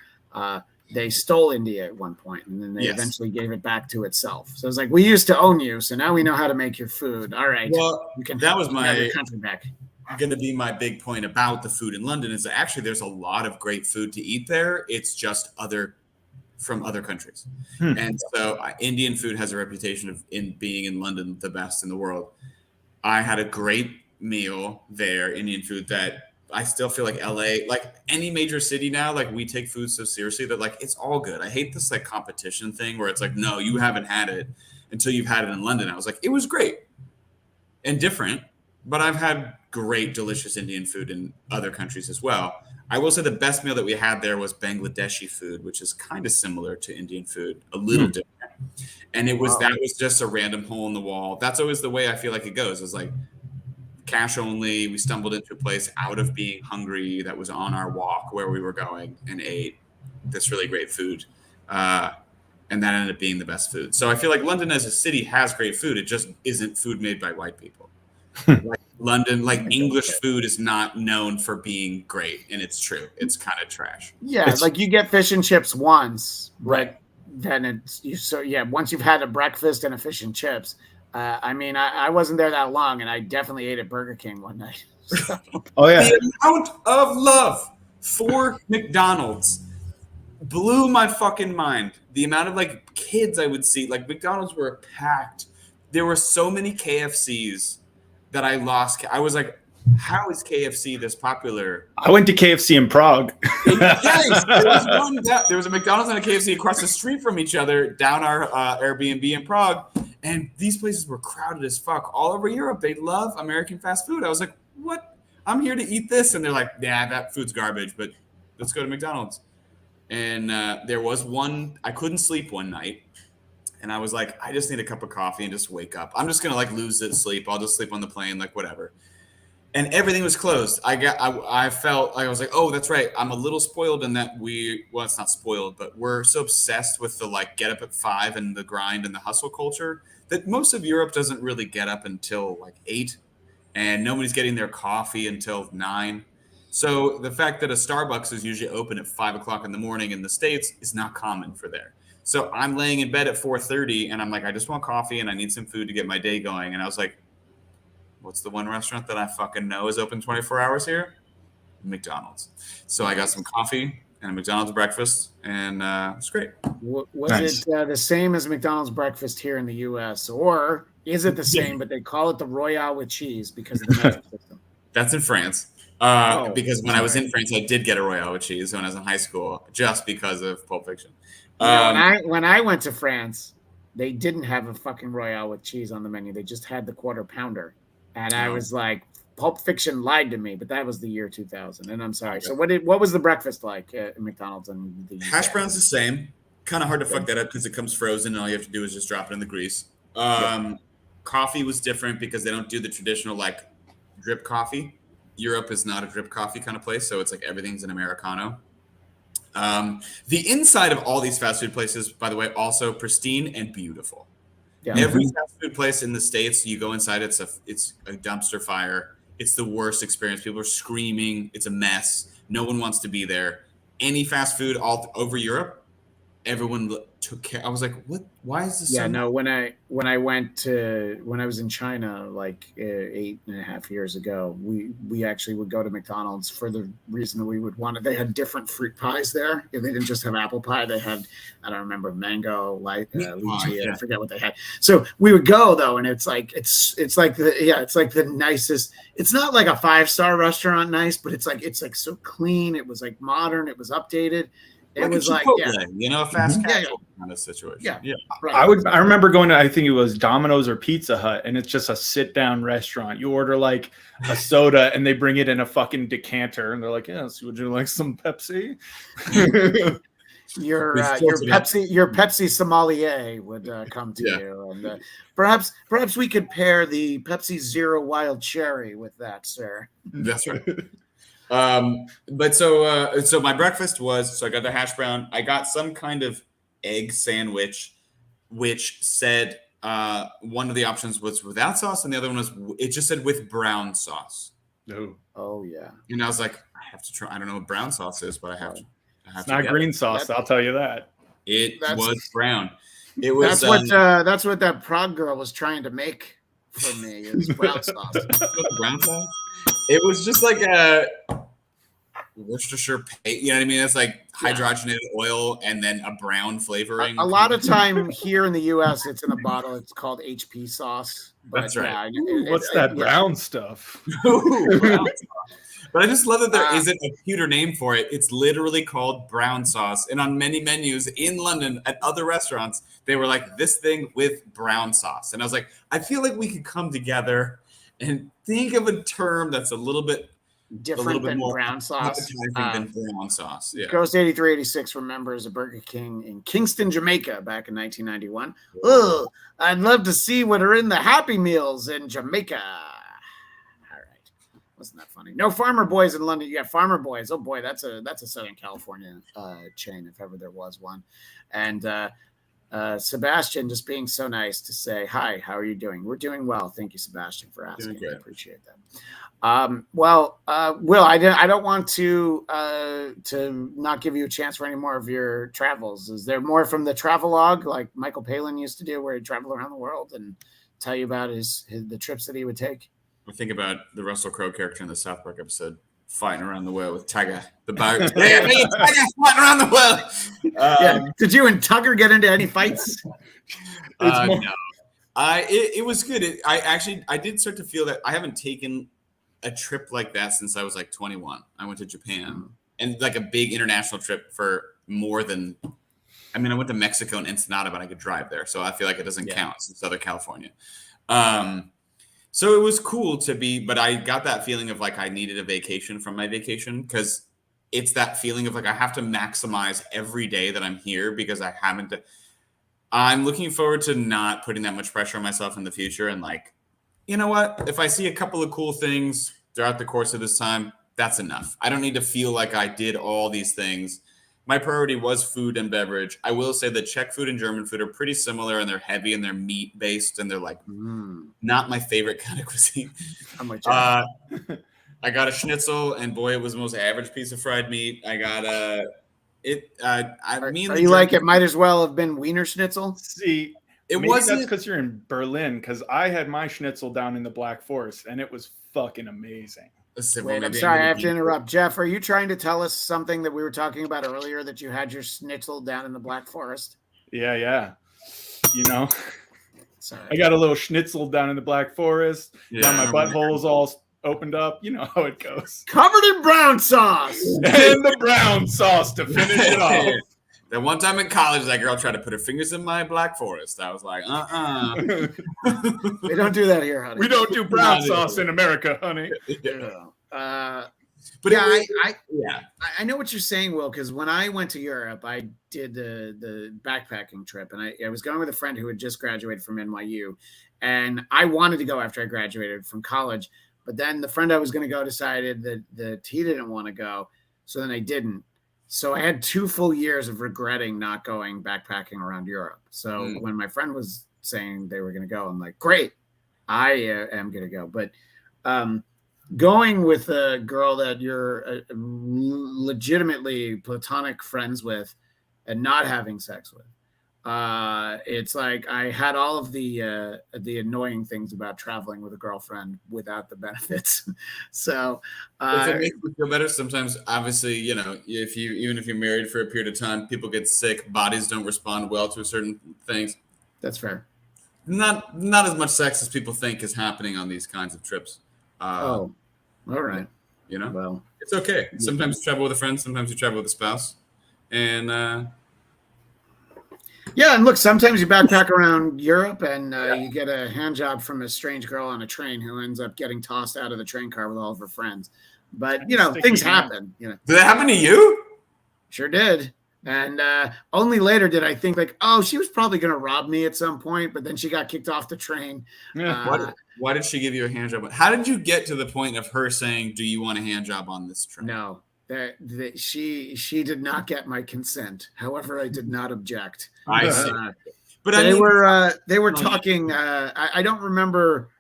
they stole India at one point, and then they eventually gave it back to itself. So it's like, we used to own you, so now we know how to make your food. All right. Well, that was my country back. Going to be my big point about the food in London is that actually there's a lot of great food to eat there. It's just other from other countries. Hmm. And so Indian food has a reputation of being in London the best in the world. I had a great meal there, Indian food, that I still feel like LA, like any major city now, like we take food so seriously that like it's all good. I hate this like competition thing where it's like, no, you haven't had it until you've had it in London. I was like, it was great and different, but I've had great, delicious Indian food in other countries as well. I will say the best meal that we had there was Bangladeshi food, which is kind of similar to Indian food, a little different. And it was that was just a random hole in the wall. That's always the way I feel like it goes. It's like cash only. We stumbled into a place out of being hungry that was on our walk where we were going and ate this really great food. And that ended up being the best food. So I feel like London as a city has great food. It just isn't food made by white people. Like London, like English food is not known for being great. And it's true. It's kind of trash. Yeah, like you get fish and chips once, right? Then it's once you've had a breakfast and a fish and chips. I mean, I wasn't there that long, and I definitely ate at Burger King one night. So. Oh yeah, the amount of love for McDonald's blew my fucking mind. The amount of like kids I would see, like McDonald's were packed. There were so many KFCs that I lost. I was like, how is KFC this popular? I went to KFC in Prague. Yes, there was a McDonald's and a KFC across the street from each other down our Airbnb in Prague. And these places were crowded as fuck all over Europe. They love American fast food. I was like, what? I'm here to eat this. And they're like, yeah, that food's garbage, but let's go to McDonald's. And there was one, I couldn't sleep one night. And I was like, I just need a cup of coffee and just wake up. I'm just going to like lose it sleep. I'll just sleep on the plane, like whatever. And everything was closed. I felt like I was like, oh, that's right. I'm a little spoiled in that well, it's not spoiled, but we're so obsessed with the like get up at 5 and the grind and the hustle culture that most of Europe doesn't really get up until like 8, and nobody's getting their coffee until 9. So the fact that a Starbucks is usually open at 5 o'clock in the morning in the States is not common for there. So I'm laying in bed at 4:30 and I'm like, I just want coffee and I need some food to get my day going. And I was like, what's the one restaurant that I fucking know is open 24 hours here? McDonald's. So I got some coffee and a McDonald's breakfast, and it's great. Was it the same as McDonald's breakfast here in the U.S., or is it the same, but they call it the Royale with cheese because of the metric system? That's in France. Because when I was in France, I did get a Royale with cheese when I was in high school, just because of Pulp Fiction. When I went to France, they didn't have a fucking Royale with cheese on the menu. They just had the quarter pounder. And I was like, Pulp Fiction lied to me, but that was the year 2000. And I'm sorry. So what was the breakfast like at McDonald's and the hash brown's the same. Kind of hard to fuck that up because it comes frozen and all you have to do is just drop it in the grease. Coffee was different because they don't do the traditional like drip coffee. Europe is not a drip coffee kind of place, so it's like everything's an Americano. The inside of all these fast food places, by the way, also pristine and beautiful. Yeah. Every fast food place in the States, you go inside, it's a dumpster fire. It's the worst experience. People are screaming. It's a mess. No one wants to be there. Any fast food all over Europe, everyone took care. I was like, what? Why is this? Yeah, no. When I was in China like 8.5 years ago, we actually would go to McDonald's for the reason that we would want it. They had different fruit pies there. They didn't just have apple pie. They had, I don't remember, mango, lychee. I forget what they had. So we would go though, and it's like the nicest. It's not like a 5-star restaurant nice, but it's like so clean. It was like modern. It was updated. It was like, a fast casual kind of situation. Yeah. Right. I remember going to, I think it was Domino's or Pizza Hut, and it's just a sit down restaurant. You order like a soda, and they bring it in a fucking decanter, and they're like, "Yes, would you like some Pepsi?" Your Pepsi sommelier would come to you, and perhaps we could pair the Pepsi Zero Wild Cherry with that, sir. That's right. But so my breakfast was, I got the hash brown. I got some kind of egg sandwich, which said one of the options was without sauce, and the other one it just said with brown sauce. Oh yeah. And I was like, I have to try. I don't know what brown sauce is, but I have to. It's not green sauce. I'll tell you that. It was brown. It was. That's what that Prague girl was trying to make for me. Is brown sauce. Brown sauce. It was just like Worcestershire paste. You know what I mean? It's like hydrogenated oil and then a brown flavoring. A lot of time here in the U.S., it's in a bottle. It's called HP sauce. But That's right. What's that brown stuff? Ooh, brown sauce. But I just love that there isn't a cuter name for it. It's literally called brown sauce. And on many menus in London at other restaurants, they were like, this thing with brown sauce. And I was like, I feel like we could come together and think of a term that's a little bit different than more brown sauce. Than brown sauce. Yeah. Ghost 8386 remembers a Burger King in Kingston, Jamaica back in 1991. Oh, I'd love to see what are in the Happy Meals in Jamaica. Wasn't that funny? No Farmer Boys in London. You got Farmer Boys. Oh boy, that's a Southern California chain, if ever there was one. And Sebastian just being so nice to say, hi, how are you doing? We're doing well. Thank you, Sebastian, for asking. I appreciate that. Will, I don't want to not give you a chance for any more of your travels. Is there more from the travelogue like Michael Palin used to do, where he'd travel around the world and tell you about the trips that he would take? I think about the Russell Crowe character in the South Park episode, fighting around the world with Tugger, the boat. Tugger fighting around the world. Did you and Tugger get into any fights? No. It was good. I did start to feel that I haven't taken a trip like that since I was like 21. I went to Japan and like a big international trip for more than. I mean, I went to Mexico and Ensenada, but I could drive there, so I feel like it doesn't count. It's in Southern California. So it was cool to be, but I got that feeling of like I needed a vacation from my vacation, because it's that feeling of like I have to maximize every day that I'm here, because I haven't. I'm looking forward to not putting that much pressure on myself in the future. And like, you know what? If I see a couple of cool things throughout the course of this time, that's enough. I don't need to feel like I did all these things. My priority was food and beverage. I will say that Czech food and German food are pretty similar, and they're heavy and they're meat based, and they're like not my favorite kind of cuisine. I got a schnitzel, and boy, it was the most average piece of fried meat. I got you like it might as well have been Wiener Schnitzel? See, it wasn't. That's because you're in Berlin. Because I had my schnitzel down in the Black Forest, and it was fucking amazing. Wait, I'm sorry, I have to interrupt. Jeff, are you trying to tell us something that we were talking about earlier, that you had your schnitzel down in the Black Forest? Yeah. You know, sorry. I got a little schnitzel down in the Black Forest. Yeah. Now my butthole's all opened up. You know how it goes. Covered in brown sauce. And the brown sauce to finish it off. That one time in college, that girl tried to put her fingers in my Black Forest. I was like, They don't do that here, honey. We don't do brown sauce in America, honey. But I know what you're saying, Will, because when I went to Europe, I did the backpacking trip, and I was going with a friend who had just graduated from NYU, and I wanted to go after I graduated from college, but then the friend I was going to go decided that he didn't want to go, so then I didn't. So I had 2 full years of regretting not going backpacking around Europe. So when my friend was saying they were going to go, I'm like, great, I am going to go. But going with a girl that you're legitimately platonic friends with and not having sex with, it's like I had all of the annoying things about traveling with a girlfriend without the benefits. So if it makes you feel better, sometimes obviously, you know, even if you're married for a period of time, people get sick, bodies don't respond well to certain things. That's fair. Not as much sex as people think is happening on these kinds of trips. All right. You know, well, it's okay. Sometimes you travel with a friend, sometimes you travel with a spouse, and yeah, and look, sometimes you backpack around Europe and you get a hand job from a strange girl on a train who ends up getting tossed out of the train car with all of her friends. But, you know, things happen. You know. Did that happen to you? Sure did. And only later did I think like, oh, she was probably going to rob me at some point, but then she got kicked off the train. Why did she give you a hand job? How did you get to the point of her saying, do you want a hand job on this train? No. That she did not get my consent. However, I did not object. I see. But they were talking. I don't remember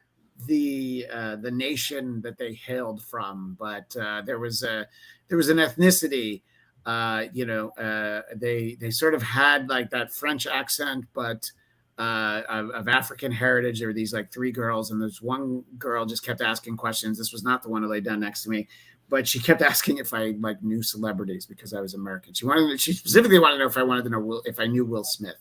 the nation that they hailed from, but there was an ethnicity. They sort of had like that French accent, but of African heritage. There were these like 3 girls, and there's one girl just kept asking questions. This was not the one who lay down next to me. but she kept asking if I like knew celebrities because I was American. She specifically wanted to know if I wanted to know if I knew Will Smith,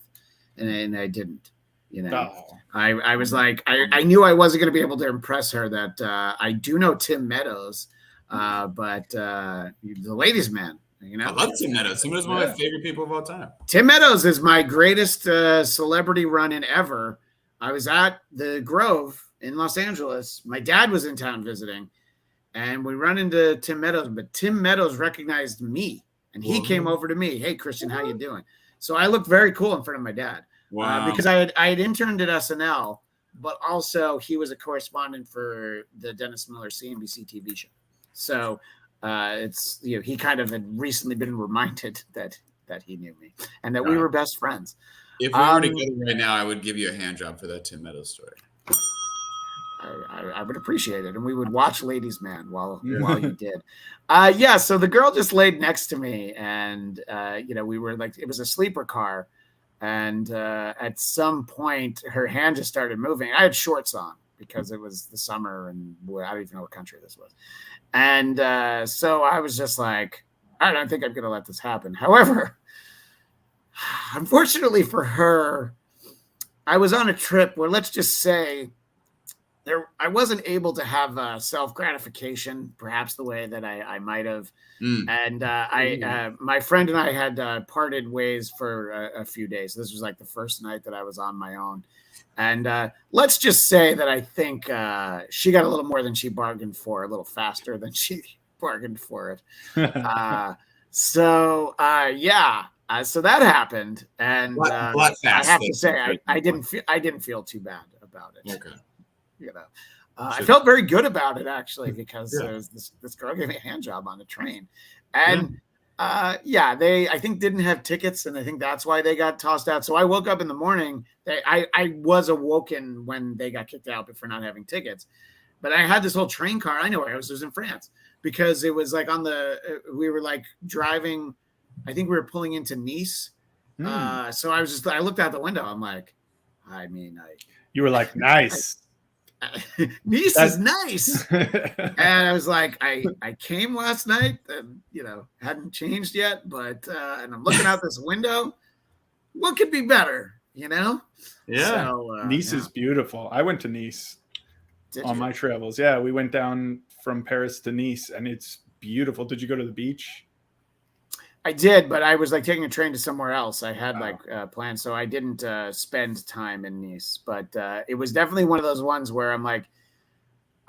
and I didn't. You know, I was like, I knew I wasn't going to be able to impress her that I do know Tim Meadows, but the ladies' man. You know, I love Tim Meadows. Tim Meadows is one of my favorite people of all time. Tim Meadows is my greatest celebrity run-in ever. I was at the Grove in Los Angeles. My dad was in town visiting, and we run into Tim Meadows, but Tim Meadows recognized me, and he came over to me. Hey, Christian, how you doing? So I looked very cool in front of my dad. Wow. Because I had interned at SNL, but also he was a correspondent for the Dennis Miller CNBC TV show. So it's, you know, he kind of had recently been reminded that he knew me and that we were best friends. If we were together right now, I would give you a hand job for that Tim Meadows story. I would appreciate it, and we would watch Ladies Man while you did. So the girl just laid next to me, and you know, we were like, it was a sleeper car. And at some point, her hand just started moving. I had shorts on because it was the summer, and I don't even know what country this was. And so I was just like, I don't think I'm going to let this happen. However, unfortunately for her, I was on a trip where, let's just say, I wasn't able to have self-gratification, perhaps the way that I might have. And my friend and I had parted ways for a few days. This was like the first night that I was on my own. And let's just say that I think she got a little more than she bargained for, a little faster than she bargained for it. So that happened. And I have to say, I didn't feel too bad about it. Okay. You know, I felt very good about it actually, because there was this girl gave me a hand job on the train, and they I think didn't have tickets, and I think that's why they got tossed out. So I woke up in the morning. I was awoken when they got kicked out, but for not having tickets. But I had this whole train car. I know where I was. It was in France, because it was like we were like driving. I think we were pulling into Nice. So I looked out the window. I'm like, you were like, nice. Nice is nice. And I was like, I came last night and, you know, hadn't changed yet, but and I'm looking out this window. What could be better, you know? Yeah. So, Nice is beautiful. I went to Nice on my travels. Yeah, we went down from Paris to Nice, and it's beautiful. Did you go to the beach? I did, but I was like taking a train to somewhere else. I had plans, so I didn't spend time in Nice. But it was definitely one of those ones where I'm like,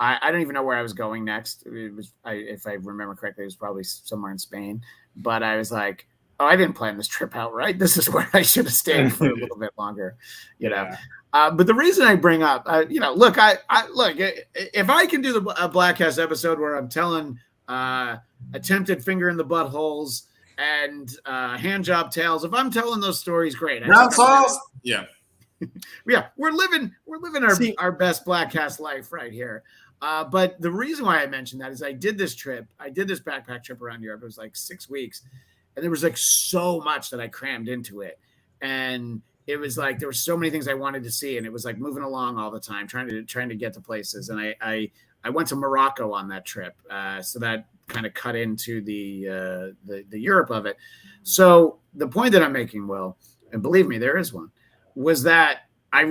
I don't even know where I was going next. It was, if I remember correctly, it was probably somewhere in Spain. But I was like, oh, I didn't plan this trip out right. This is where I should have stayed for a little bit longer, you know. But the reason I bring up, you know, look, look, if I can do a Bladtcast episode where I'm telling attempted finger in the buttholes and hand job tales, if I'm telling those stories, great. Yeah, we're living our best Bladtcast life right here. But the reason why I mentioned that is I did this backpack trip around Europe. It was like 6 weeks, and there was like so much that I crammed into it, and it was like there were so many things I wanted to see, and it was like moving along all the time, trying to get to places. And I went to Morocco on that trip, so that kind of cut into the Europe of it. So the point that I'm making, Will, and believe me, there is one, was that I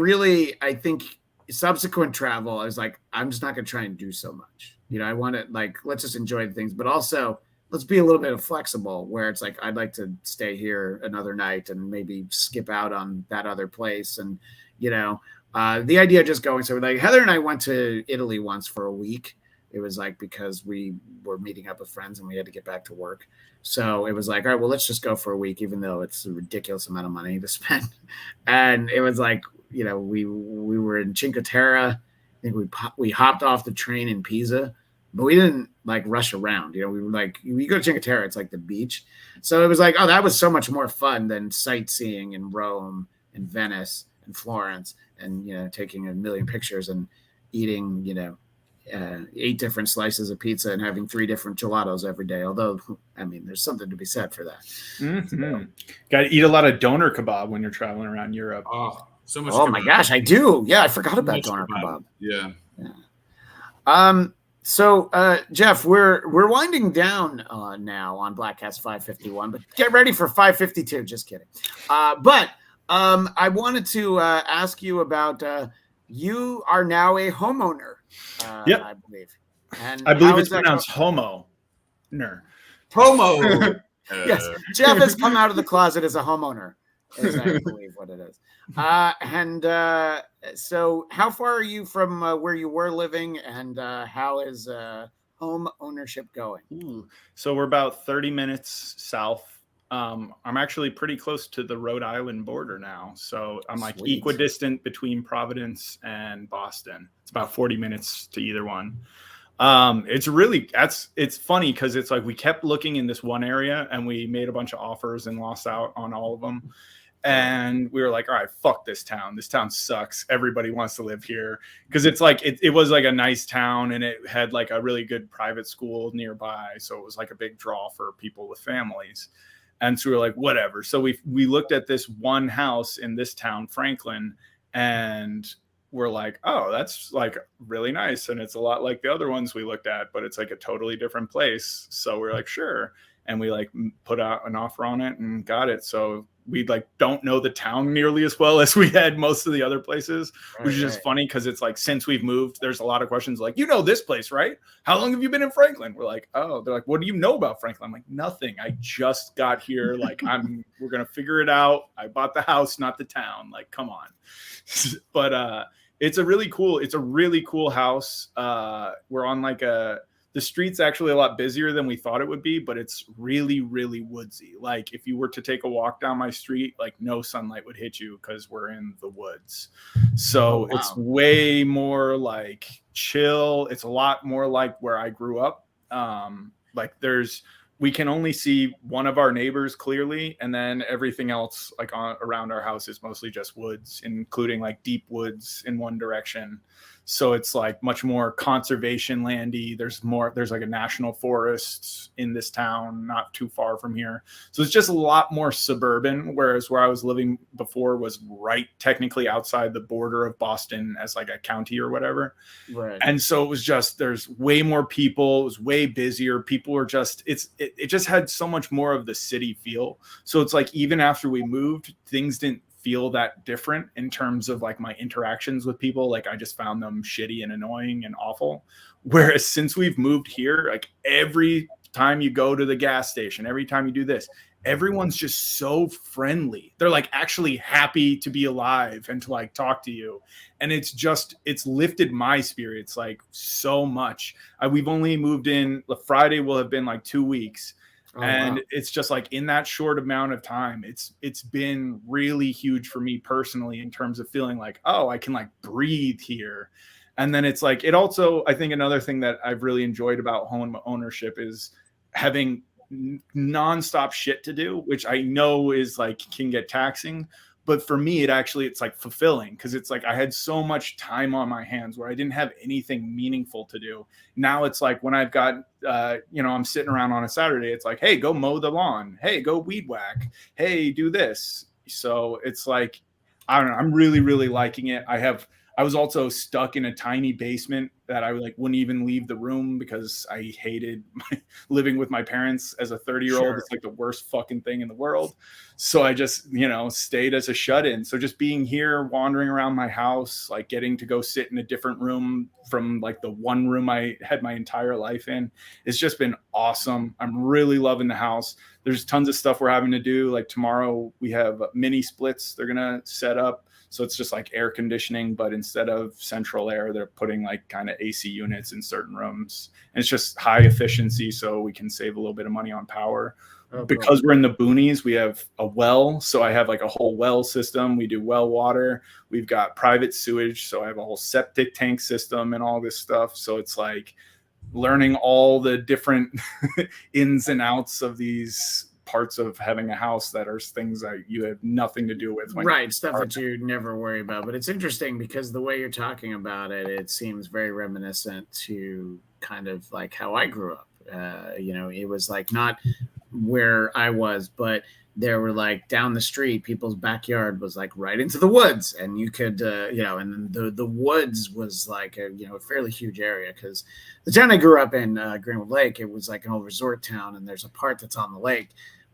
think subsequent travel, I was like, I'm just not going to try and do so much. You know, I want to, like, let's just enjoy the things, but also let's be a little bit flexible, where it's like, I'd like to stay here another night and maybe skip out on that other place. And, you know, the idea of just going, so like Heather and I went to Italy once for a week. It was like, because we were meeting up with friends and we had to get back to work. So it was like, all right, well, let's just go for a week, even though it's a ridiculous amount of money to spend. And it was like, you know, we were in Cinque Terre. I think we hopped off the train in Pisa, but we didn't like rush around. You know, we were like, we go to Cinque Terre, it's like the beach. So it was like, oh, that was so much more fun than sightseeing in Rome and Venice and Florence and, you know, taking a million pictures and eating, you know, 8 different slices of pizza and having 3 different gelatos every day. Although, I mean, there's something to be said for that. So, got to eat a lot of doner kebab when you're traveling around Europe. Oh, so much. Oh my gosh, I do. Yeah, I forgot about doner kebab. Yeah. So, Jeff, we're winding down now on Bladtcast 551, but get ready for 552. Just kidding. But I wanted to ask you about you are now a homeowner. Yep. I believe. And I believe how it's is that pronounced homo-ner. Promo. Yes, Jeff has come out of the closet as a homeowner, is I believe what it is. So how far are you from where you were living, and how is home ownership going? Ooh. So we're about 30 minutes south. I'm actually pretty close to the Rhode Island border now. So I'm like Sweet. equidistant between Providence and Boston. It's about 40 minutes to either one. It's funny because it's like we kept looking in this one area and we made a bunch of offers and lost out on all of them. And we were like, all right, fuck this town. This town sucks. Everybody wants to live here. Because it's like it was like a nice town and it had like a really good private school nearby. So it was like a big draw for people with families. And so we were like, whatever. So we looked at this one house in this town, Franklin, and we're like, oh, that's like really nice. And it's a lot like the other ones we looked at, but it's like a totally different place. So we're like, sure. And we like put out an offer on it and got it. So we like don't know the town nearly as well as we had most of the other places, which is just funny because it's like since we've moved, there's a lot of questions like, you know this place, right? How long have you been in Franklin? We're like, oh, they're like, what do you know about Franklin? I'm like, nothing. I just got here. Like we're gonna figure it out. I bought the house, not the town. Like, come on. But it's a really cool house. We're on like the street's actually a lot busier than we thought it would be, but it's really, really woodsy. Like if you were to take a walk down my street, like no sunlight would hit you because we're in the woods. So It's way more like chill. It's a lot more like where I grew up. Like we can only see one of our neighbors clearly, and then everything else like around our house is mostly just woods, including like deep woods in one direction. So it's like much more conservation landy. There's like a national forest in this town, not too far from here. So it's just a lot more suburban, whereas where I was living before was right technically outside the border of Boston as like a county or whatever. Right. And so it was just, there's way more people. It was way busier. People were just, it just had so much more of the city feel. So it's like, even after we moved, things didn't feel that different in terms of like my interactions with people. Like I just found them shitty and annoying and awful. Whereas since we've moved here, like every time you go to the gas station, every time you do this, everyone's just so friendly. They're like actually happy to be alive and to like talk to you. And it's lifted my spirits like so much. We've only moved in, Friday will have been like 2 weeks. Wow. It's just like in that short amount of time, it's been really huge for me personally in terms of feeling like, oh, I can like breathe here. And then it's like, it also, I think another thing that I've really enjoyed about home ownership is having nonstop shit to do, which I know is like, can get taxing. But for me, it's like fulfilling because it's like I had so much time on my hands where I didn't have anything meaningful to do. Now it's like when I've got, I'm sitting around on a Saturday, it's like, hey, go mow the lawn. Hey, go weed whack. Hey, do this. So it's like, I don't know. I'm really, really liking it. I was also stuck in a tiny basement that I wouldn't even leave the room because I hated living with my parents as a 30-year-old. Sure. It's like the worst fucking thing in the world. So I just, stayed as a shut-in. So just being here, wandering around my house, like getting to go sit in a different room from like the one room I had my entire life in, it's just been awesome. I'm really loving the house. There's tons of stuff we're having to do. Like tomorrow we have mini splits they're going to set up. So it's just like air conditioning, but instead of central air, they're putting like kind of AC units in certain rooms. And it's just high efficiency, so we can save a little bit of money on power. Oh, because we're in the boonies, we have a well. So I have like a whole well system. We do well water. We've got private sewage. So I have a whole septic tank system and all this stuff. So it's like learning all the different ins and outs of these parts of having a house that are things that you have nothing to do with. Right, stuff that you never worry about. But it's interesting because the way you're talking about it, it seems very reminiscent to kind of like how I grew up. It was like not where I was, but there were like down the street, people's backyard was like right into the woods, and you could, and the woods was like a fairly huge area because the town I grew up in, Greenwood Lake, it was like an old resort town, and there's a part that's on the lake,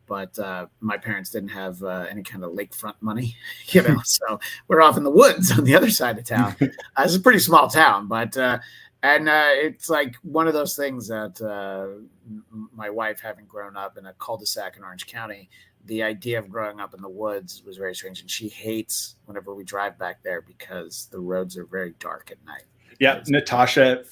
but my parents didn't have any kind of lakefront money, so we're off in the woods on the other side of town. It's a pretty small town, but it's like one of those things that my wife, having grown up in a cul-de-sac in Orange County, the idea of growing up in the woods was very strange, and she hates whenever we drive back there because the roads are very dark at night. Yeah, Natasha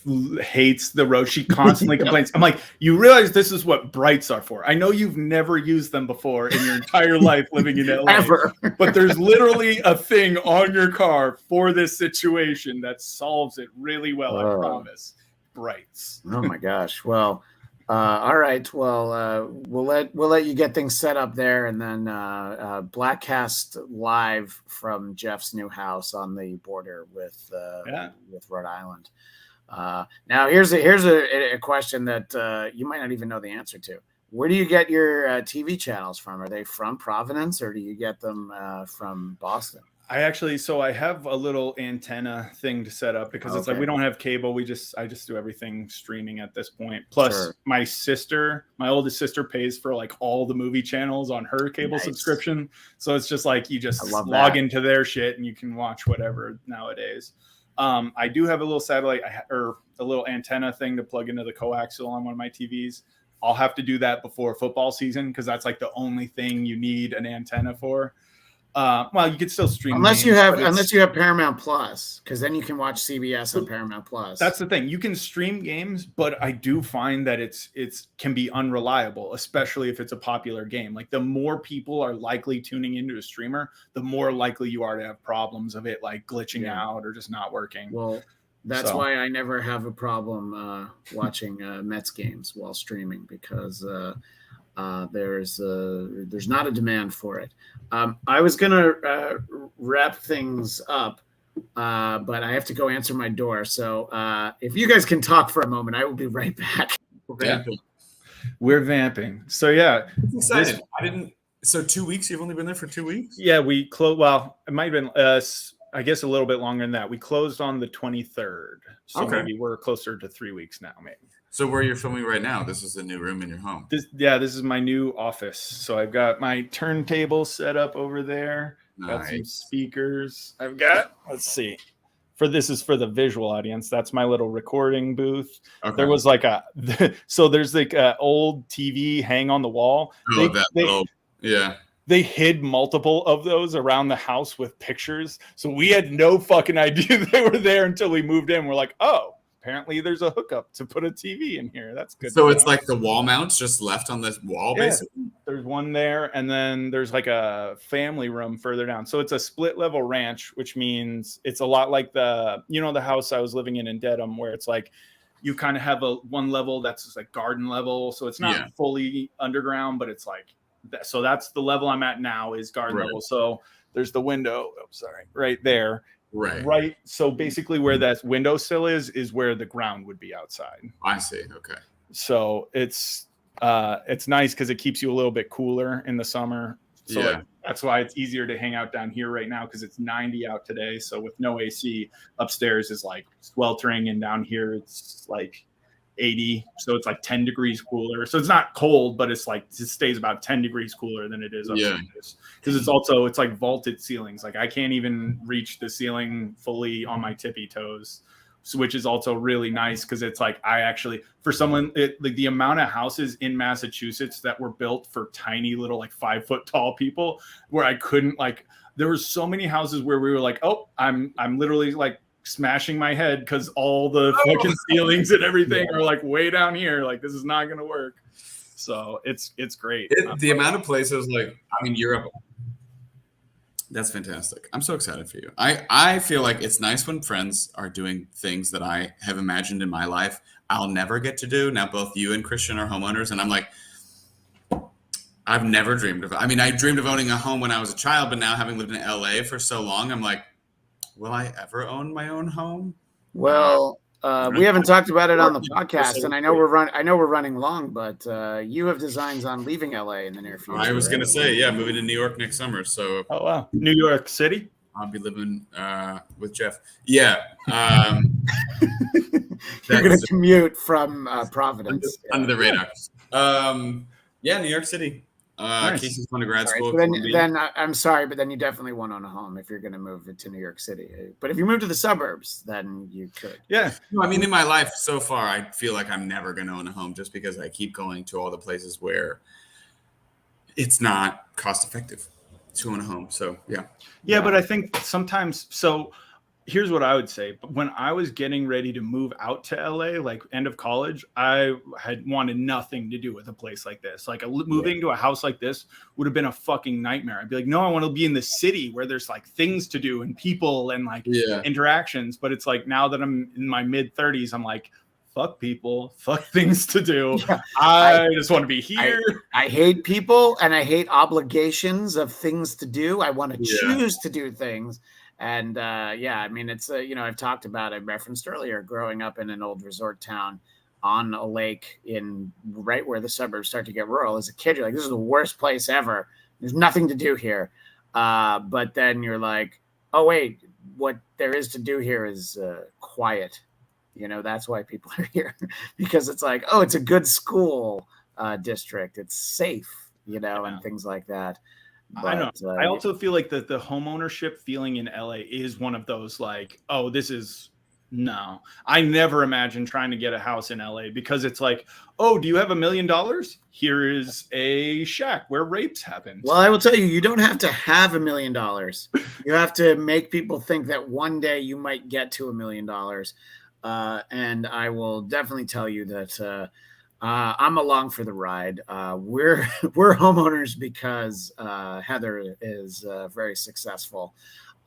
hates the road. She constantly complains. I'm like, you realize this is what brights are for. I know you've never used them before in your entire life living in LA. Ever. But there's literally a thing on your car for this situation that solves it really well, I promise. Brights. Oh my gosh. Well, all right. Well, we'll let you get things set up there, and then Bladtcast live from Jeff's new house on the border with Rhode Island. Now, here's a question that you might not even know the answer to. Where do you get your TV channels from? Are they from Providence, or do you get them from Boston? I have a little antenna thing to set up because it's like we don't have cable. I just do everything streaming at this point. Plus, my oldest sister pays for like all the movie channels on her cable subscription. So it's just like you just log into their shit and you can watch whatever nowadays. I do have a little satellite or a little antenna thing to plug into the coaxial on one of my TVs. I'll have to do that before football season because that's like the only thing you need an antenna for. Well, you could still stream unless you have Paramount Plus, because then you can watch CBS on Paramount Plus. That's the thing. You can stream games, but I do find that it's can be unreliable, especially if it's a popular game. Like the more people are likely tuning into a streamer, the more likely you are to have problems of it like glitching out or just not working. Well, that's why I never have a problem watching Mets games while streaming, because there's not a demand for it. I was gonna wrap things up, but I have to go answer my door. So if you guys can talk for a moment, I will be right back. We're vamping. So yeah, I'm excited. So 2 weeks. You've only been there for 2 weeks. Yeah, we closed. Well, it might have been I guess a little bit longer than that. We closed on the 23rd, so maybe we're closer to 3 weeks now, maybe. So where you're filming right now, this is the new room in your home. This is my new office. So I've got my turntable set up over there. Nice. Got some speakers. I've got, let's see. This is for the visual audience. That's my little recording booth. Okay. There was like there's like a old TV hang on the wall. They hid multiple of those around the house with pictures. So we had no fucking idea they were there until we moved in. We're like, oh, apparently there's a hookup to put a TV in here. That's good. So it's like the wall mounts just left on this wall, basically? There's one there, and then there's like a family room further down. So it's a split level ranch, which means it's a lot like the house I was living in Dedham, where it's like you kind of have one level that's just like garden level. So it's not fully underground, but it's like, so that's the level I'm at now is garden level. So there's the window, right there. Right. So basically where that windowsill is where the ground would be outside. I see. Okay. So it's nice because it keeps you a little bit cooler in the summer. So that's why it's easier to hang out down here right now, because it's 90 out today. So with no AC, upstairs is like sweltering, and down here it's like 80. So it's like 10 degrees cooler. So it's not cold, but it's like it stays about 10 degrees cooler than it is upstairs. Because it's like vaulted ceilings. Like I can't even reach the ceiling fully on my tippy toes, which is also really nice because it's like I actually, for someone, like the amount of houses in Massachusetts that were built for tiny little like 5 foot tall people, where I couldn't there were so many houses where we were like, oh, I'm literally like smashing my head because all the fucking ceilings and everything are like way down here. Like this is not gonna work. So it's great. The amount of places Europe. That's fantastic. I'm so excited for you. I feel like it's nice when friends are doing things that I have imagined in my life I'll never get to do. Now both you and Christian are homeowners, and I'm like, I've never dreamed of it. I mean, I dreamed of owning a home when I was a child, but now having lived in LA for so long, I'm like, will I ever own my own home? Well, We haven't talked about it on the podcast, and I know we're running long, but you have designs on leaving LA in the near future. I was gonna say, yeah, moving to New York next summer. So Oh wow, New York City. I'll be living with Jeff. Yeah. You're going to commute from Providence. Under the radar. Yeah, New York City. Nice. Casey's going to grad school. So then I'm sorry, but then you definitely won't own a home if you're going to move to New York City. But if you move to the suburbs, then you could. Yeah. No, I mean, in my life so far, I feel like I'm never going to own a home just because I keep going to all the places where it's not cost effective to own a home. So, yeah. Yeah, but I think sometimes, so here's what I would say. When I was getting ready to move out to LA, like end of college, I had wanted nothing to do with a place like this. Like moving to a house like this would have been a fucking nightmare. I'd be like, no, I want to be in the city where there's like things to do and people and like interactions. But it's like now that I'm in my mid 30s, I'm like, fuck people, fuck things to do. Yeah, I just want to be here. I hate people and I hate obligations of things to do. I want to choose to do things. And I mean, it's I've talked about it, referenced earlier, growing up in an old resort town on a lake in right where the suburbs start to get rural. As a kid, you're like, this is the worst place ever. There's nothing to do here. But then you're like, oh wait, what there is to do here is quiet. That's why people are here, because it's like, oh, it's a good school district. It's safe, and things like that. But, I know. I also feel like the home ownership feeling in LA is one of those like, oh, no. I never imagined trying to get a house in LA because it's like, oh, do you have $1 million? Here is a shack where rapes happen. Well, I will tell you, you don't have to have $1 million. You have to make people think that one day you might get to $1 million. And I will definitely tell you that I'm along for the ride. We're homeowners because Heather is very successful.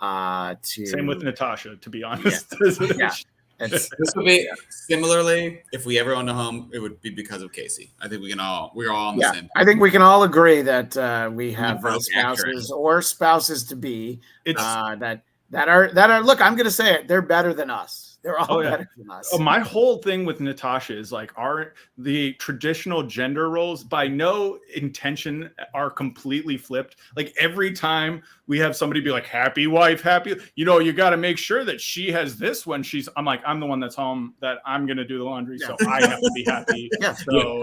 Same with Natasha, to be honest. Yeah. This would be similarly, if we ever owned a home, it would be because of Casey. I think we're all on the same page. I think we can all agree that we have spouses or spouses to be that are look, I'm gonna say it, they're better than us. They're all better than us. My whole thing with Natasha is like the traditional gender roles by no intention are completely flipped. Like every time we have somebody be like, happy wife, happy, you got to make sure that she has this when I'm like, I'm the one that's home, that I'm going to do the laundry. So I have to be happy. Yeah. So,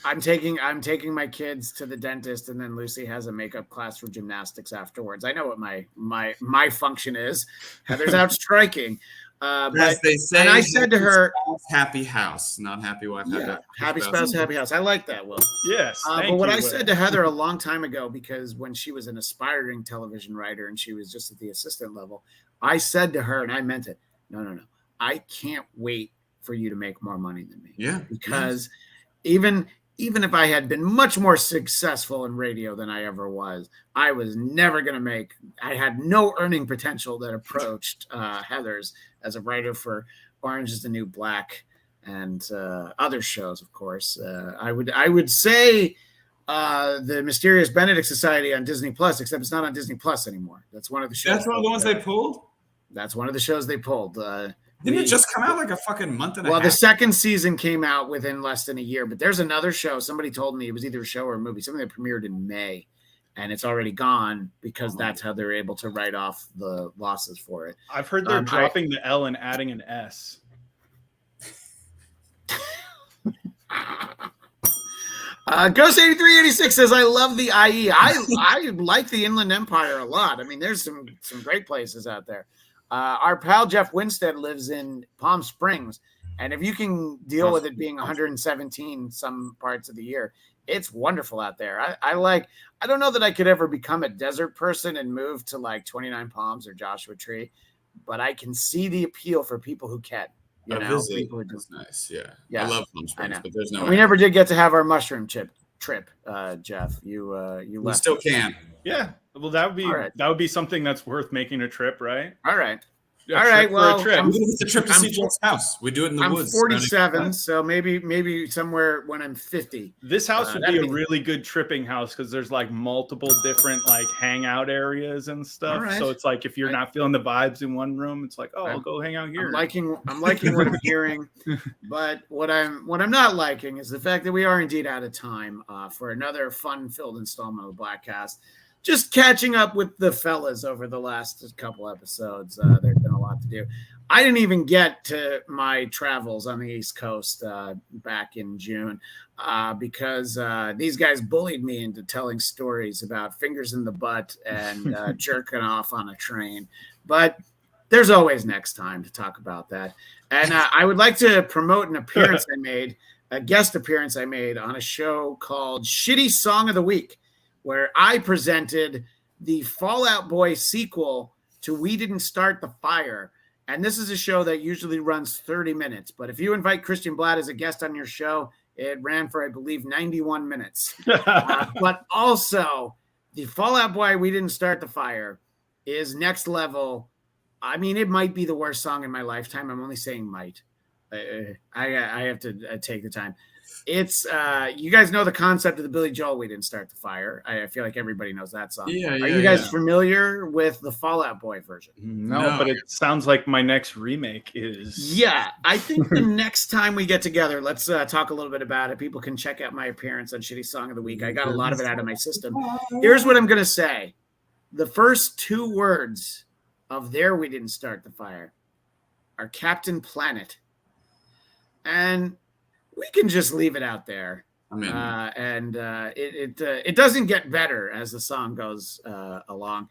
I'm taking my kids to the dentist, and then Lucy has a makeup class for gymnastics afterwards. I know what my function is. Heather's out striking. As they say, and I said to her, happy house, not happy wife. Happy spouse, happy house. I like that, Will. Yes. But what I said to Heather a long time ago, because when she was an aspiring television writer and she was just at the assistant level, I said to her, and I meant it, no. I can't wait for you to make more money than me. Yeah. Because even if I had been much more successful in radio than I ever was, I was never going to I had no earning potential that approached Heather's as a writer for Orange is the New Black and other shows, of course. I would say the Mysterious Benedict Society on Disney Plus, except it's not on Disney Plus anymore. That's one of the shows. That's one of the ones they pulled? That's one of the shows they pulled. Didn't it just come out like a fucking month and a half? Well, the second season came out within less than a year, but there's another show. Somebody told me it was either a show or a movie, something that premiered in May, and it's already gone because that's how they're able to write off the losses for it. I've heard they're dropping the L and adding an S. Ghost 8386 says, I love the IE. I like the Inland Empire a lot. I mean, there's some great places out there. Our pal Jeff Winstead lives in Palm Springs, and if you can deal with it being 117 some parts of the year, it's wonderful out there. I don't know that I could ever become a desert person and move to like 29 Palms or Joshua Tree, but I can see the appeal for people who can. People who just nice. Yeah. I love Palm Springs, but there's no. We never did get to have our mushroom trip, Jeff. You still can. Yeah. Well, that would be something that's worth making a trip, right? All right. A All trip right, for well, a trip. It's a trip to I'm see Joel's house. We do it in the I'm woods. 47, so maybe somewhere when I'm 50. This house would be that'd a be- really good tripping house because there's like multiple different like hangout areas and stuff. All right. So it's like if you're not feeling the vibes in one room, it's like, oh, I'll go hang out here. I'm liking what I'm hearing, but what I'm not liking is the fact that we are indeed out of time for another fun-filled installment of the Bladtcast. Just catching up with the fellas over the last couple episodes. There's been a lot to do. I didn't even get to my travels on the East Coast back in June because these guys bullied me into telling stories about fingers in the butt and jerking off on a train. But there's always next time to talk about that. And I would like to promote an appearance I made, a guest appearance I made on a show called Shitty Song of the Week, where I presented the Fall Out Boy sequel to We Didn't Start the Fire. And this is a show that usually runs 30 minutes. But if you invite Christian Blatt as a guest on your show, it ran for, I believe, 91 minutes. But also, the Fall Out Boy, We Didn't Start the Fire is next level. I mean, it might be the worst song in my lifetime. I'm only saying might. I have to take the time. It's you guys know the concept of the Billy Joel We Didn't Start the Fire. I feel like everybody knows that song. Are you guys familiar with the Fall Out Boy version? No, but it sounds like my next remake is. Yeah, I think the next time we get together, let's talk a little bit about it. People can check out my appearance on Shitty Song of the Week. I got a lot of it out of my system. Here's what I'm going to say. The first two words of their We Didn't Start the Fire are Captain Planet. And we can just leave it out there. It doesn't get better as the song goes along.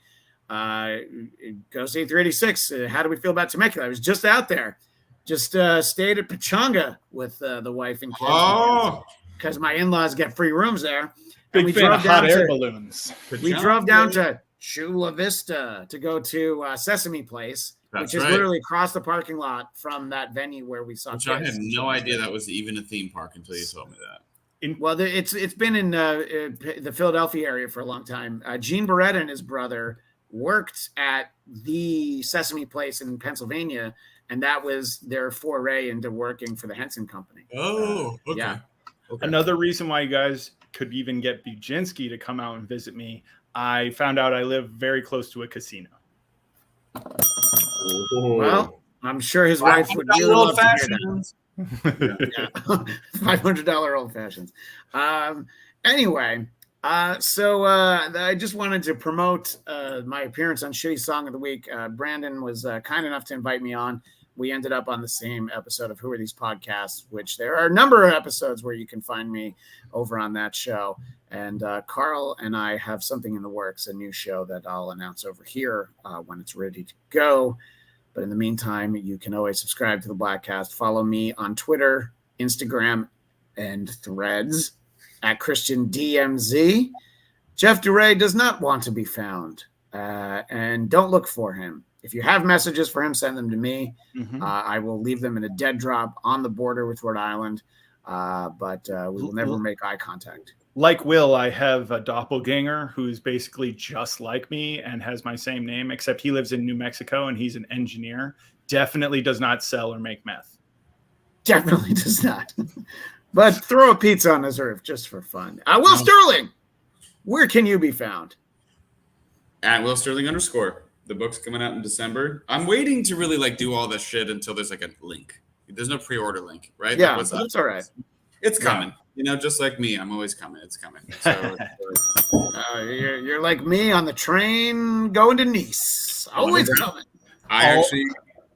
Ghost 8386. How do we feel about Temecula? I was just out there. Just stayed at Pachanga with the wife and kids because my in-laws get free rooms there. Big and we fan drove of down hot air to balloons. we drove down to Chula Vista to go to Sesame Place. Which is literally across the parking lot from that venue where we saw. Which I had no idea that was even a theme park until you told me that. It's been in the Philadelphia area for a long time. Gene Beretta and his brother worked at the Sesame Place in Pennsylvania, and that was their foray into working for the Henson Company. Oh, okay. Yeah. Okay. Another reason why you guys could even get Buczynski to come out and visit me, I found out I live very close to a casino. Well, I'm sure his wife would really love to hear that. $500 old fashions. Anyway, so I just wanted to promote my appearance on Shitty Song of the Week. Brandon was kind enough to invite me on. We ended up on the same episode of Who Are These Podcasts, which there are a number of episodes where you can find me over on that show. And Carl and I have something in the works, a new show that I'll announce over here when it's ready to go. But in the meantime, you can always subscribe to the Bladtcast. Follow me on Twitter, Instagram, and Threads at Christian DMZ. Jeff DeRay does not want to be found, and don't look for him. If you have messages for him, send them to me. Mm-hmm. I will leave them in a dead drop on the border with Rhode Island, but we will never make eye contact. Like Will, I have a doppelganger who's basically just like me and has my same name, except he lives in New Mexico and he's an engineer. Definitely does not sell or make meth. Definitely does not. But throw a pizza on his roof just for fun. Will Sterling, where can you be found? At Will Sterling _. The book's coming out in December. I'm waiting to really do all this shit until there's a link. There's no pre-order link, right? Yeah, that's all right. It's coming. Just like me, I'm always coming. It's coming. So you're like me on the train going to Nice. Always coming. I actually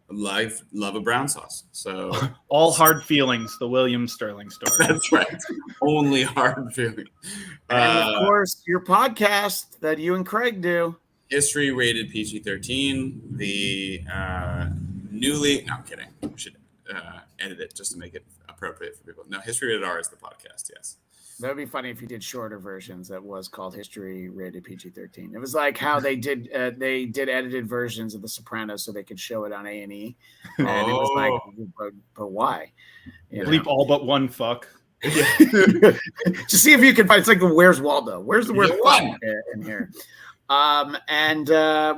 love a brown sauce. So all hard feelings, the William Sterling story. That's right. Only hard feelings. And of course, your podcast that you and Craig do. History rated PG-13. The newly. No, I'm kidding. We should edit it just to make it appropriate for people. No, History Rated R is the podcast. Yes. That would be funny if you did shorter versions that was called History Rated PG-13. It was like how they did edited versions of The Sopranos so they could show it on A&E. And it was like, but why? Bleep all but one fuck. Just see if you can find. It's like Where's Waldo? Where's the word fuck in here? And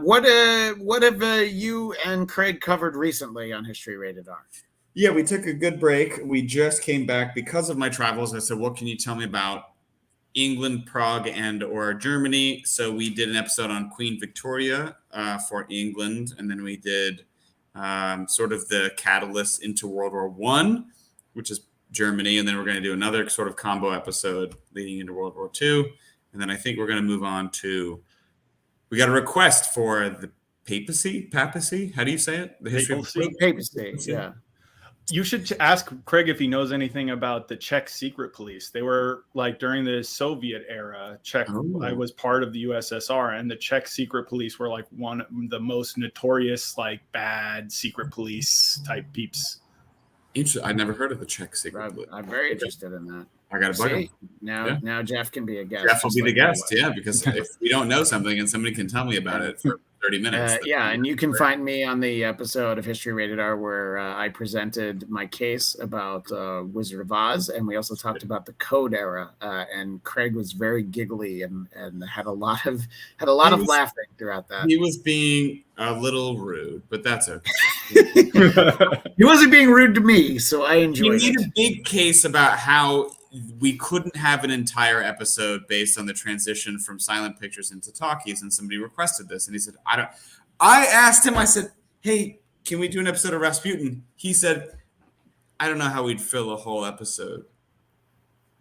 what have you and Craig covered recently on History Rated R? Yeah, we took a good break. We just came back because of my travels. I said, what can you tell me about England, Prague, and or Germany? So we did an episode on Queen Victoria for England, and then we did sort of the catalyst into World War I, which is Germany, and then we're going to do another sort of combo episode leading into World War II, and then I think we're going to move on to. We got a request for the papacy. How do you say it? The history Papacy? of Papacy, yeah. You should ask Craig if he knows anything about the Czech secret police. They were like during the Soviet era, I was part of the USSR, and the Czech secret police were like one of the most notorious, like bad secret police type peeps. I never heard of the Czech secret police. I'm very interested in that. I got to bug him. Now Jeff can be a guest. Jeff will be the guest, because if we don't know something and somebody can tell me about it for 30 minutes. And you can find me on the episode of History Rated R where I presented my case about Wizard of Oz, and we also talked about the Code era. And Craig was very giggly and had a lot of laughing throughout that. He was being a little rude, but that's okay. He wasn't being rude to me, so I enjoyed it. He made a big case about how we couldn't have an entire episode based on the transition from silent pictures into talkies, and somebody requested this, and he said, I asked him, I said, hey, can we do an episode of Rasputin? He said, I don't know how we'd fill a whole episode.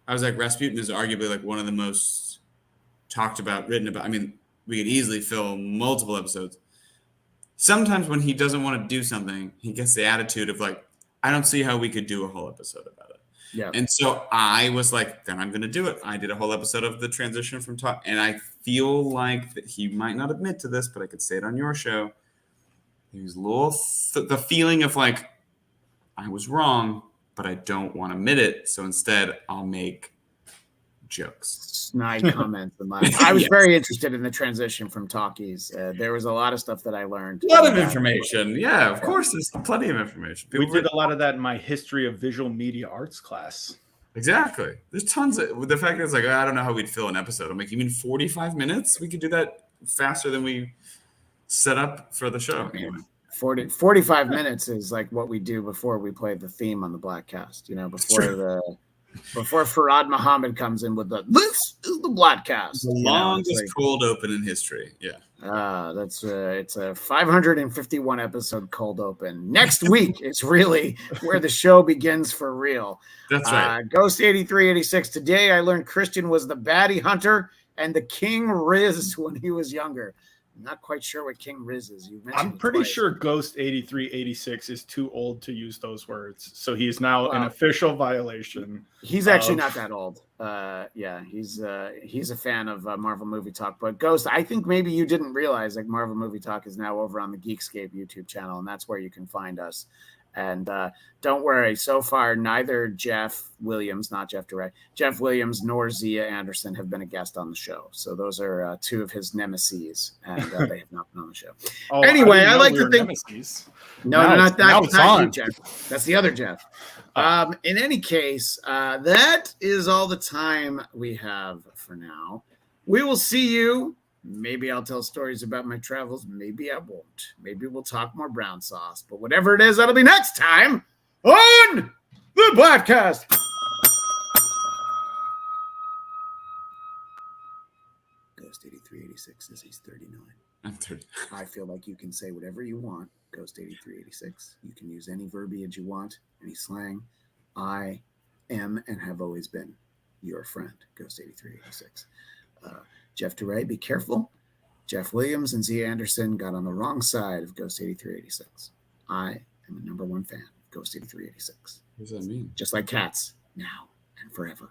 I was like, Rasputin is arguably like one of the most talked about, written about. I mean, we could easily fill multiple episodes. Sometimes when he doesn't want to do something, he gets the attitude of like, I don't see how we could do a whole episode about it. Yeah. And so I was like, then I'm going to do it. I did a whole episode of the transition from talk. And I feel like that he might not admit to this, but I could say it on your show. He was a little, the feeling of like, I was wrong, but I don't want to admit it. So instead I'll make jokes. Snide comments. I was very interested in the transition from talkies. There was a lot of stuff that I learned. A lot of information. Yeah, of course. There's plenty of information. We did a lot of that in my history of visual media arts class. Exactly. There's tons of the fact that it's like, I don't know how we'd fill an episode. I'm like, you mean 45 minutes? We could do that faster than we set up for the show. Anyway. 45 minutes is like what we do before we play the theme on the Bladtcast, before Farad Muhammad comes in with this is the Bladtcast. The longest cold open in history. Yeah. It's a 551 episode cold open. Next week is really where the show begins for real. That's right. Ghost 8386. Today I learned Christian was the baddie hunter and the King Riz when he was younger. I'm not quite sure what King Riz is. I'm pretty sure Ghost 8386 is too old to use those words. So he's now an official violation. He's actually not that old. He's a fan of Marvel Movie Talk. But Ghost, I think maybe you didn't realize like Marvel Movie Talk is now over on the Geekscape YouTube channel, and that's where you can find us. And don't worry, so far, neither Jeff Williams, not Jeff DeRay, Jeff Williams nor Zia Anderson have been a guest on the show. So those are two of his nemeses, and they have not been on the show. Anyway, I like to think. Nemesis. No, not you, Jeff. That's the other Jeff. In any case, that is all the time we have for now. We will see you. Maybe I'll tell stories about my travels. Maybe I won't. Maybe we'll talk more brown sauce. But whatever it is, that'll be next time on the Bladtcast. Ghost 8386 says he's 39. I'm 30. I feel like you can say whatever you want. Ghost 8386. You can use any verbiage you want, any slang. I am and have always been your friend, Ghost 8386. Jeff DeRay, be careful. Jeff Williams and Zia Anderson got on the wrong side of Ghost 8386. I am a #1 fan of Ghost 8386. What does that mean? Just like cats, now and forever.